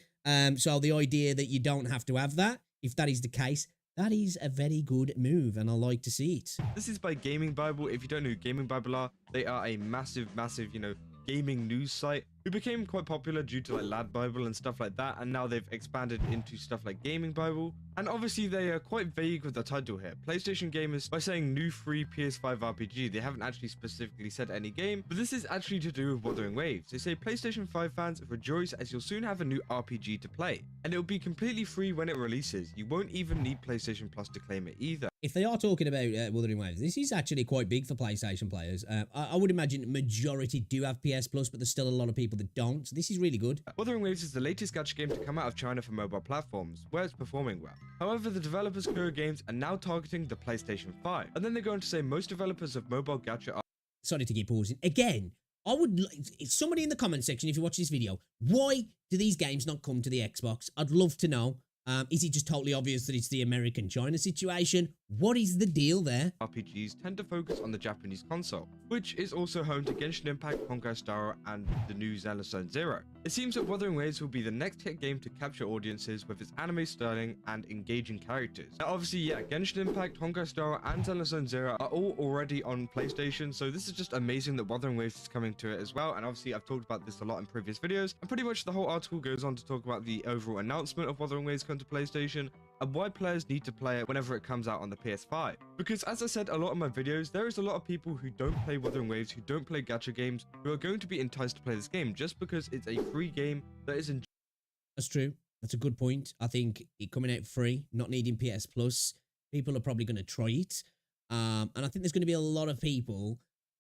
So the idea that you don't have to have that, if that is the case, that is a very good move, and I like to see it. this is by Gaming Bible. If you don't know who Gaming Bible are, they are a massive, you know, gaming news site who became quite popular due to like Lad Bible and stuff like that, and now they've expanded into stuff like Gaming Bible. And obviously they are quite vague with the title here. PlayStation gamers, by saying new free PS5 RPG, they haven't actually specifically said any game, but this is actually to do with Wuthering Waves. They say PlayStation 5 fans rejoice as you'll soon have a new RPG to play, and it'll be completely free when it releases. You won't even need PlayStation Plus to claim it either. If they are talking about Wuthering Waves, this is actually quite big for PlayStation players. I would imagine majority do have PS Plus, but there's still a lot of people that don't. So this is really good. Wuthering Waves is the latest gacha game to come out of China for mobile platforms, where it's performing well. However, the developers Kuro Games are now targeting the PlayStation 5. And then they go on to say most developers of mobile gacha are... Sorry to keep pausing. Again, I would like somebody in the comment section, if you watch this video, why do these games not come to the Xbox? I'd love to know. Is it just totally obvious that it's the American-China situation? What is the deal there? RPGs tend to focus on the Japanese console, which is also home to Genshin Impact, Honkai Star, and the new Zenless Zero. It seems that Wuthering Waves will be the next hit game to capture audiences with its anime styling and engaging characters. Now obviously, yeah, Genshin Impact, Honkai Star, and Zenless Zero are all already on PlayStation, so this is just amazing that Wuthering Waves is coming to it as well. And obviously I've talked about this a lot in previous videos, and pretty much the whole article goes on to talk about the overall announcement of Wuthering Waves coming to PlayStation, and why players need to play it whenever it comes out on the PS5. Because as I said a lot in my videos, there is a lot of people who don't play Wuthering Waves, who don't play gacha games, who are going to be enticed to play this game just because it's a free game that is enjoyable. That's true. That's a good point. I think it coming out free, not needing PS Plus, people are probably going to try it. And I think there's going to be a lot of people.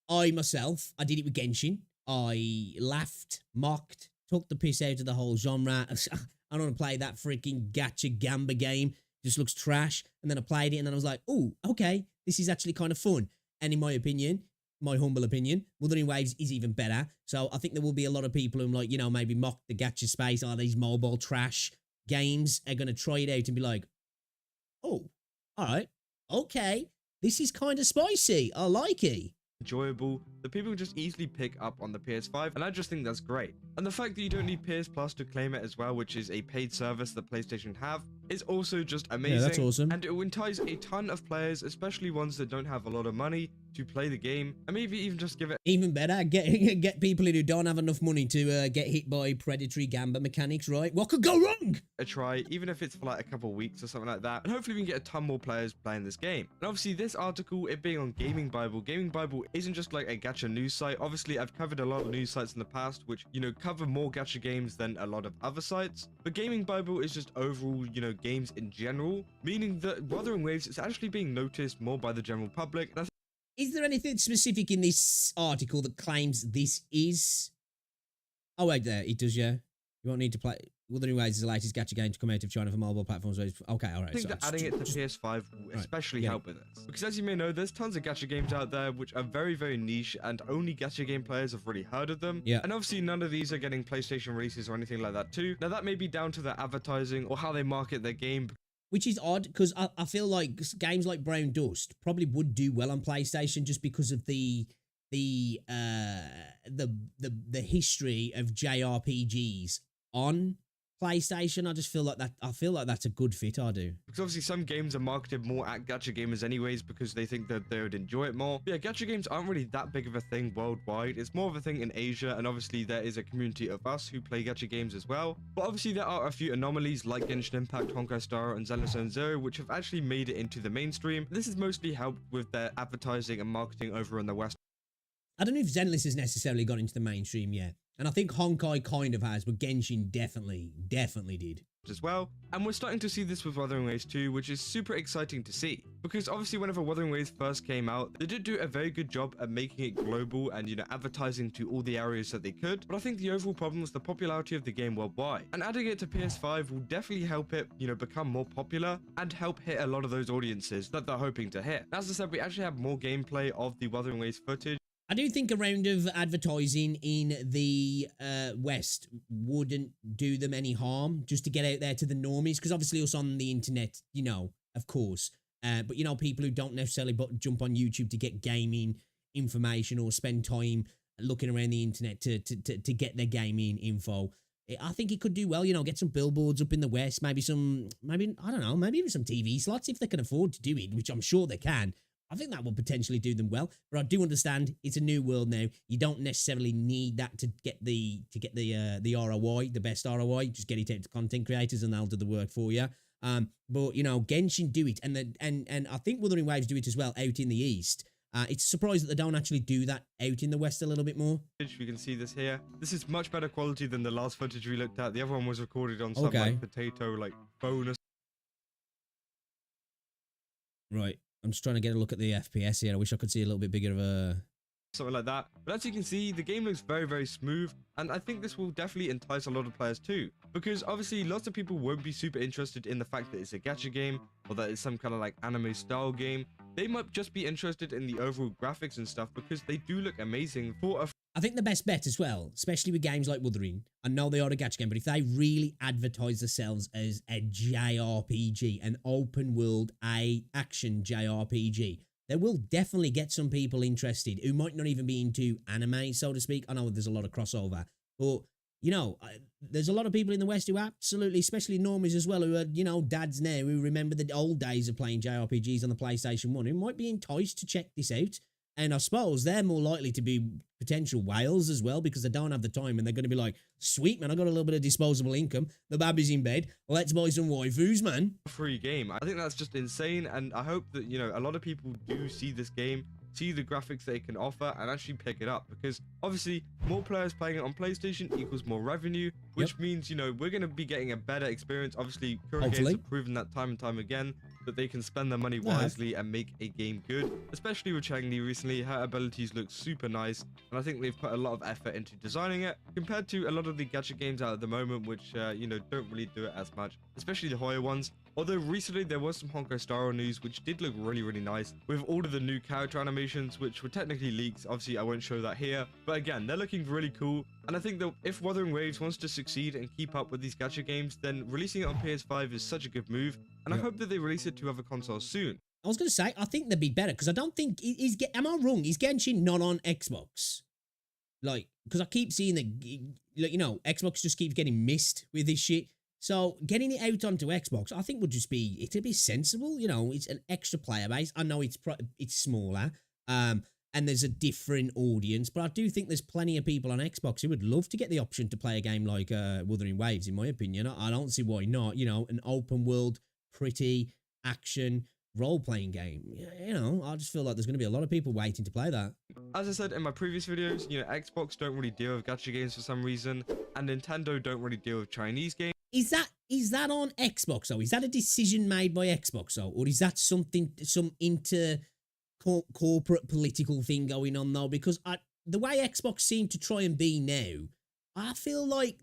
I myself, I did it with Genshin. I laughed, mocked, took the piss out of the whole genre. I don't want to play that freaking gacha gamba game. Just looks trash. And then I played it and then I was like, oh, okay, this is actually kind of fun. And in my opinion, my humble opinion, Wuthering Waves is even better. So I think there will be a lot of people who, like, you know, maybe mock the gacha space, or these mobile trash games, are going to try it out and be like, oh, all right, okay, this is kind of spicy. I like it. Enjoyable that people can just easily pick up on the PS5, and I just think that's great. And the fact that you don't need PS Plus to claim it as well, which is a paid service that PlayStation have, is also just amazing. Yeah, that's awesome. And it will entice a ton of players, especially ones that don't have a lot of money, to play the game, and maybe even just give it even better. Get people who don't have enough money to get hit by predatory gamba mechanics, right? What could go wrong? a try, even if it's for like a couple of weeks or something like that, and hopefully we can get a ton more players playing this game. And obviously this article, it being on Gaming Bible isn't just like a gacha news site. Obviously I've covered a lot of news sites in the past which, you know, cover more gacha games than a lot of other sites, but Gaming Bible is just overall, you know, games in general, meaning that Wuthering Waves is actually being noticed more by the general public. And is there anything specific in this article that claims this is... Oh, wait, there. It does, yeah. You won't need to play... Wuthering Waves is the latest gacha game to come out of China for mobile platforms. Okay, all right. I think that adding it to PS5 will especially help with this. Because as you may know, there's tons of gacha games out there which are very, very niche, and only gacha game players have really heard of them. Yeah. And obviously none of these are getting PlayStation releases or anything like that too. Now that may be down to their advertising or how they market their game. Which is odd, because I feel like games like Brown Dust probably would do well on PlayStation just because of the history of JRPGs on PlayStation. I just feel like that. I feel like that's a good fit. I do. Because obviously some games are marketed more at gacha gamers anyways because they think that they would enjoy it more. But yeah, gacha games aren't really that big of a thing worldwide. It's more of a thing in Asia, and obviously there is a community of us who play gacha games as well. But obviously there are a few anomalies like Genshin Impact, Honkai Star, and Zenless Zero which have actually made it into the mainstream. This has mostly helped with their advertising and marketing over in the West. I don't know if Zenless has necessarily got into the mainstream yet. And I think Honkai kind of has, but Genshin definitely did. as well, and we're starting to see this with Wuthering Waves 2, which is super exciting to see, because obviously whenever Wuthering Waves first came out, they did do a very good job at making it global and, you know, advertising to all the areas that they could, but I think the overall problem was the popularity of the game worldwide, and adding it to PS5 will definitely help it, you know, become more popular and help hit a lot of those audiences that they're hoping to hit. As I said, we actually have more gameplay of the Wuthering Waves footage. I do think a round of advertising in the West wouldn't do them any harm, just to get out there to the normies, because obviously us on the internet, you know, of course, but you know, people who don't necessarily jump on YouTube to get gaming information or spend time looking around the internet to get their gaming info. I think it could do well, you know, get some billboards up in the West, maybe I don't know, maybe even some TV slots if they can afford to do it, which I'm sure they can. I think that will potentially do them well, but I do understand it's a new world now. You don't necessarily need that to get the ROI, the best ROI. Just get it out to content creators and they'll do the work for you. But you know, Genshin do it, and I think Wuthering Waves do it as well out in the East. It's a surprise that they don't actually do that out in the West a little bit more. We can see this here. This is much better quality than the last footage we looked at. The other one was recorded on some like potato like phone. Right. I'm just trying to get a look at the FPS here. I wish I could see a little bit bigger of a... something like that. But as you can see, the game looks very, very smooth. And I think this will definitely entice a lot of players too. Because obviously lots of people won't be super interested in the fact that it's a gacha game or that it's some kind of like anime style game. They might just be interested in the overall graphics and stuff because they do look amazing for a... I think the best bet as well, especially with games like Wuthering, I know they are a gacha game, but if they really advertise themselves as a JRPG, an open world action JRPG, they will definitely get some people interested who might not even be into anime, so to speak. I know there's a lot of crossover, but you know, there's a lot of people in the West who absolutely, especially normies as well, who are, you know, dads now who remember the old days of playing JRPGs on the PlayStation 1, who might be enticed to check this out. And I suppose they're more likely to be potential whales as well because they don't have the time and they're going to be like, sweet, man, I got a little bit of disposable income. The baby's in bed. Let's buy some waifus, man. Free game. I think that's just insane. And I hope that, you know, a lot of people do see this game, see the graphics that it can offer and actually pick it up because obviously more players playing it on PlayStation equals more revenue, which means, you know, we're going to be getting a better experience. Obviously, current games have proven that time and time again that they can spend their money wisely and make a game good, especially with Chang-Li recently. Her abilities look super nice and I think they've put a lot of effort into designing it compared to a lot of the gacha games out at the moment, which you know, don't really do it as much, especially the Hoya ones. Although recently there was some Honkai Star Rail news which did look really, really nice with all of the new character animations which were technically leaks. Obviously I won't show that here, but again, they're looking really cool. And I think that if Wuthering Waves wants to succeed and keep up with these gacha games, then releasing it on PS5 is such a good move. And I hope that they release it to other consoles soon. I was going to say, I think they'd be better because I don't think, am I wrong? Is Genshin not on Xbox? Like, because I keep seeing that, like, you know, Xbox just keeps getting missed with this shit. So getting it out onto Xbox, I think would just be, it'd be sensible. You know, it's an extra player base. I know it's smaller, and there's a different audience, but I do think there's plenty of people on Xbox who would love to get the option to play a game like Wuthering Waves. In my opinion, I don't see why not. You know, an open world, pretty action role-playing game. You know, I just feel like there's going to be a lot of people waiting to play that. As I said in my previous videos, you know, Xbox don't really deal with gacha games for some reason, and Nintendo don't really deal with Chinese games. Is that on Xbox though? Is that a decision made by Xbox though? Or is that something, some corporate political thing going on though? Because the way Xbox seem to try and be now, I feel like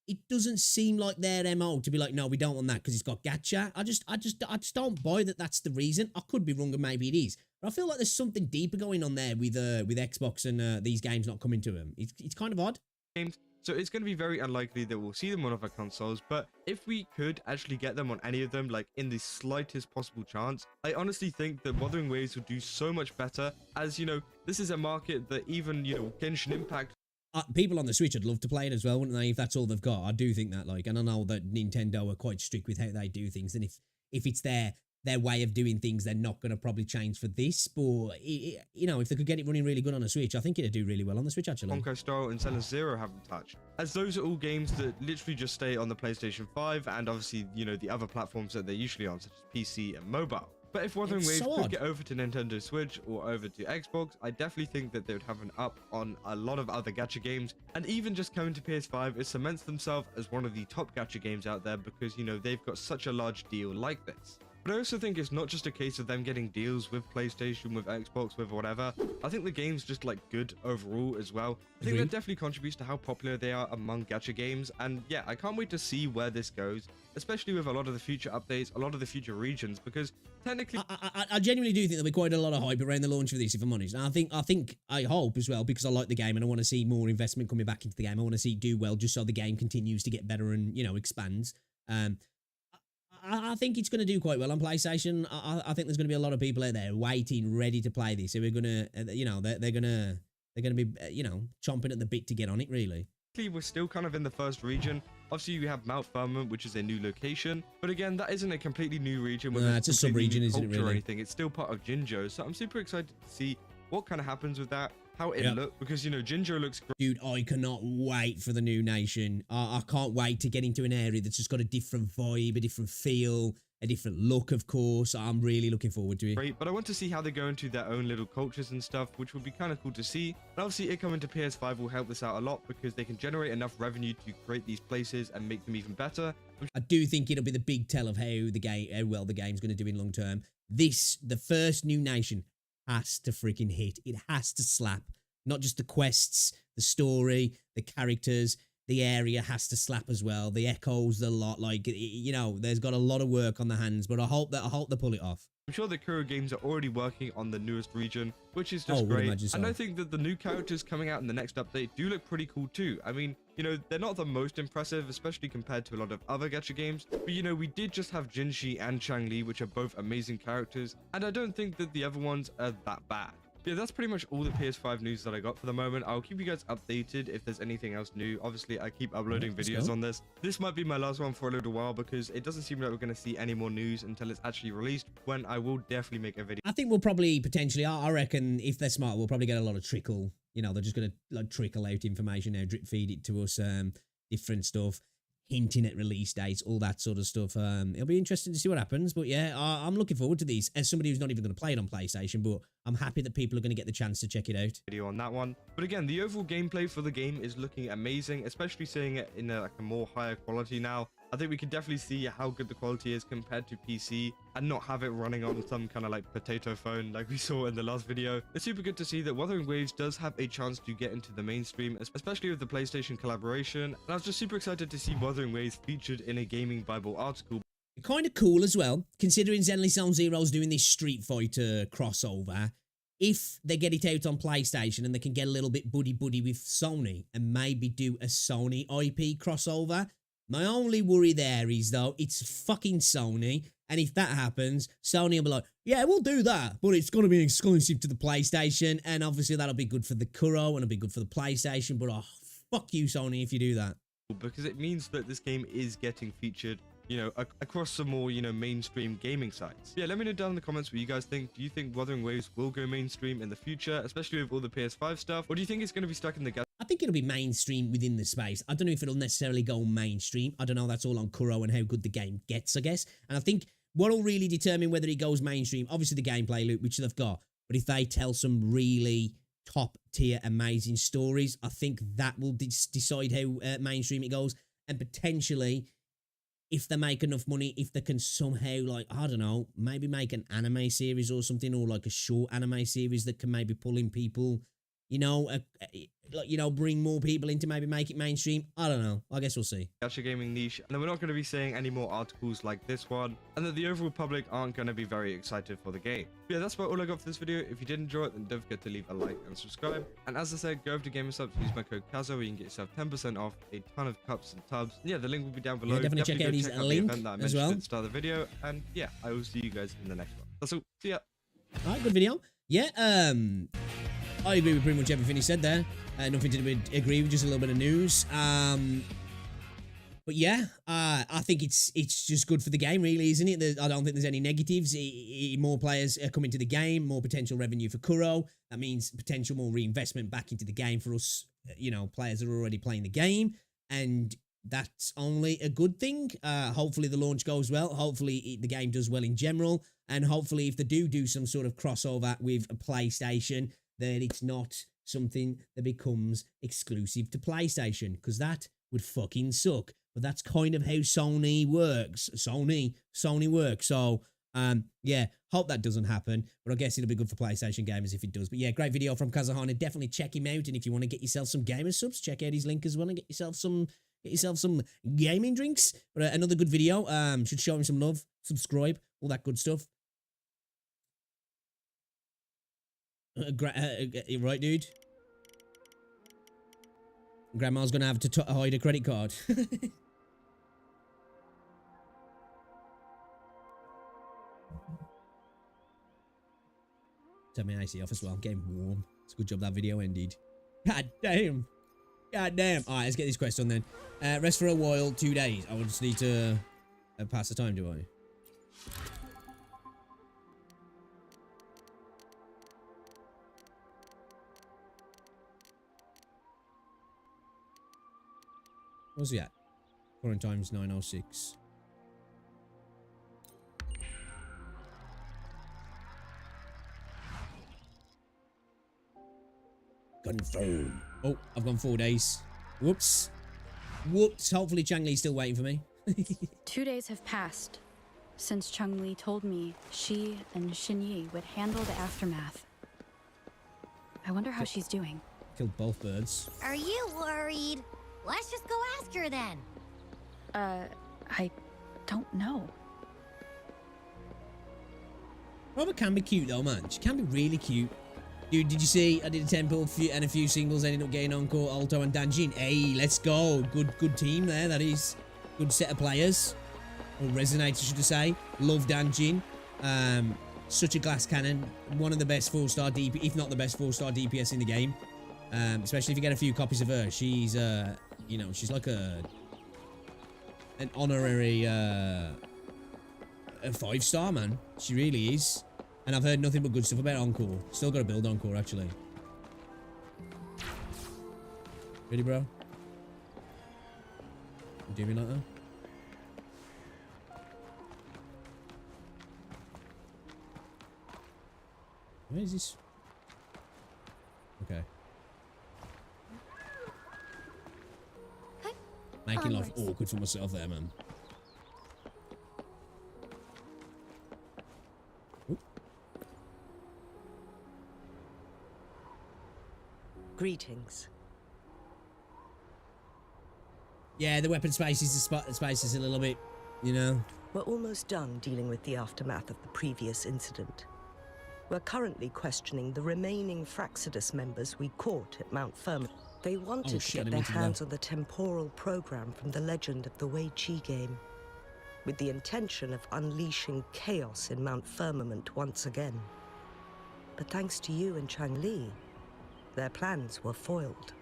it doesn't seem like their MO to be like, no, we don't want that because it's got gacha. I just don't buy that that's the reason. I could be wrong and maybe it is. But I feel like there's something deeper going on there with Xbox and these games not coming to them. It's kind of odd. So it's going to be very unlikely that we'll see them on other consoles, but if we could actually get them on any of them, like in the slightest possible chance, I honestly think that Wuthering Waves would do so much better, as, you know, this is a market that even, you know, Genshin Impact... people on the Switch would love to play it as well, wouldn't they, if that's all they've got? I do think that, like, and I know that Nintendo are quite strict with how they do things, and if it's their way of doing things, they're not going to probably change for this, but, you know, if they could get it running really good on a Switch, I think it'd do really well on the Switch, actually. Honkai Star Rail and Zenless Zero haven't touched, as those are all games that literally just stay on the PlayStation 5 and obviously, you know, the other platforms that they're usually on, such as PC and mobile. But if Wuthering It's Waves so could odd. get over to Nintendo Switch or over to Xbox, I definitely think that they would have an up on a lot of other gacha games. And even just coming to PS5, it cements themselves as one of the top gacha games out there because, you know, they've got such a large deal like this. But I also think it's not just a case of them getting deals with PlayStation, with Xbox, with whatever. I think the game's just like good overall as well. I think that definitely contributes to how popular they are among gacha games. And yeah, I can't wait to see where this goes, especially with a lot of the future updates, a lot of the future regions, because technically... I genuinely do think there'll be quite a lot of hype around the launch of this, if I'm honest. And I hope as well, because I like the game and I want to see more investment coming back into the game. I want to see it do well just so the game continues to get better and, you know, expands. I think it's going to do quite well on PlayStation. I think there's going to be a lot of people out there waiting, ready to play this. So we're going to, you know, they're going to be, you know, chomping at the bit to get on it, really. We're still kind of in the first region. Obviously, we have Mount Firmament, which is a new location. But again, that isn't a completely new region. It's a sub-region, isn't it, really? Or anything. It's still part of Jinjo. So I'm super excited to see what kind of happens with that. How it looks, because, you know, Jinjo looks great. Dude, I cannot wait for the new nation. I can't wait to get into an area that's just got a different vibe, a different feel, a different look, of course. I'm really looking forward to it. Great, but I want to see how they go into their own little cultures and stuff, which would be kind of cool to see. And obviously, it coming to PS5 will help this out a lot because they can generate enough revenue to create these places and make them even better. I do think it'll be the big tell of how well the game's going to do in long term. The first new nation, has to freaking hit. It has to slap. Not just the quests, the story, the characters, the area has to slap as well. The echoes, the lot, like, you know, there's got a lot of work on the hands, but I hope they pull it off. I'm sure the Kuro Games are already working on the newest region, which is just great. So. And I think that the new characters coming out in the next update do look pretty cool too. I mean, you know, they're not the most impressive, especially compared to a lot of other gacha games. But, you know, we did just have Jinshi and Changli, which are both amazing characters. And I don't think that the other ones are that bad. Yeah, that's pretty much all the PS5 news that I got for the moment. I'll keep you guys updated if there's anything else new. Obviously, I keep uploading videos on this. This might be my last one for a little while because it doesn't seem like we're going to see any more news until it's actually released, when I will definitely make a video. I think we'll probably potentially, I reckon if they're smart, we'll probably get a lot of trickle. You know, they're just going to like trickle out information now, drip feed it to us, different stuff, hinting at release dates, all that sort of stuff. It'll be interesting to see what happens. But yeah, I'm looking forward to these as somebody who's not even going to play it on PlayStation, but I'm happy that people are going to get the chance to check it out. Video on that one. But again, the overall gameplay for the game is looking amazing, especially seeing it in a more higher quality now. I think we can definitely see how good the quality is compared to PC and not have it running on some kind of like potato phone like we saw in the last video. It's super good to see that Wuthering Waves does have a chance to get into the mainstream, especially with the PlayStation collaboration. And I was just super excited to see Wuthering Waves featured in a Gaming Bible article. Kind of cool as well, considering Zenless Zone Zero's doing this Street Fighter crossover. If they get it out on PlayStation and they can get a little bit buddy-buddy with Sony and maybe do a Sony IP crossover. My only worry there is, though, it's fucking Sony, and if that happens, Sony will be like, yeah, we'll do that, but it's going to be exclusive to the PlayStation, and obviously that'll be good for the Kuro, and it'll be good for the PlayStation, but oh, fuck you, Sony, if you do that. Because it means that this game is getting featured, you know, across some more, you know, mainstream gaming sites. Yeah, let me know down in the comments what you guys think. Do you think Wuthering Waves will go mainstream in the future, especially with all the PS5 stuff? Or do you think it's going to be stuck in the I think it'll be mainstream within the space. I don't know if it'll necessarily go mainstream. I don't know. That's all on Kuro and how good the game gets, I guess. And I think what'll really determine whether it goes mainstream, obviously the gameplay loop, which they've got. But if they tell some really top tier, amazing stories, I think that will decide how mainstream it goes. And potentially, if they make enough money, if they can somehow, like, I don't know, maybe make an anime series or something, or like a short anime series that can maybe pull in people, you know, bring more people in to maybe make it mainstream. I don't know. I guess we'll see. Gacha gaming niche, and then we're not going to be seeing any more articles like this one, and that the overall public aren't going to be very excited for the game. But yeah, that's about all I got for this video. If you did enjoy it, then don't forget to leave a like and subscribe. And as I said, go over to GamerSubs, use my code Kazo, where you can get yourself 10% off a ton of cups and tubs. And yeah, the link will be down below. Yeah, definitely check out his link event that I as mentioned well at the start of the video. And yeah, I will see you guys in the next one. That's all. See ya. All right, good video. Yeah, I agree with pretty much everything he said there. Nothing to agree with, just a little bit of news. But yeah, I think it's just good for the game, really, isn't it? I don't think there's any negatives. More players are coming to the game, more potential revenue for Kuro. That means potential more reinvestment back into the game for us, you know, players that are already playing the game. And that's only a good thing. Hopefully the launch goes well. Hopefully the game does well in general. And hopefully if they do some sort of crossover with a PlayStation, then it's not something that becomes exclusive to PlayStation, because that would fucking suck. But that's kind of how Sony works. Sony works. So, yeah, hope that doesn't happen. But I guess it'll be good for PlayStation gamers if it does. But yeah, great video from Kazahana. Definitely check him out. And if you want to get yourself some gamer subs, check out his link as well and get yourself some gaming drinks. But another good video. Should show him some love, subscribe, all that good stuff. Right, dude? Grandma's gonna have to hide a credit card. Turn my AC off as well. I'm getting warm. It's a good job that video ended. God damn. God damn. Alright, let's get this quest on then. Rest for a while, 2 days. I would just need to pass the time, do I? What's he at? Current time's 9:06. Confirm. Oh, I've gone 4 days. Whoops. Whoops. Hopefully Changlee's still waiting for me. 2 days have passed since Changlee told me she and Xinyi would handle the aftermath. I wonder how she's doing. Killed both birds. Are you worried? Let's just go ask her then. I don't know. Robert can be cute though, man. She can be really cute. Dude, did you see I did a tempo and a few singles, ended up getting Encore, Alto and Danjin. Hey, let's go. Good team there, that is. Good set of players. Or resonators, should I say. Love Danjin. Such a glass cannon. One of the best 4-star DP, if not the best 4-star DPS in the game. Especially if you get a few copies of her. She's, you know, she's like an honorary, a 5-star, man. She really is. And I've heard nothing but good stuff about Encore. Still got to build Encore, actually. Really, bro? You do me like that? Where is this? Okay. Making life awkward for myself there, man. Ooh. Greetings. Yeah, the weapon space is a little bit, you know. We're almost done dealing with the aftermath of the previous incident. We're currently questioning the remaining Fraxidus members we caught at Mount Firmament. They wanted to get their hands on the temporal program from the legend of the Wei Qi game, with the intention of unleashing chaos in Mount Firmament once again. But thanks to you and Changlee, their plans were foiled.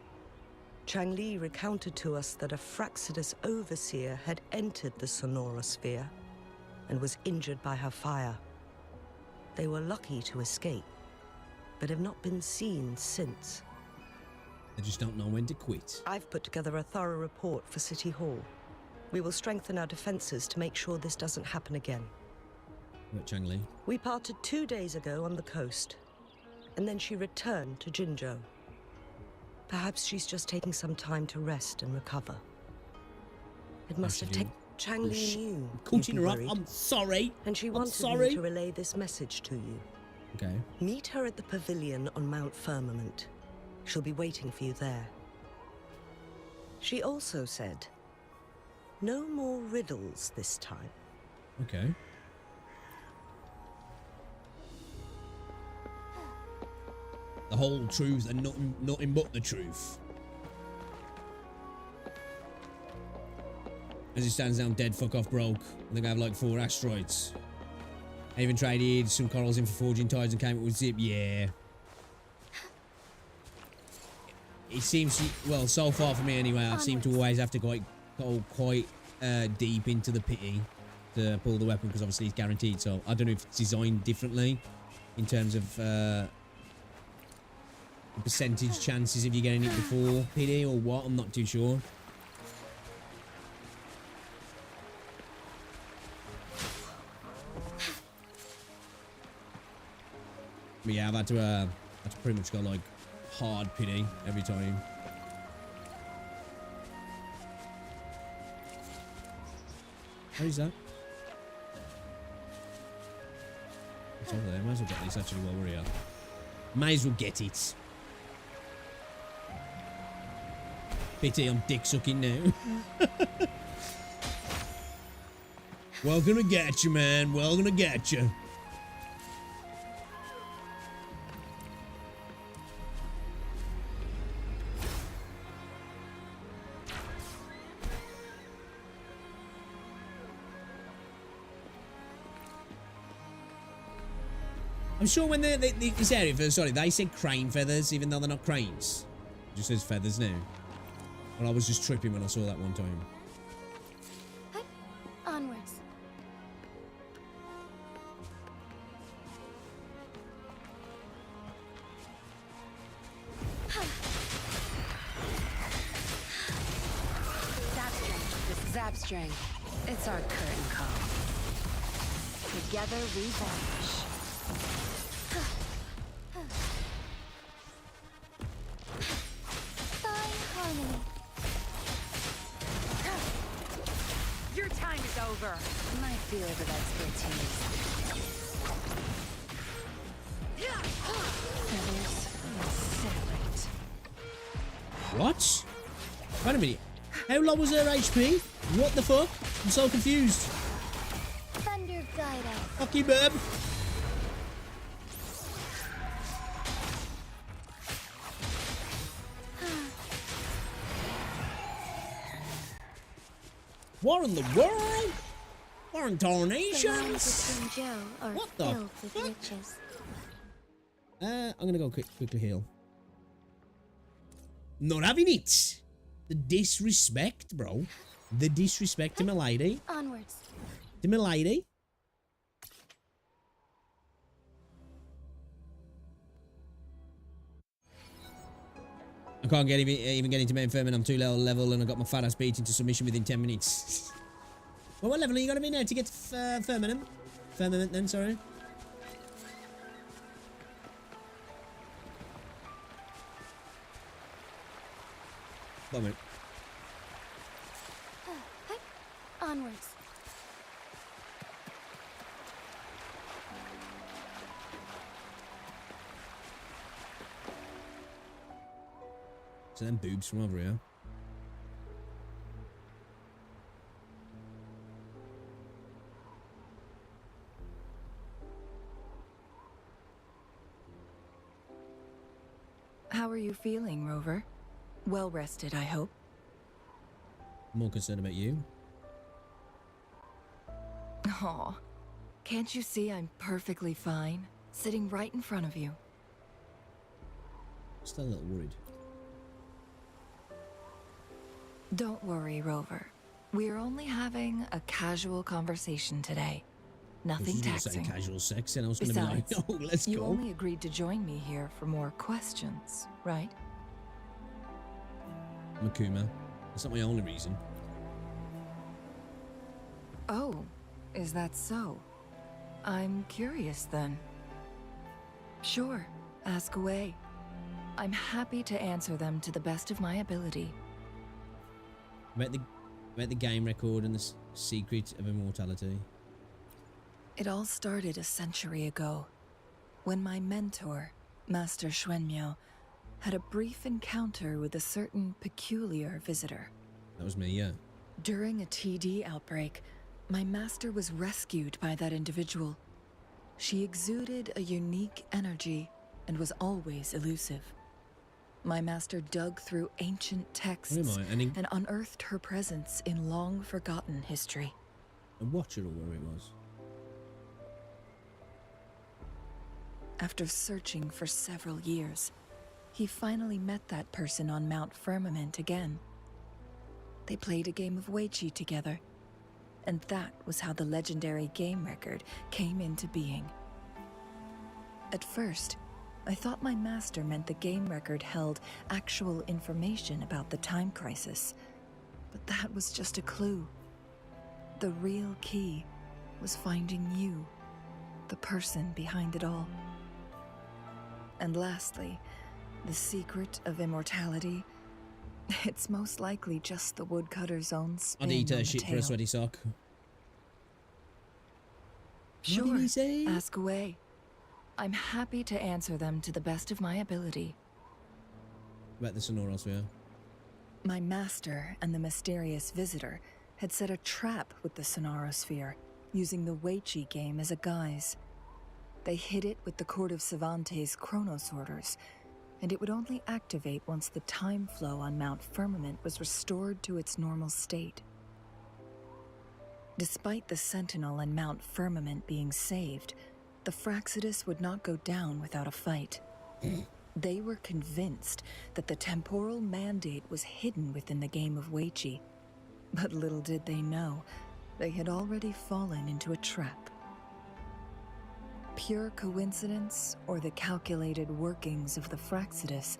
Changlee recounted to us that a Fraxidus overseer had entered the Sonora Sphere and was injured by her fire. They were lucky to escape, but have not been seen since. They just don't know when to quit. I've put together a thorough report for City Hall. We will strengthen our defenses to make sure this doesn't happen again. What, Changlee? We parted 2 days ago on the coast, and then she returned to Jinzhou. Perhaps she's just taking some time to rest and recover. It must have taken... Changlee knew Cutting her up. I'm sorry. And she wanted me to relay this message to you. Okay. Meet her at the pavilion on Mount Firmament. She'll be waiting for you there. She also said, no more riddles this time. Okay. The whole truth and nothing but the truth. As it stands down, dead, fuck off, broke. I think I have like 4 asteroids. I even traded some corals in for forging tides and came up with zip. Yeah. It seems, well, so far for me anyway, I seem to always have to go quite deep into the pity to pull the weapon, because obviously it's guaranteed. So I don't know if it's designed differently in terms of the percentage chances of you getting it before pity or what. I'm not too sure. But yeah, I've had to pretty much go like hard pity every time. What is that? It's over there. Might as well get this actually while we're here. Might as well get it. Pity I'm dick sucking now. Well, gonna get you, man. Well, gonna get you. I'm sure when this area, sorry, they said crane feathers, even though they're not cranes. It just says feathers now. Well, I was just tripping when I saw that one time. Onwards. Zap string. It's our curtain call. Together we vanish. Fine harmony. Your time is over. My feel of expertise. Feathers incinerate. What? Wait a minute. How low was her HP? What the fuck? I'm so confused. Thunder guide us. Fuck you, babe. What in the world? What in The lines tarnations? between Joe are What the filled with fuck? riches. I'm gonna go quickly heal. Not having it. The disrespect, bro. The disrespect to my lady. Onwards. To my lady. I can't get even get into main firm and I'm too low level and I got my fat ass beat into submission within 10 minutes. Well, what level are you gonna be now to get to firmament? Firmament then, sorry. Bummer. Onwards. So them boobs from over here. How are you feeling, Rover? Well rested, I hope. More concerned about you. Aw, can't you see I'm perfectly fine, sitting right in front of you? Still a little worried. Don't worry, Rover. We're only having a casual conversation today. Nothing She's gonna say taxing. casual sex, and I was gonna be like, Besides, "Oh, let's you go." only agreed to join me here for more questions, right? Makuma. That's not my only reason. Oh, is that so? I'm curious then. Sure, ask away. I'm happy to answer them to the best of my ability. About the game record and the secret of immortality. It all started a century ago, when my mentor, Master Xuanmiao, had a brief encounter with a certain peculiar visitor. That was me, yeah. During a TD outbreak, my master was rescued by that individual. She exuded a unique energy and was always elusive. My master dug through ancient texts Where am I? and unearthed her presence in long-forgotten history. A watcher or where it was. After searching for several years, he finally met that person on Mount Firmament again. They played a game of Weiqi together, and that was how the legendary game record came into being. At first, I thought my master meant the game record held actual information about the time crisis, but that was just a clue. The real key was finding you, the person behind it all. And lastly, the secret of immortality. It's most likely just the woodcutter's own spin I'd eat on the shit for a tale. sweaty sock. Sure, What did he say? ask away. I'm happy to answer them to the best of my ability. About the Sonorosphere. My master and the mysterious visitor had set a trap with the Sonorosphere, using the WuWa game as a guise. They hid it with the Court of Savante's Chronos orders, and it would only activate once the time flow on Mount Firmament was restored to its normal state. Despite the Sentinel and Mount Firmament being saved, the Fraxidus would not go down without a fight. They were convinced that the temporal mandate was hidden within the game of WuWa, but little did they know, they had already fallen into a trap. Pure coincidence or the calculated workings of the Fraxidus,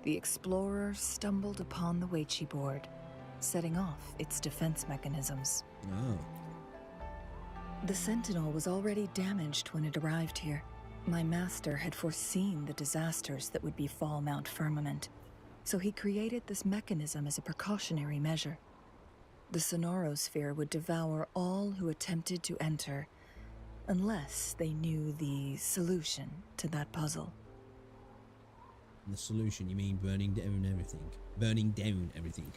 the explorer stumbled upon the WuWa board, setting off its defense mechanisms. Oh. The Sentinel was already damaged when it arrived here. My master had foreseen the disasters that would befall Mount Firmament, so he created this mechanism as a precautionary measure. The Sonorosphere would devour all who attempted to enter, unless they knew the solution to that puzzle. The solution, you mean burning down everything? Burning down everything.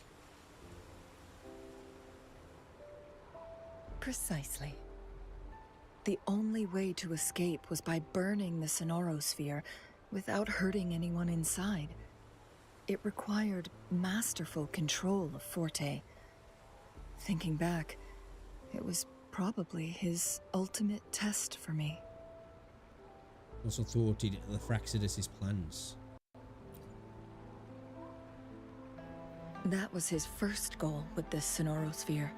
Precisely. The only way to escape was by burning the Sonorosphere without hurting anyone inside. It required masterful control of Forte. Thinking back, it was probably his ultimate test for me. Also thwarted the Fraxidus' plans. That was his first goal with this Sonorosphere.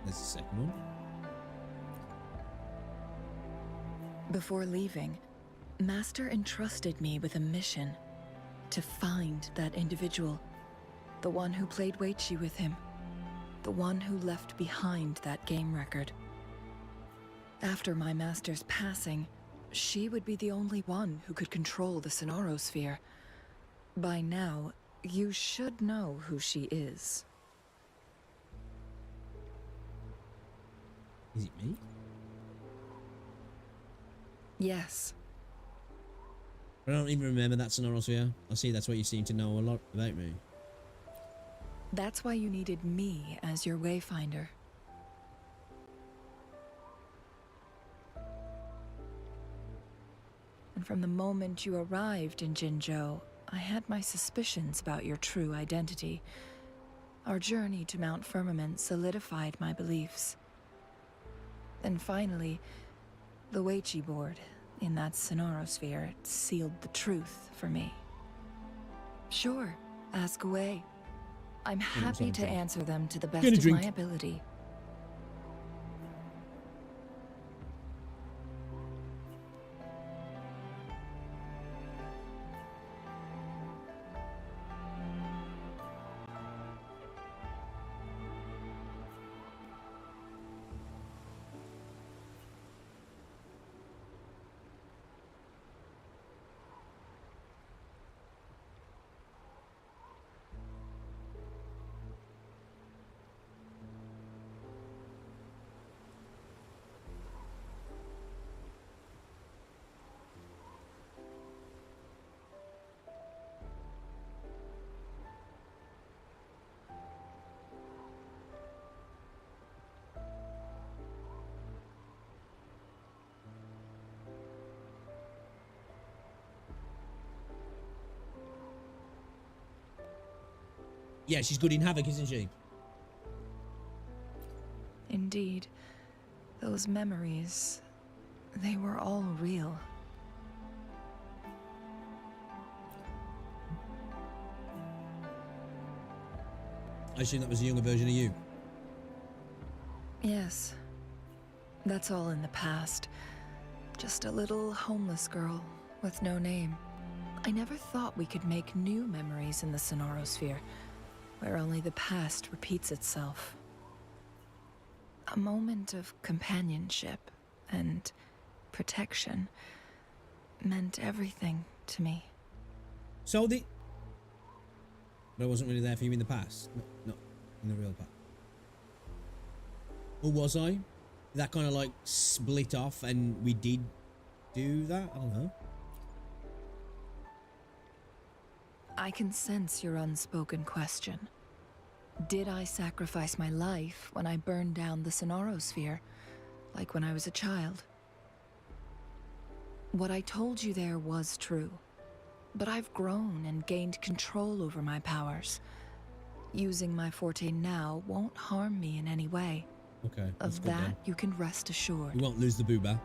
There's the second one. Before leaving, Master entrusted me with a mission to find that individual, the one who played WuWa with him, the one who left behind that game record. After my master's passing, she would be the only one who could control the Sonorosphere. By now, you should know who she is. Is it me? Yes. I don't even remember that Sonorosphere. I see that's what you seem to know a lot about me. That's why you needed me as your wayfinder. And from the moment you arrived in Jinzhou, I had my suspicions about your true identity. Our journey to Mount Firmament solidified my beliefs. And finally, the WuWa board in that Sonorosphere sealed the truth for me. Sure, ask away. I'm happy to answer them to the best of my ability. Yeah, she's good in Havoc, isn't she? Indeed. Those memories, they were all real. I assume that was a younger version of you. Yes. That's all in the past. Just a little homeless girl with no name. I never thought we could make new memories in the Sonorosphere, where only the past repeats itself. A moment of companionship and protection. meant everything to me. So but I wasn't really there for you in the past. Not in the real past. Or was I? That kind of like split off and we did do that? I don't know. I can sense your unspoken question. Did I sacrifice my life when I burned down the Sonaro Sphere, like when I was a child? What I told you there was true, but I've grown and gained control over my powers. Using my forte now won't harm me in any way. Okay, that's Of good that, then. you can rest assured. You won't lose the booba.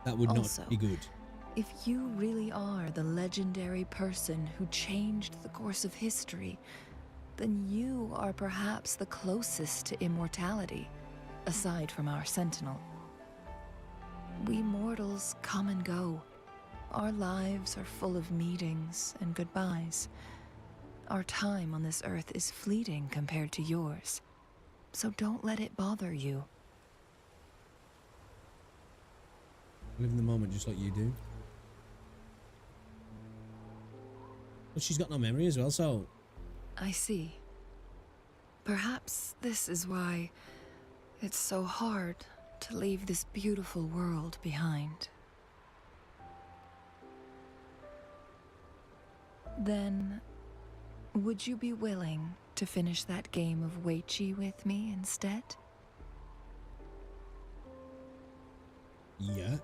That would Also, not be good. If you really are the legendary person who changed the course of history, then you are perhaps the closest to immortality, aside from our sentinel. We mortals come and go. Our lives are full of meetings and goodbyes. Our time on this earth is fleeting compared to yours, so don't let it bother you. Live in the moment just like you do. But she's got no memory as well, so... I see. Perhaps this is why it's so hard to leave this beautiful world behind. Then, would you be willing to finish that game of Weiqi with me instead? Yeah.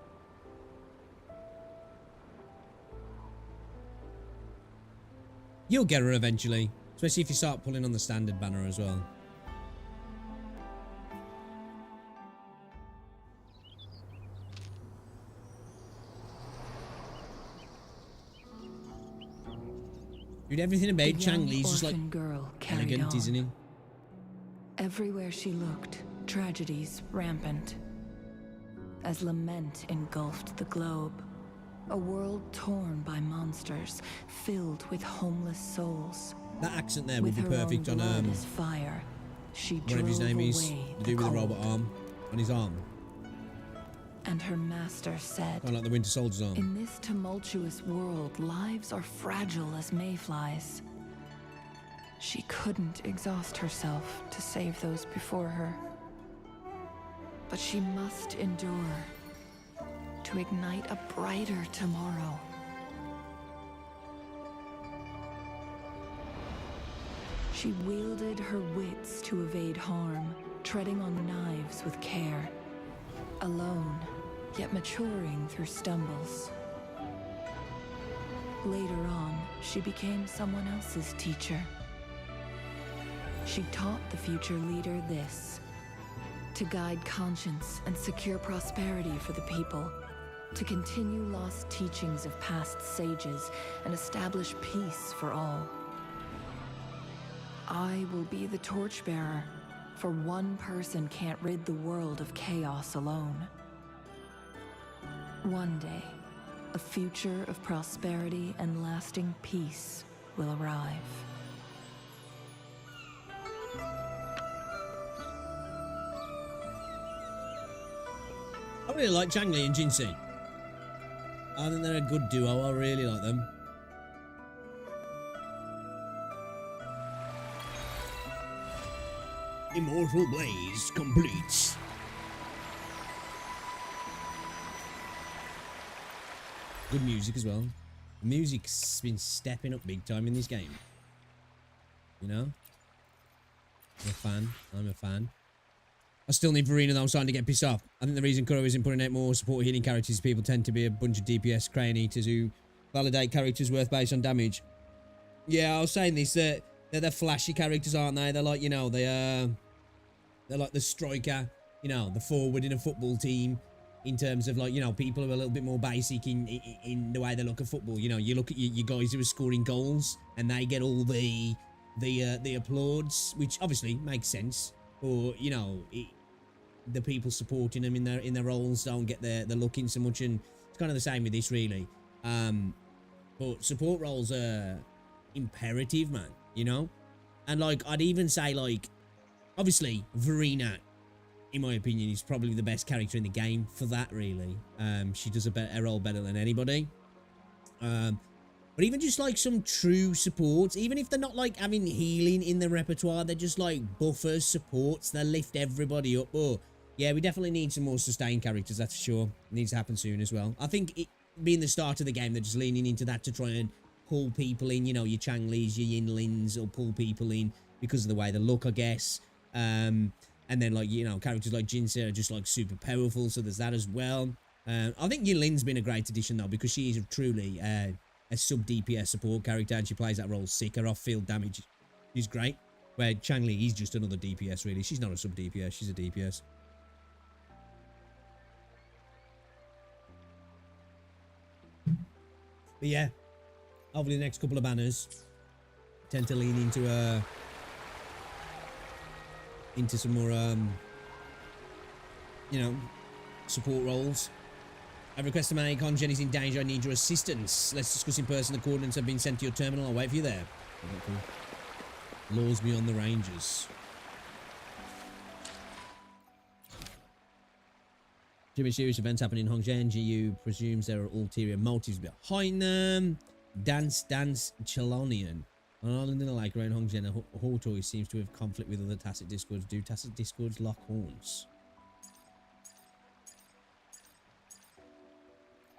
You'll get her eventually. Especially if you start pulling on the standard banner as well. Dude, everything about Chang Li's just like girl elegant, isn't he? Everywhere she looked, tragedies rampant. As lament engulfed the globe, a world torn by monsters, filled with homeless souls. That accent there would With be her perfect own on blood as fire, she whatever his drove name is, away to do with the cold. robot arm on his arm, And her master said, kind of like the Winter Soldier's arm. in this tumultuous world, lives are fragile as mayflies. She couldn't exhaust herself to save those before her. But she must endure to ignite a brighter tomorrow. She wielded her wits to evade harm, treading on knives with care. Alone, yet maturing through stumbles. Later on, she became someone else's teacher. She taught the future leader this: to guide conscience and secure prosperity for the people, to continue lost teachings of past sages and establish peace for all. I will be the torchbearer, for one person can't rid the world of chaos alone. One day, a future of prosperity and lasting peace will arrive. I really like Chang Li and Jinxie. I think they're a good duo. I really like them. Immortal Blaze complete. Good music as well. The music's been stepping up big time in this game. You know? I'm a fan. I'm a fan. I still need Verena though. I'm starting to get pissed off. I think the reason Kuro isn't putting out more support healing characters is people tend to be a bunch of DPS crane eaters who validate characters' worth based on damage. Yeah, I was saying this. They're the flashy characters, aren't they? They're like, you know, they're like the striker, you know, the forward in a football team. In terms of, like, you know, people who are a little bit more basic in the way they look at football. You know, you look at your guys who are scoring goals and they get all the applauds, which obviously makes sense. Or, you know, the people supporting them in their roles don't get the look in so much, and it's kind of the same with this, really. But support roles are imperative, man, you know? And, like, I'd even say, like, obviously, Verena in my opinion, is probably the best character in the game for that, really. She does a role better than anybody. But even just like some true supports, even if they're not like having healing in their repertoire, they're just like buffers, supports, they lift everybody up. Oh, yeah, we definitely need some more sustained characters, that's for sure. It needs to happen soon as well. I think it being the start of the game, they're just leaning into that to try and pull people in, you know, your Changlis, your Yinlins, or pull people in because of the way they look, I guess. And then, like, you know, characters like Jinse are just like super powerful, so there's that as well. I think Yinlin's been a great addition though, because she is truly a sub DPS support character, and she plays that role sick. Her off-field damage is great. Where Changli is just another DPS, really. She's not a sub DPS, she's a DPS. But yeah, hopefully the next couple of banners tend to lean into some more you know, support roles. I request to make Hongzhen is in danger. I need your assistance. Let's discuss in person. The coordinates have been sent to your terminal. I'll wait for you there. Okay, cool. Laws beyond the ranges. Too many serious events happening in Hongzhen. GU presumes there are ulterior motives behind them. Dance Chelonian. On an island in the lake around Hongzhen, a Hortoy seems to have conflict with other tacit discords. Do tacit discords lock horns?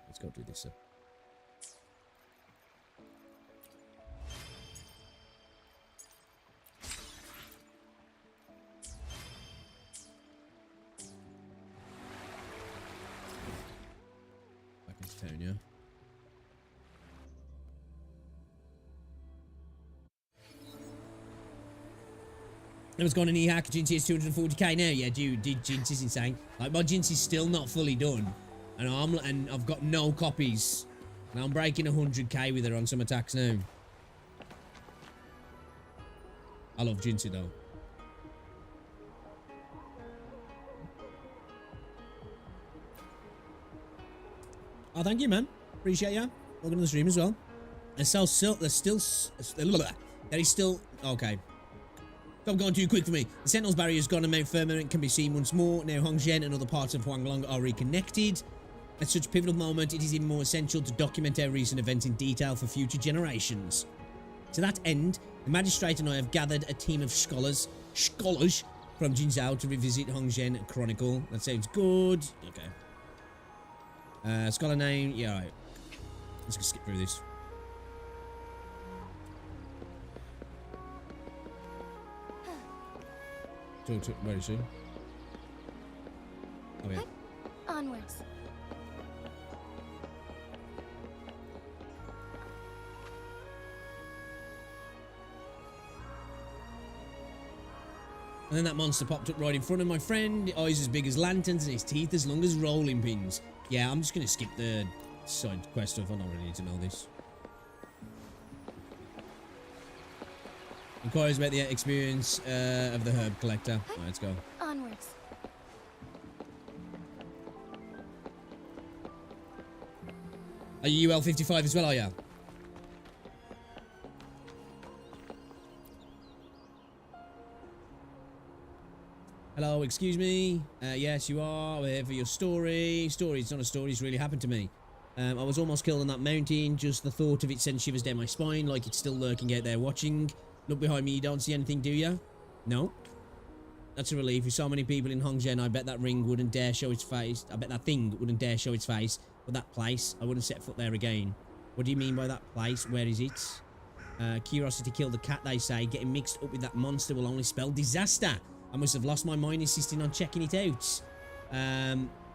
Let's go do this, sir. Back into town, yeah. What's going on here? Jinx is 240k now. Yeah, dude, Jinx is insane. Like, my Jinx is still not fully done. And I've got no copies. And I'm breaking 100k with her on some attacks now. I love Jinxie though. Oh, thank you, man. Appreciate you. Welcome to the stream as well. There's still okay. Stop going too quick for me. The Sentinel's barrier is gone and Mount Firmament can be seen once more. Now Hongzhen and other parts of Huanglong are reconnected. At such a pivotal moment, it is even more essential to document our recent events in detail for future generations. To that end, the Magistrate and I have gathered a team of scholars from Jinzhou to revisit Hongzhen Chronicle. That sounds good. Okay. Scholar name, yeah, alright. Let's just skip through this. Where is she? Oh yeah. Onwards. And then that monster popped up right in front of my friend. Eyes as big as lanterns and his teeth as long as rolling pins. Yeah, I'm just going to skip the side quest stuff. I don't really need to know this. Inquiries about the experience of the herb collector. Right, let's go. Onwards. Are you UL 55 as well, are you? Hello, excuse me. Yes, you are. We're here for your story. Story, it's not a story, it's really happened to me. I was almost killed on that mountain. Just the thought of it sends shivers down my spine, like it's still lurking out there watching. Look behind me, you don't see anything, do you? No? That's a relief. With so many people in Hongzhen, I bet that ring wouldn't dare show its face. I bet that thing wouldn't dare show its face. But that place, I wouldn't set foot there again. What do you mean by that place? Where is it? Curiosity killed the cat, they say. Getting mixed up with that monster will only spell disaster. I must have lost my mind insisting on checking it out.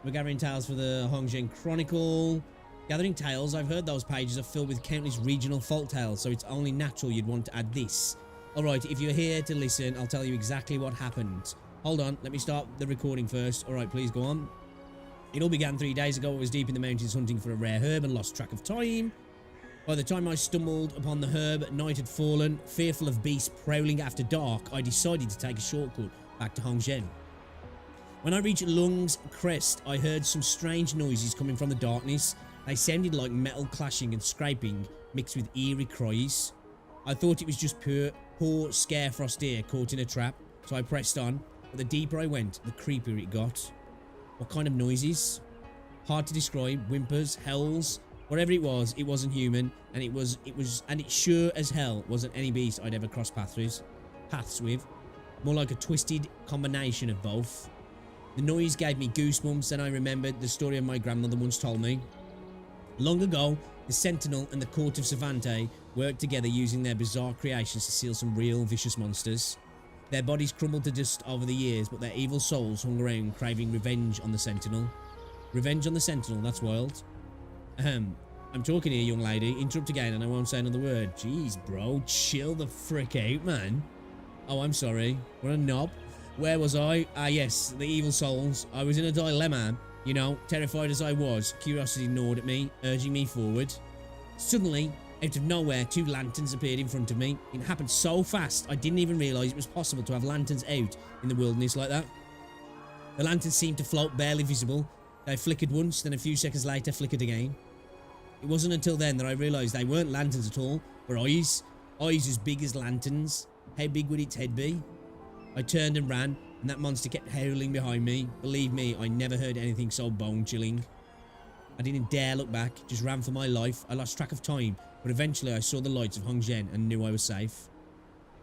We're gathering tales for the Hongzhen Chronicle. Gathering tales, I've heard those pages are filled with countless regional folk tales, so it's only natural you'd want to add this. Alright, if you're here to listen, I'll tell you exactly what happened. Hold on, let me start the recording first. Alright, please go on. It all began 3 days ago. I was deep in the mountains hunting for a rare herb and lost track of time. By the time I stumbled upon the herb, night had fallen. Fearful of beasts prowling after dark, I decided to take a shortcut back to Hongzhen. When I reached Lung's crest, I heard some strange noises coming from the darkness. They sounded like metal clashing and scraping, mixed with eerie cries. I thought it was just poor Scarefrost deer caught in a trap, so I pressed on. But the deeper I went, the creepier it got. What kind of noises? Hard to describe. Whimpers, howls, whatever it wasn't human, and it sure as hell wasn't any beast I'd ever crossed paths with. More like a twisted combination of both. The noise gave me goosebumps, and I remembered the story of my grandmother once told me. Long ago, the Sentinel and the Court of Savante worked together using their bizarre creations to seal some real vicious monsters. Their bodies crumbled to dust over the years, but their evil souls hung around craving revenge on the Sentinel. Revenge on the Sentinel, that's wild. I'm talking here, young lady. Interrupt again and I won't say another word. Jeez, bro. Chill the frick out, man. Oh, I'm sorry. What a knob. Where was I? Ah, yes. The evil souls. I was in a dilemma. You know, terrified as I was, curiosity gnawed at me, urging me forward. Suddenly, out of nowhere, 2 lanterns appeared in front of me. It happened so fast, I didn't even realise it was possible to have lanterns out in the wilderness like that. The lanterns seemed to float barely visible. They flickered once, then a few seconds later flickered again. It wasn't until then that I realised they weren't lanterns at all, but eyes. Eyes as big as lanterns. How big would its head be? I turned and ran, and that monster kept howling behind me. Believe me, I never heard anything so bone-chilling. I didn't dare look back, just ran for my life. I lost track of time, but eventually I saw the lights of Hong Zhen and knew I was safe.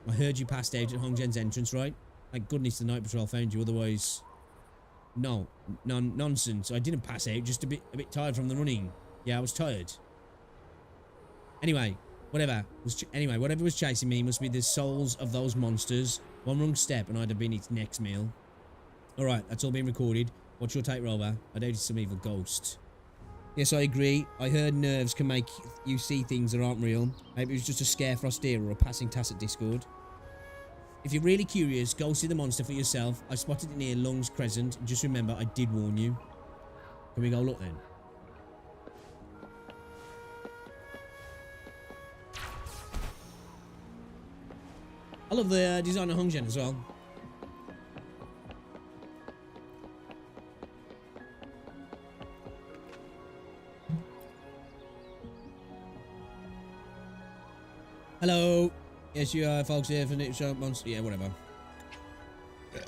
I heard you passed out at Hong Zhen's entrance, right? Thank goodness the night patrol found you, otherwise... No, nonsense. I didn't pass out, just a bit tired from the running. Yeah, I was tired. Anyway, whatever was chasing me must be the souls of those monsters. One wrong step and I'd have been its next meal. Alright, that's all been recorded. What's your take, Rover? I doubt it's some evil ghost. Yes, I agree. I heard nerves can make you see things that aren't real. Maybe it was just a scare Frostera or a passing task at Discord. If you're really curious, go see the monster for yourself. I spotted it near Lung's Crescent. Just remember, I did warn you. Can we go look then? I love the design of Hong Zhen as well. Hello. Yes, you are, folks, here for Nick Show Monster. Yeah, whatever. I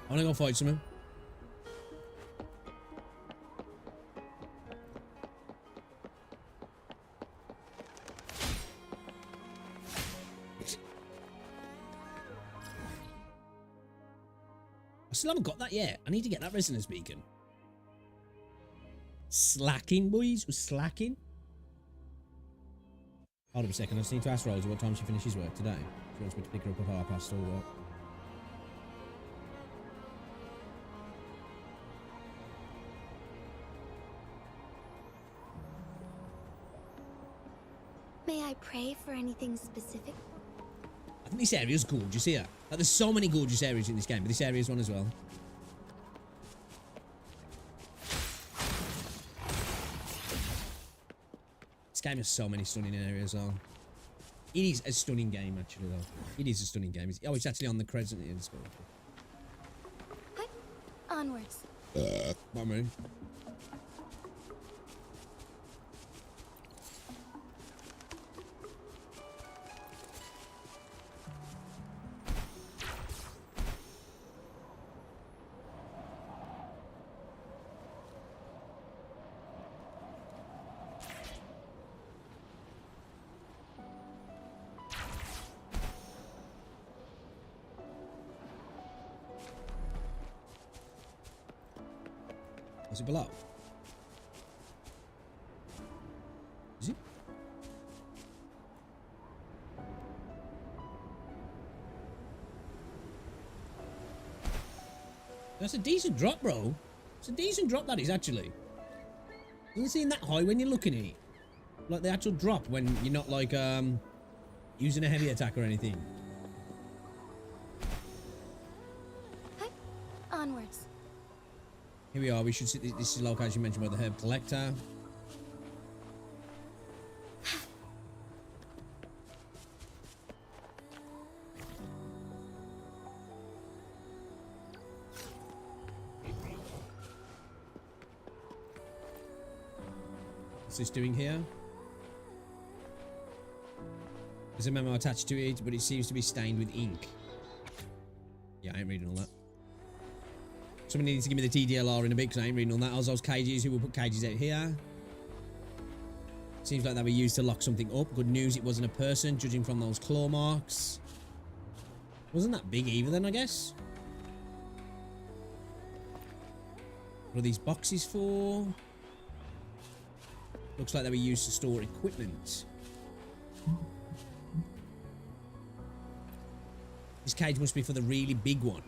want to go fight someone. I still haven't got that yet. I need to get that resonance beacon. Slacking, boys? We're slacking? Hold up a second, I just need to ask Rosie what time she finishes work today. She wants me to pick her up at 1:30 or what? May I pray for anything specific? I think this area's gorgeous here. Like, there's so many gorgeous areas in this game, but this area's one as well. This game has so many stunning areas, though. It is a stunning game, actually, though. It is a stunning game. Oh, it's actually on the crescent in school. Onwards. Not me. Is it below? Is it? That's a decent drop, bro. It's a decent drop, that is, actually. Doesn't seem that high when you're looking at it. Like the actual drop when you're not, like, using a heavy attack or anything. Onwards. Here we are. We should see. This is the location mentioned by the herb collector. What's this doing here? There's a memo attached to it, but it seems to be stained with ink. Yeah, I ain't reading all that. Somebody needs to give me the TDLR in a bit because I ain't reading all that. As those cages, who will put cages out here? Seems like they were used to lock something up. Good news, it wasn't a person, judging from those claw marks. Wasn't that big either then, I guess? What are these boxes for? Looks like they were used to store equipment. This cage must be for the really big one.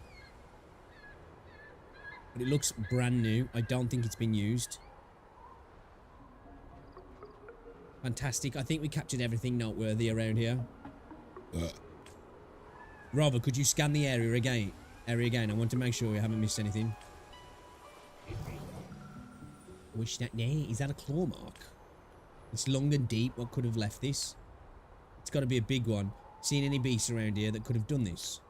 But it looks brand new. I don't think it's been used. Fantastic. I think we captured everything noteworthy around here. Robert, could you scan the area again? I want to make sure we haven't missed anything. Wish that there. Is that a claw mark? It's long and deep. What could have left this? It's got to be a big one. Seen any beasts around here that could have done this?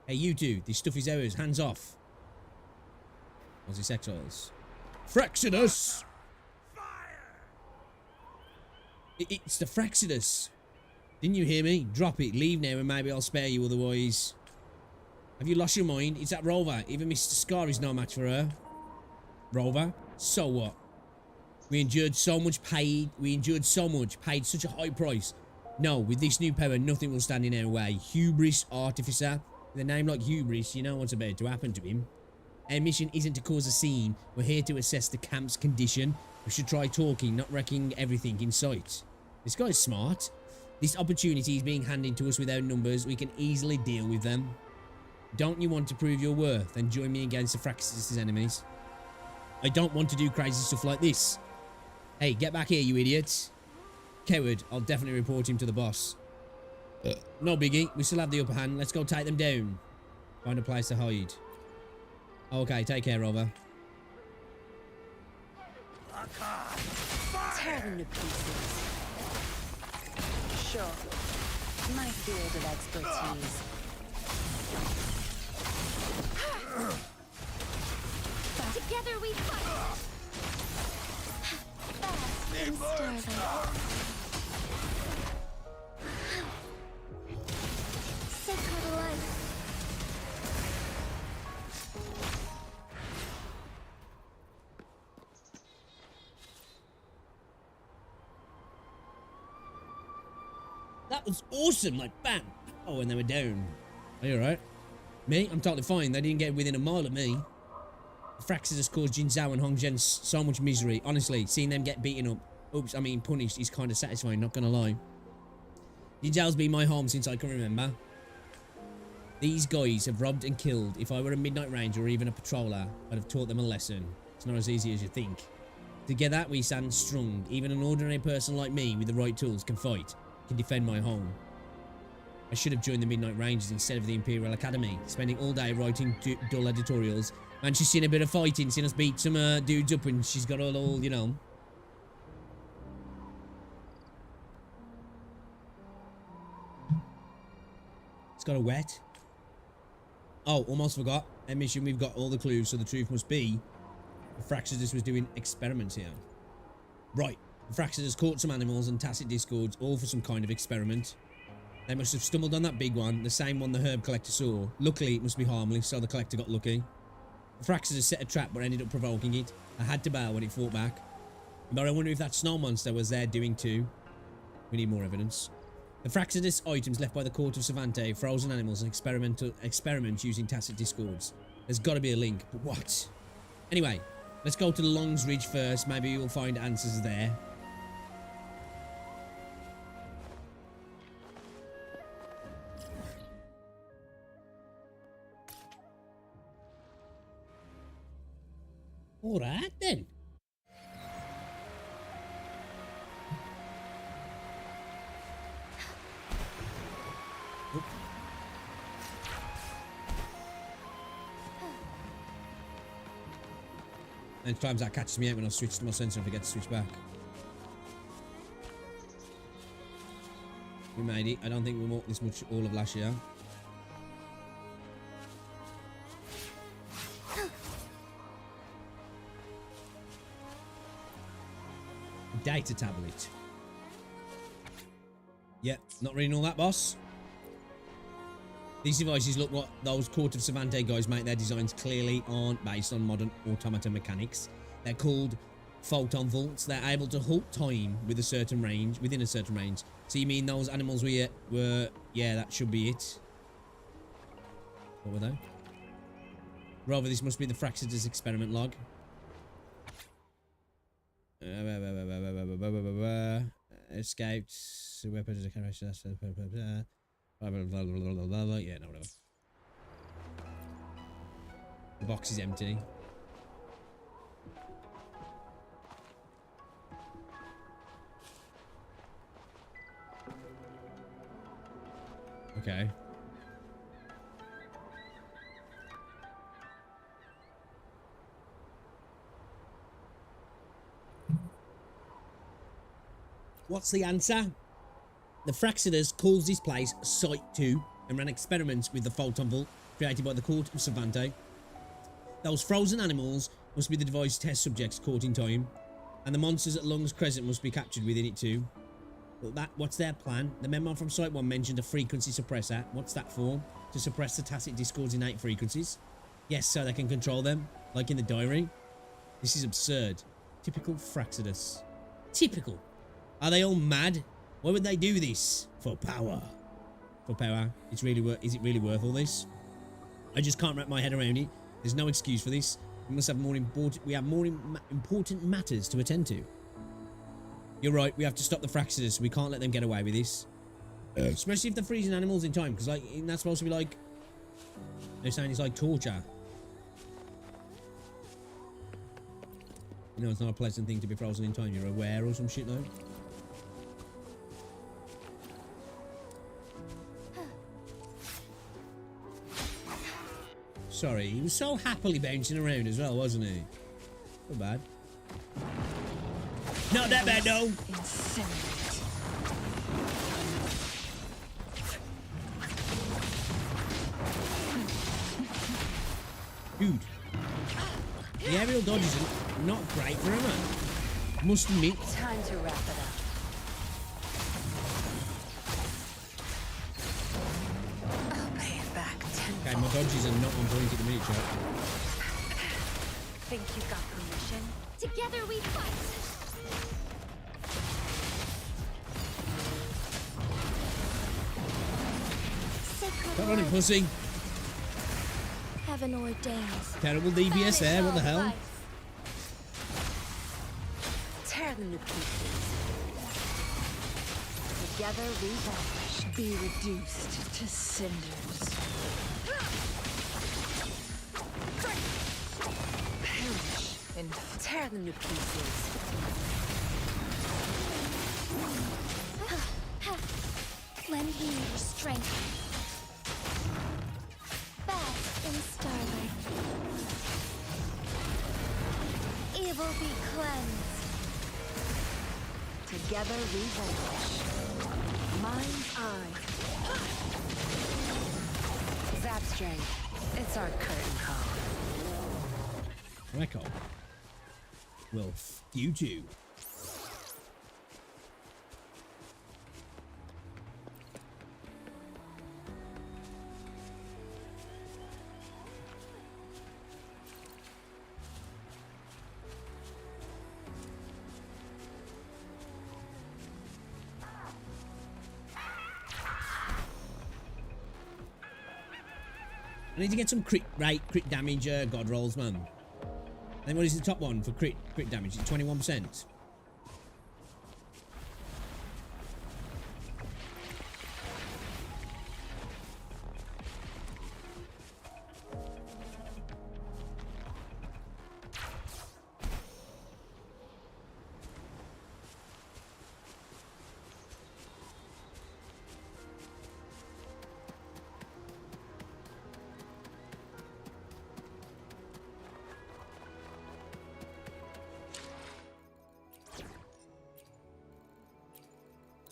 Hey, you two. This stuff is ours. Hands off. What's this exiles? Fraxidus! It's the Fraxidus. Didn't you hear me? Drop it. Leave now and maybe I'll spare you otherwise. Have you lost your mind? It's that Rover. Even Mr. Scar is no match for her. Rover? So what? We endured so much, paid such a high price. No, with this new power, nothing will stand in our way. Hubris Artificer. With a name like Hubris, you know what's about to happen to him. Our mission isn't to cause a scene. We're here to assess the camp's condition. We should try talking, not wrecking everything in sight. This guy's smart. This opportunity is being handed to us without numbers. We can easily deal with them. Don't you want to prove your worth? Then join me against the Fraxidus' enemies. I don't want to do crazy stuff like this. Hey, get back here, you idiots. Coward, I'll definitely report him to the boss. No biggie, we still have the upper hand. Let's go take them down. Find a place to hide. Okay, take care, Rover. Tear them to pieces. Sure. My field of expertise. Together we fight. Fast and starlight. Sacred life. That was awesome, like bam. Oh, and they were down. Are you alright? Me? I'm totally fine. They didn't get within a mile of me. The Fraxidus caused Jin Zhao and Hong Zhen so much misery. Honestly, seeing them get beaten up, punished is kind of satisfying, not gonna lie. Jin Zhao's been my home since I can remember. These guys have robbed and killed. If I were a Midnight Ranger or even a patroller, I'd have taught them a lesson. It's not as easy as you think. Together, we stand strong. Even an ordinary person like me with the right tools can fight, can defend my home. I should have joined the Midnight Rangers instead of the Imperial Academy, spending all day writing dull editorials. Man, she's seen a bit of fighting, seen us beat some dudes up and she's got all, you know. It's got a wet. Oh, almost forgot. Our mission, we've got all the clues, so the truth must be the Fraxidus was doing experiments here. Right. The Fraxidus caught some animals and tacit discords, all for some kind of experiment. They must have stumbled on that big one, the same one the herb collector saw. Luckily, it must be harmless, so the collector got lucky. The Fraxidus set a trap but ended up provoking it. I had to bail when it fought back. But I wonder if that snow monster was there doing too. We need more evidence. The Fraxidus items left by the court of Savante, frozen animals and experiments using tacit discords. There's got to be a link, but what? Anyway, let's go to the Longs Ridge first. Maybe you'll find answers there. All right then. Oop. And sometimes that catches me out when I switch to my sensor and forget to switch back. We made it. I don't think we walked this much all of last year. Data tablet. Yep, not reading all that, boss. These devices look what those Court of Savante guys make their designs clearly aren't based on modern automata mechanics. They're called photon vaults. They're able to halt time with a certain range, within a certain range. So you mean those animals were yeah, that should be it. What were they? Rather, this must be the Fraxida's experiment log. Escaped. Weapons. Yeah, no, whatever. The box is empty. Okay. What's the answer? The Fraxidas calls this place Site 2 and ran experiments with the photon vault created by the Court of Savante. Those frozen animals must be the device test subjects caught in time, and the monsters at Lung's Crescent must be captured within it too. But what's their plan? The memo from Site 1 mentioned a frequency suppressor. What's that for? To suppress the tacit discord's innate frequencies? Yes, so they can control them, like in the diary. This is absurd. Typical Fraxidus. Typical. Are they all mad? Why would they do this? For power. For power. Is it really worth all this? I just can't wrap my head around it. There's no excuse for this. We have more important matters to attend to. You're right, we have to stop the Fraxidus. We can't let them get away with this. Especially if they're freezing animals in time, because like that's supposed to be like, they're saying it's like torture. You know, it's not a pleasant thing to be frozen in time. You're aware or some shit though. Sorry, he was so happily bouncing around as well, wasn't he? Not bad. Not that bad, though. Dude, the aerial dodges are not great for him, man. Must admit. Time to wrap it up. Okay, my dodges are not on point at the minute, chat. Think you got permission? Together we fight! Come on in, pussy. Heaven ordains. Terrible DPS there, what the hell? Tear them to pieces. Together we vanish. Be reduced to cinders. Perish and tear them to pieces. Lend me your strength. Bask in starlight. Evil be cleansed. Together we vanish. Mind's eye. Zap strength. It's our curtain call. Record. Well, f you too. I need to get some crit damage god rolls, man. Then what is the top one for crit damage? It's 21%.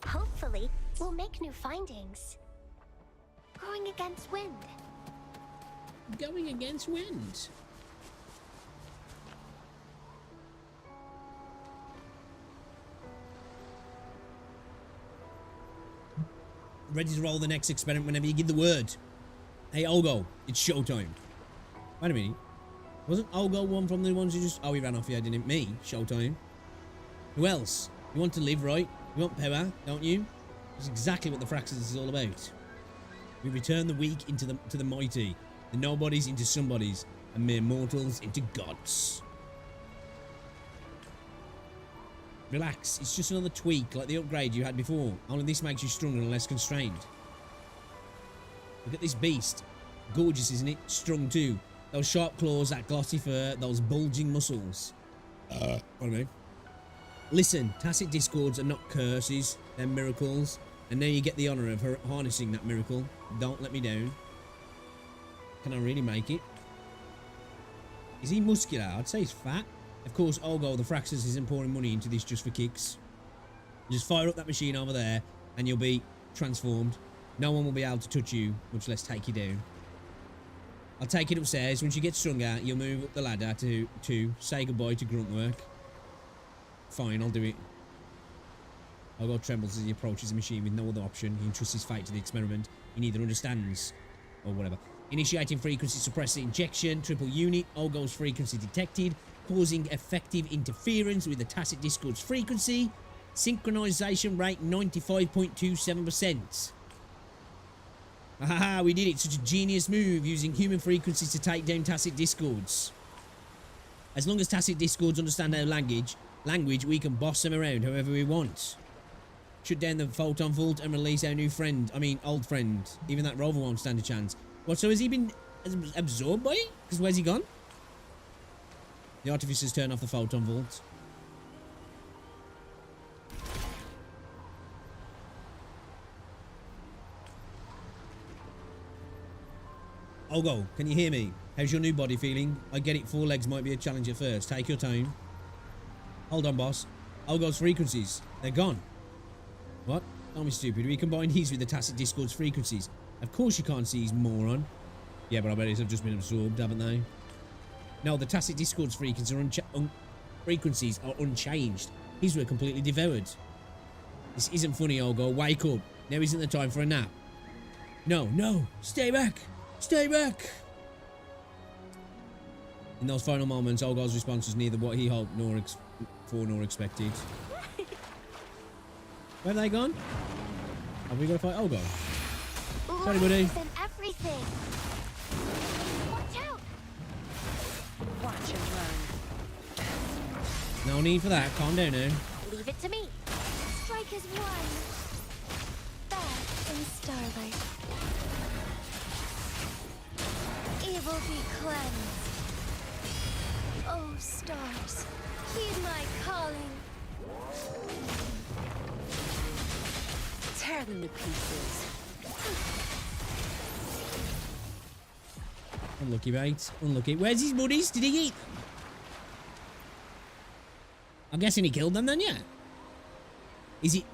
Hopefully, we'll make new findings. Going against wind. Going against wind. Ready to roll the next experiment whenever you give the word. Hey, Olgo, it's showtime. Wait a minute. Wasn't Olgo one from the ones who just... Oh, he ran off here, didn't it? Me? Showtime. Who else? You want to live, right? You want power, don't you? That's exactly what the Fraxis is all about. We return the weak into the mighty, the nobodies into somebodies, and mere mortals into gods. Relax, it's just another tweak like the upgrade you had before. Only this makes you stronger and less constrained. Look at this beast. Gorgeous, isn't it? Strong too. Those sharp claws, that glossy fur, those bulging muscles. Pardon me. Listen, tacit discords are not curses, they're miracles. And now you get the honour of harnessing that miracle. Don't let me down. Can I really make it? Is he muscular? I'd say he's fat. Of course, Olgo the Fraxis isn't pouring money into this just for kicks. Just fire up that machine over there and you'll be transformed. No one will be able to touch you, much less take you down. I'll take it upstairs. Once you get stronger, you'll move up the ladder to say goodbye to grunt work. Fine, I'll do it. Olgo trembles as he approaches the machine with no other option. He entrusts his fate to the experiment. He neither understands or whatever. Initiating frequency suppressor injection. Triple unit. Olgo's frequency detected, causing effective interference with the tacit discord's frequency. Synchronization rate 95.27%. Haha, we did it. Such a genius move, using human frequencies to take down tacit discords. As long as tacit discords understand our language, we can boss them around however we want. Shut down the photon vault and release our new friend. I mean, old friend. Even that rover won't stand a chance. What, so has he been absorbed by it? Because where's he gone? The artificers turn off the photon vault. Olgo, can you hear me? How's your new body feeling? I get it, 4 legs might be a challenge at first. Take your time. Hold on, boss. Olgo's frequencies. They're gone. What? Don't be stupid. We combined his with the tacit discord's frequencies. Of course you can't see his moron. Yeah, but I bet they've just been absorbed, haven't they? No, the tacit discord's frequencies are unchanged. His were completely devoured. This isn't funny, Olgo. Wake up. Now isn't the time for a nap. No, no. Stay back. Stay back. In those final moments, Olgo's response was neither what he hoped nor expected. Where have they gone? Have we got to fight Olgo? Sorry, buddy. And everything. Watch out. Watch and learn. No need for that. Calm down now. Leave it to me. Strike as one. There in starlight. Evil be cleansed. Oh, stars, heed my calling. Tear them to pieces. Unlucky, mate. Unlucky. Where's his buddies? Did he eat? I'm guessing he killed them then, yeah? Is it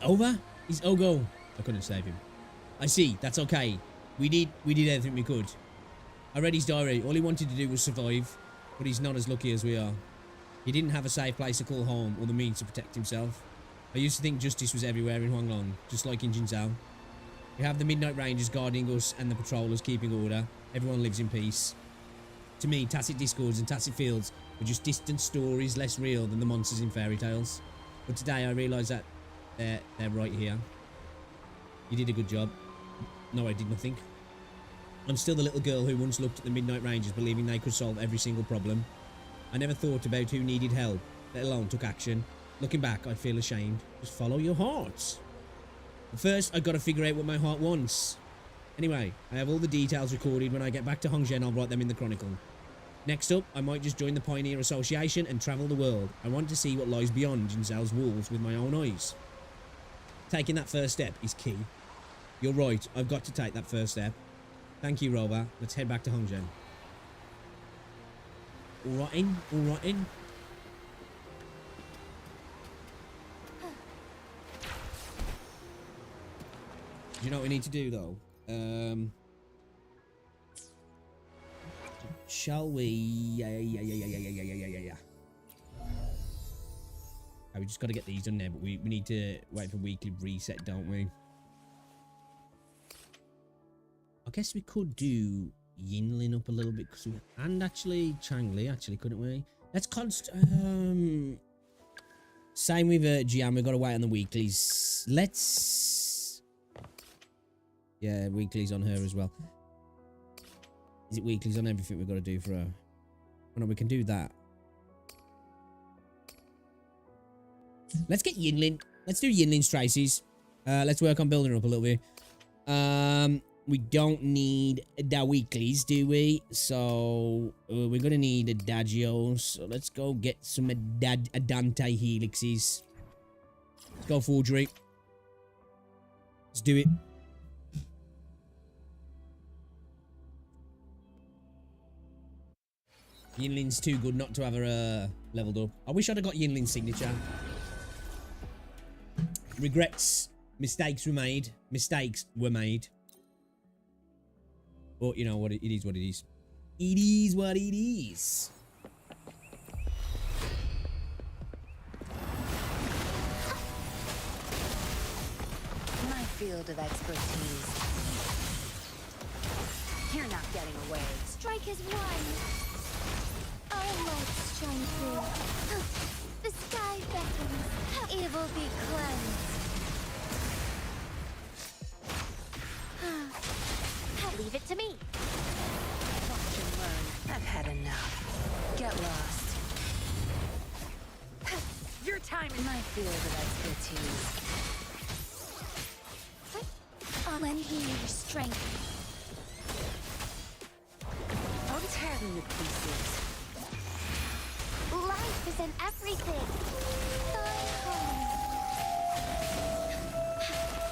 over? Is Olgo? I couldn't save him. I see. That's okay. We did everything we could. I read his diary. All he wanted to do was survive, but he's not as lucky as we are. He didn't have a safe place to call home or the means to protect himself. I used to think justice was everywhere in Huanglong, just like in Jinzhou. We have the Midnight Rangers guarding us and the patrollers keeping order. Everyone lives in peace. To me, tacit discords and tacit fields were just distant stories, less real than the monsters in fairy tales. But today I realise that they're right here. You did a good job. No, I did nothing. I'm still the little girl who once looked at the Midnight Rangers believing they could solve every single problem. I never thought about who needed help, let alone took action. Looking back, I'd feel ashamed. Just follow your hearts. But first, I've got to figure out what my heart wants. Anyway, I have all the details recorded. When I get back to Hongzhen, I'll write them in the chronicle. Next up, I might just join the Pioneer Association and travel the world. I want to see what lies beyond Jinzhou's walls with my own eyes. Taking that first step is key. You're right, I've got to take that first step. Thank you, Rover. Let's head back to Hongzhen. All right in, all right in. Do you know what we need to do, though? Shall we? Yeah. Oh, we just got to get these done now, but we need to wait for weekly reset, don't we? I guess we could do Yinlin up a little bit, and actually Changli, actually, couldn't we? Let's same with Jian, we've got to wait on the weeklies. Let's... Yeah, weeklies on her as well. Is it weeklies on everything we've got to do for her? Oh no, we can do that. Let's get Yinlin. Let's do Yinlin's Tracy's. Let's work on building her up a little bit. We don't need the weeklies, do we? So we're gonna need adagios. So let's go get some Adante helixes. Let's go forgery. Let's do it. Yinlin's too good not to have her leveled up. I wish I'd have got Yinlin's signature. Regrets. Mistakes were made. Mistakes were made. But you know what? It is what it is. It is what it is. My field of expertise. You're not getting away. Strike is one. Our lights shine through. The sky beckons. Evil be cleansed. Leave it to me. Watch and learn. I've had enough. Get lost. Your time in my field of expertise. Lend me your strength. I'll tear them to pieces. Life is in everything. Thy home.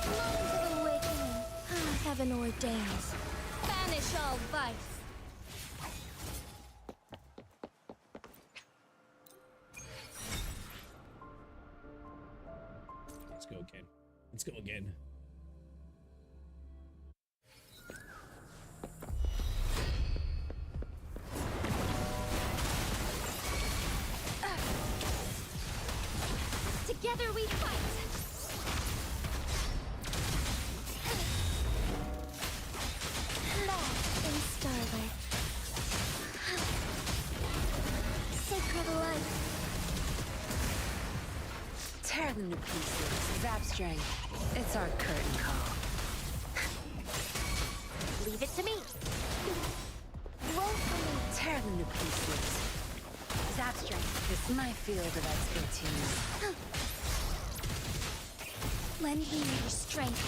Moment of awakening. Heaven ordains. Banish all vice. Let's go again. Let's go again. Together we fight. Lost in starlight. Sacred light. Tear them to pieces. Zap strength. It's our curtain call. Leave it to me. Roll for me. Tear them to pieces. Zap strength. It's my field of expertise. Lend me your strength.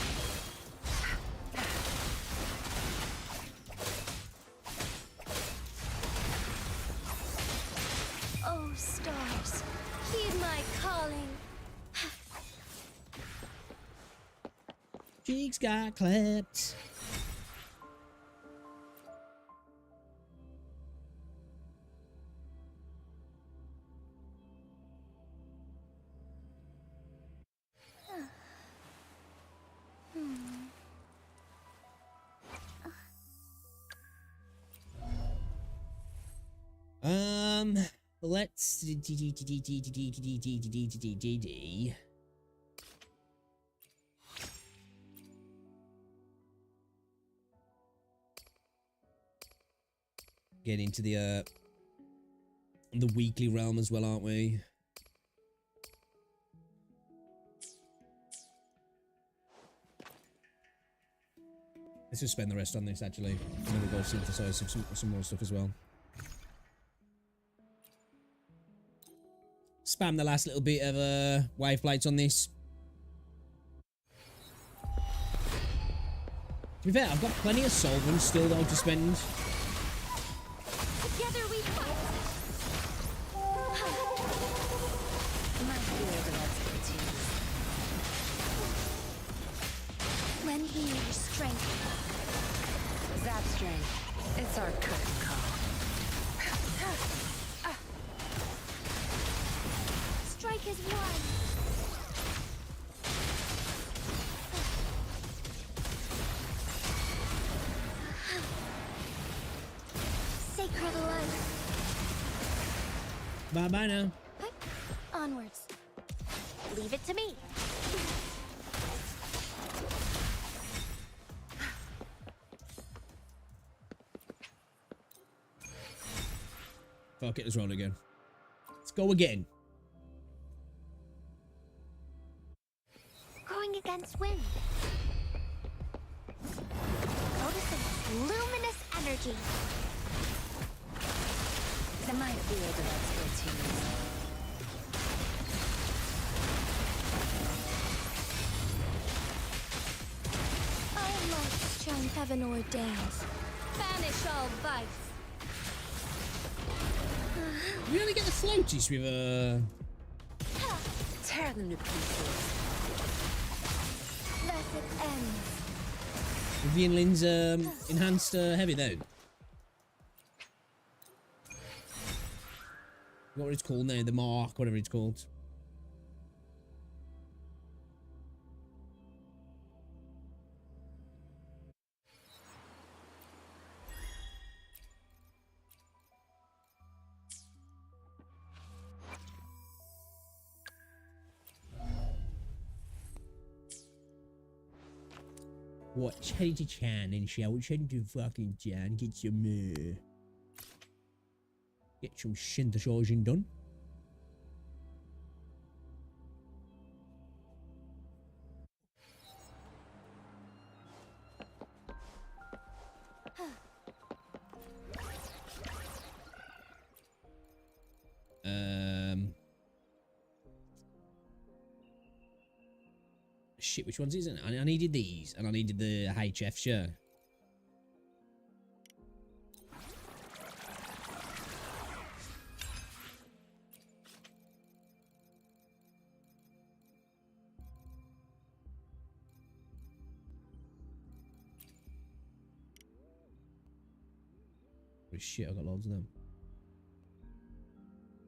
Oh, stars, heed my calling. Cheeks got clapped. Let's get into the weekly realm as well, aren't we? Let's just spend the rest on this actually, and then we'll go synthesize some more stuff as well. Spam the last little bit of wave plates on this. To be fair, I've got plenty of solvents still though to spend. Together we fight. My field of expertise. Lend me your strength. Zap strength. It's our curtain call. Strike is one. Sacred light. Bye-bye now. Onwards. Leave it to me. Fuck it, let's roll again. Let's go again. Going against wind. Noticing luminous energy. My field of expertise. Our lights shine heaven ordained. Banish all vice. We only get the floaties with Tear them to pieces. Thus it ends. Vivian Lynn's enhanced heavy though. What it's called now, the mark, whatever it's called. What? Charity Chan and shall to fucking Chan get some get some synthesizing done. Shit, which ones is it? I needed these, and I needed the HF, sure. Holy shit, I got loads of them.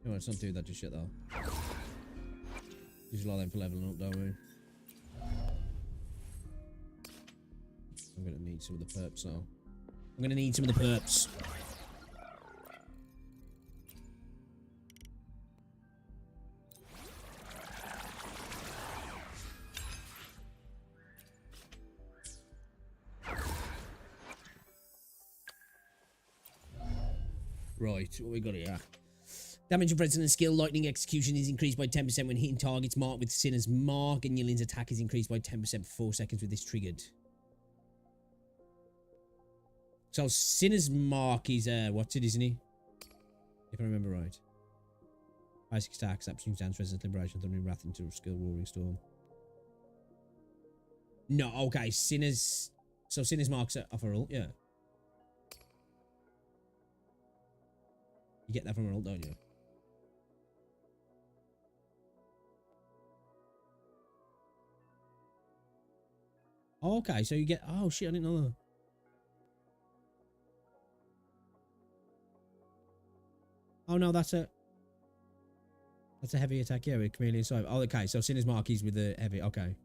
No, it's not do that just shit though. Just allow them for leveling up, don't we? I'm gonna need some of the perps now. I'm gonna need some of the perps. Right, what we got here? Damage and presence skill, lightning execution is increased by 10% when hitting targets marked with Sinner's Mark, and Yillin's attack is increased by 10% for 4 seconds with this triggered. So Sinner's Mark is what's it, isn't he? If I remember right. Basic stacks, absolute stance, resistance, liberation, thundering wrath into skill, roaring storm. No, okay, Sinner's Mark's off a roll, yeah. You get that from a roll, don't you? Okay, so you get, oh shit, I didn't know that. Oh no, that's a heavy attack, yeah, with Chameleon Scythe. Oh, okay, so Sinner's Mark is with the heavy, okay.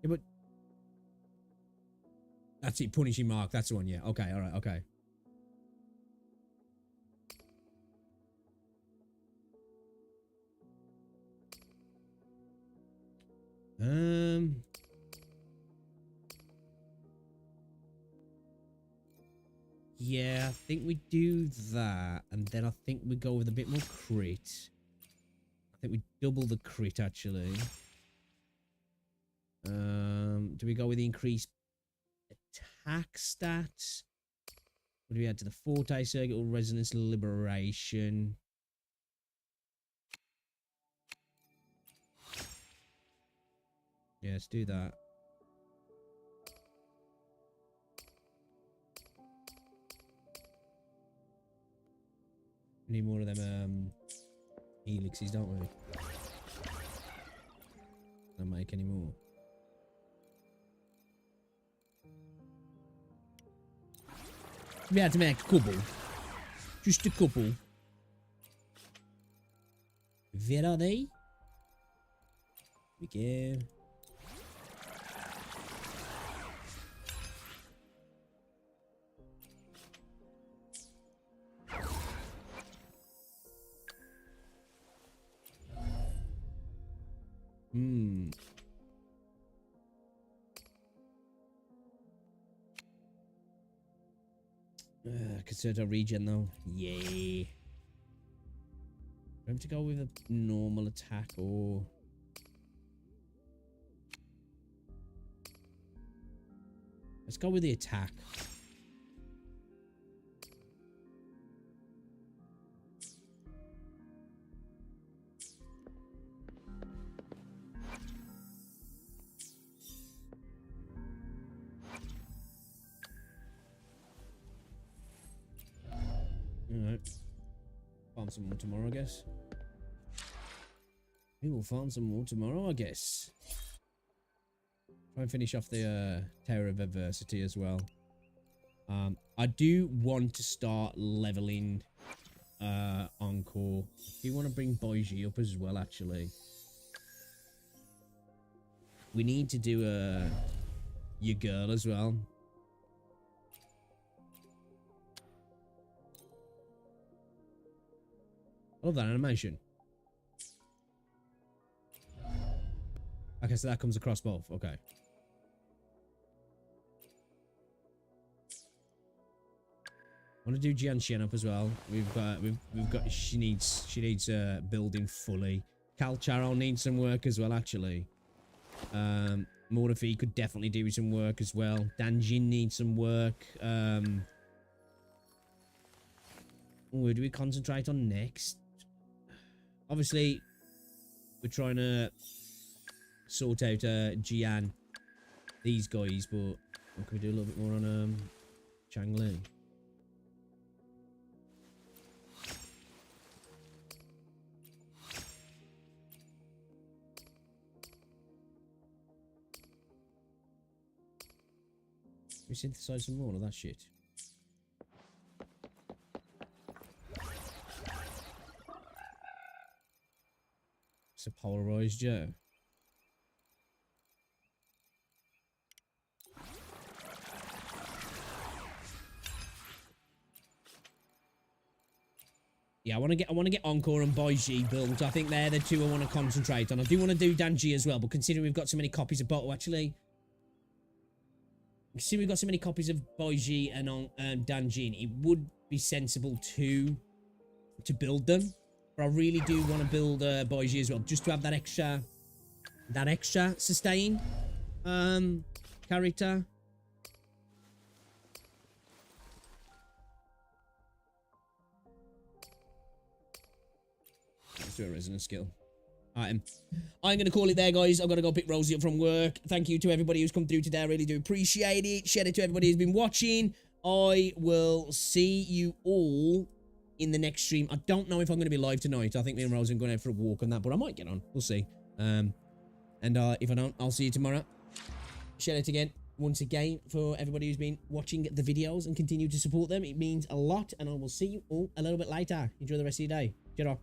Yeah, but that's it, Punishing Mark, that's the one, yeah. Okay, alright, okay. Yeah, I think we do that, and then I think we go with a bit more crit. I think we double the crit, actually. Do we go with the increased attack stats? What do we add to the Forte Circuit or Resonance Liberation? Yeah, let's do that. We need more of them elixirs, don't we? Don't make any more. We had to make a couple. Just a couple. Where are they? We go. Concerto regen though. Yay. I'm to go with a normal attack or... Let's go with the attack. Alright. Farm some more tomorrow, I guess. We will farm some more tomorrow, I guess. Try and finish off the Tower of Adversity as well. I do want to start leveling Encore. I do want to bring Boiji up as well, actually. We need to do your girl as well. I love that animation. Okay, so that comes across both. Okay. I want to do Jianshen up as well. We've got she needs building fully. Calcharo needs some work as well, actually. Mordafi could definitely do with some work as well. Danjin needs some work. Where do we concentrate on next? Obviously, we're trying to sort out Jian, these guys, but can we do a little bit more on Changli? We synthesize some more of that shit. It's a polarized Joe. Yeah, I want to get Encore and Boiji built. I think they're the two I want to concentrate on. I do want to do Danji as well, but considering we've got so many copies of Bottle, actually, considering we've got so many copies of Boiji and Danjin, it would be sensible to build them. But I really do want to build Boiji as well, just to have that extra sustain character. Let's do a resonance skill. I'm going to call it there, guys. I've got to go pick Rosie up from work. Thank you to everybody who's come through today. I really do appreciate it. Share it to everybody who's been watching. I will see you all in the next stream. I don't know if I'm going to be live tonight. I think me and Rosie are going out for a walk on that, but I might get on. We'll see. And if I don't, I'll see you tomorrow. Share it again, once again, for everybody who's been watching the videos and continue to support them. It means a lot, and I will see you all a little bit later. Enjoy the rest of your day. Get off.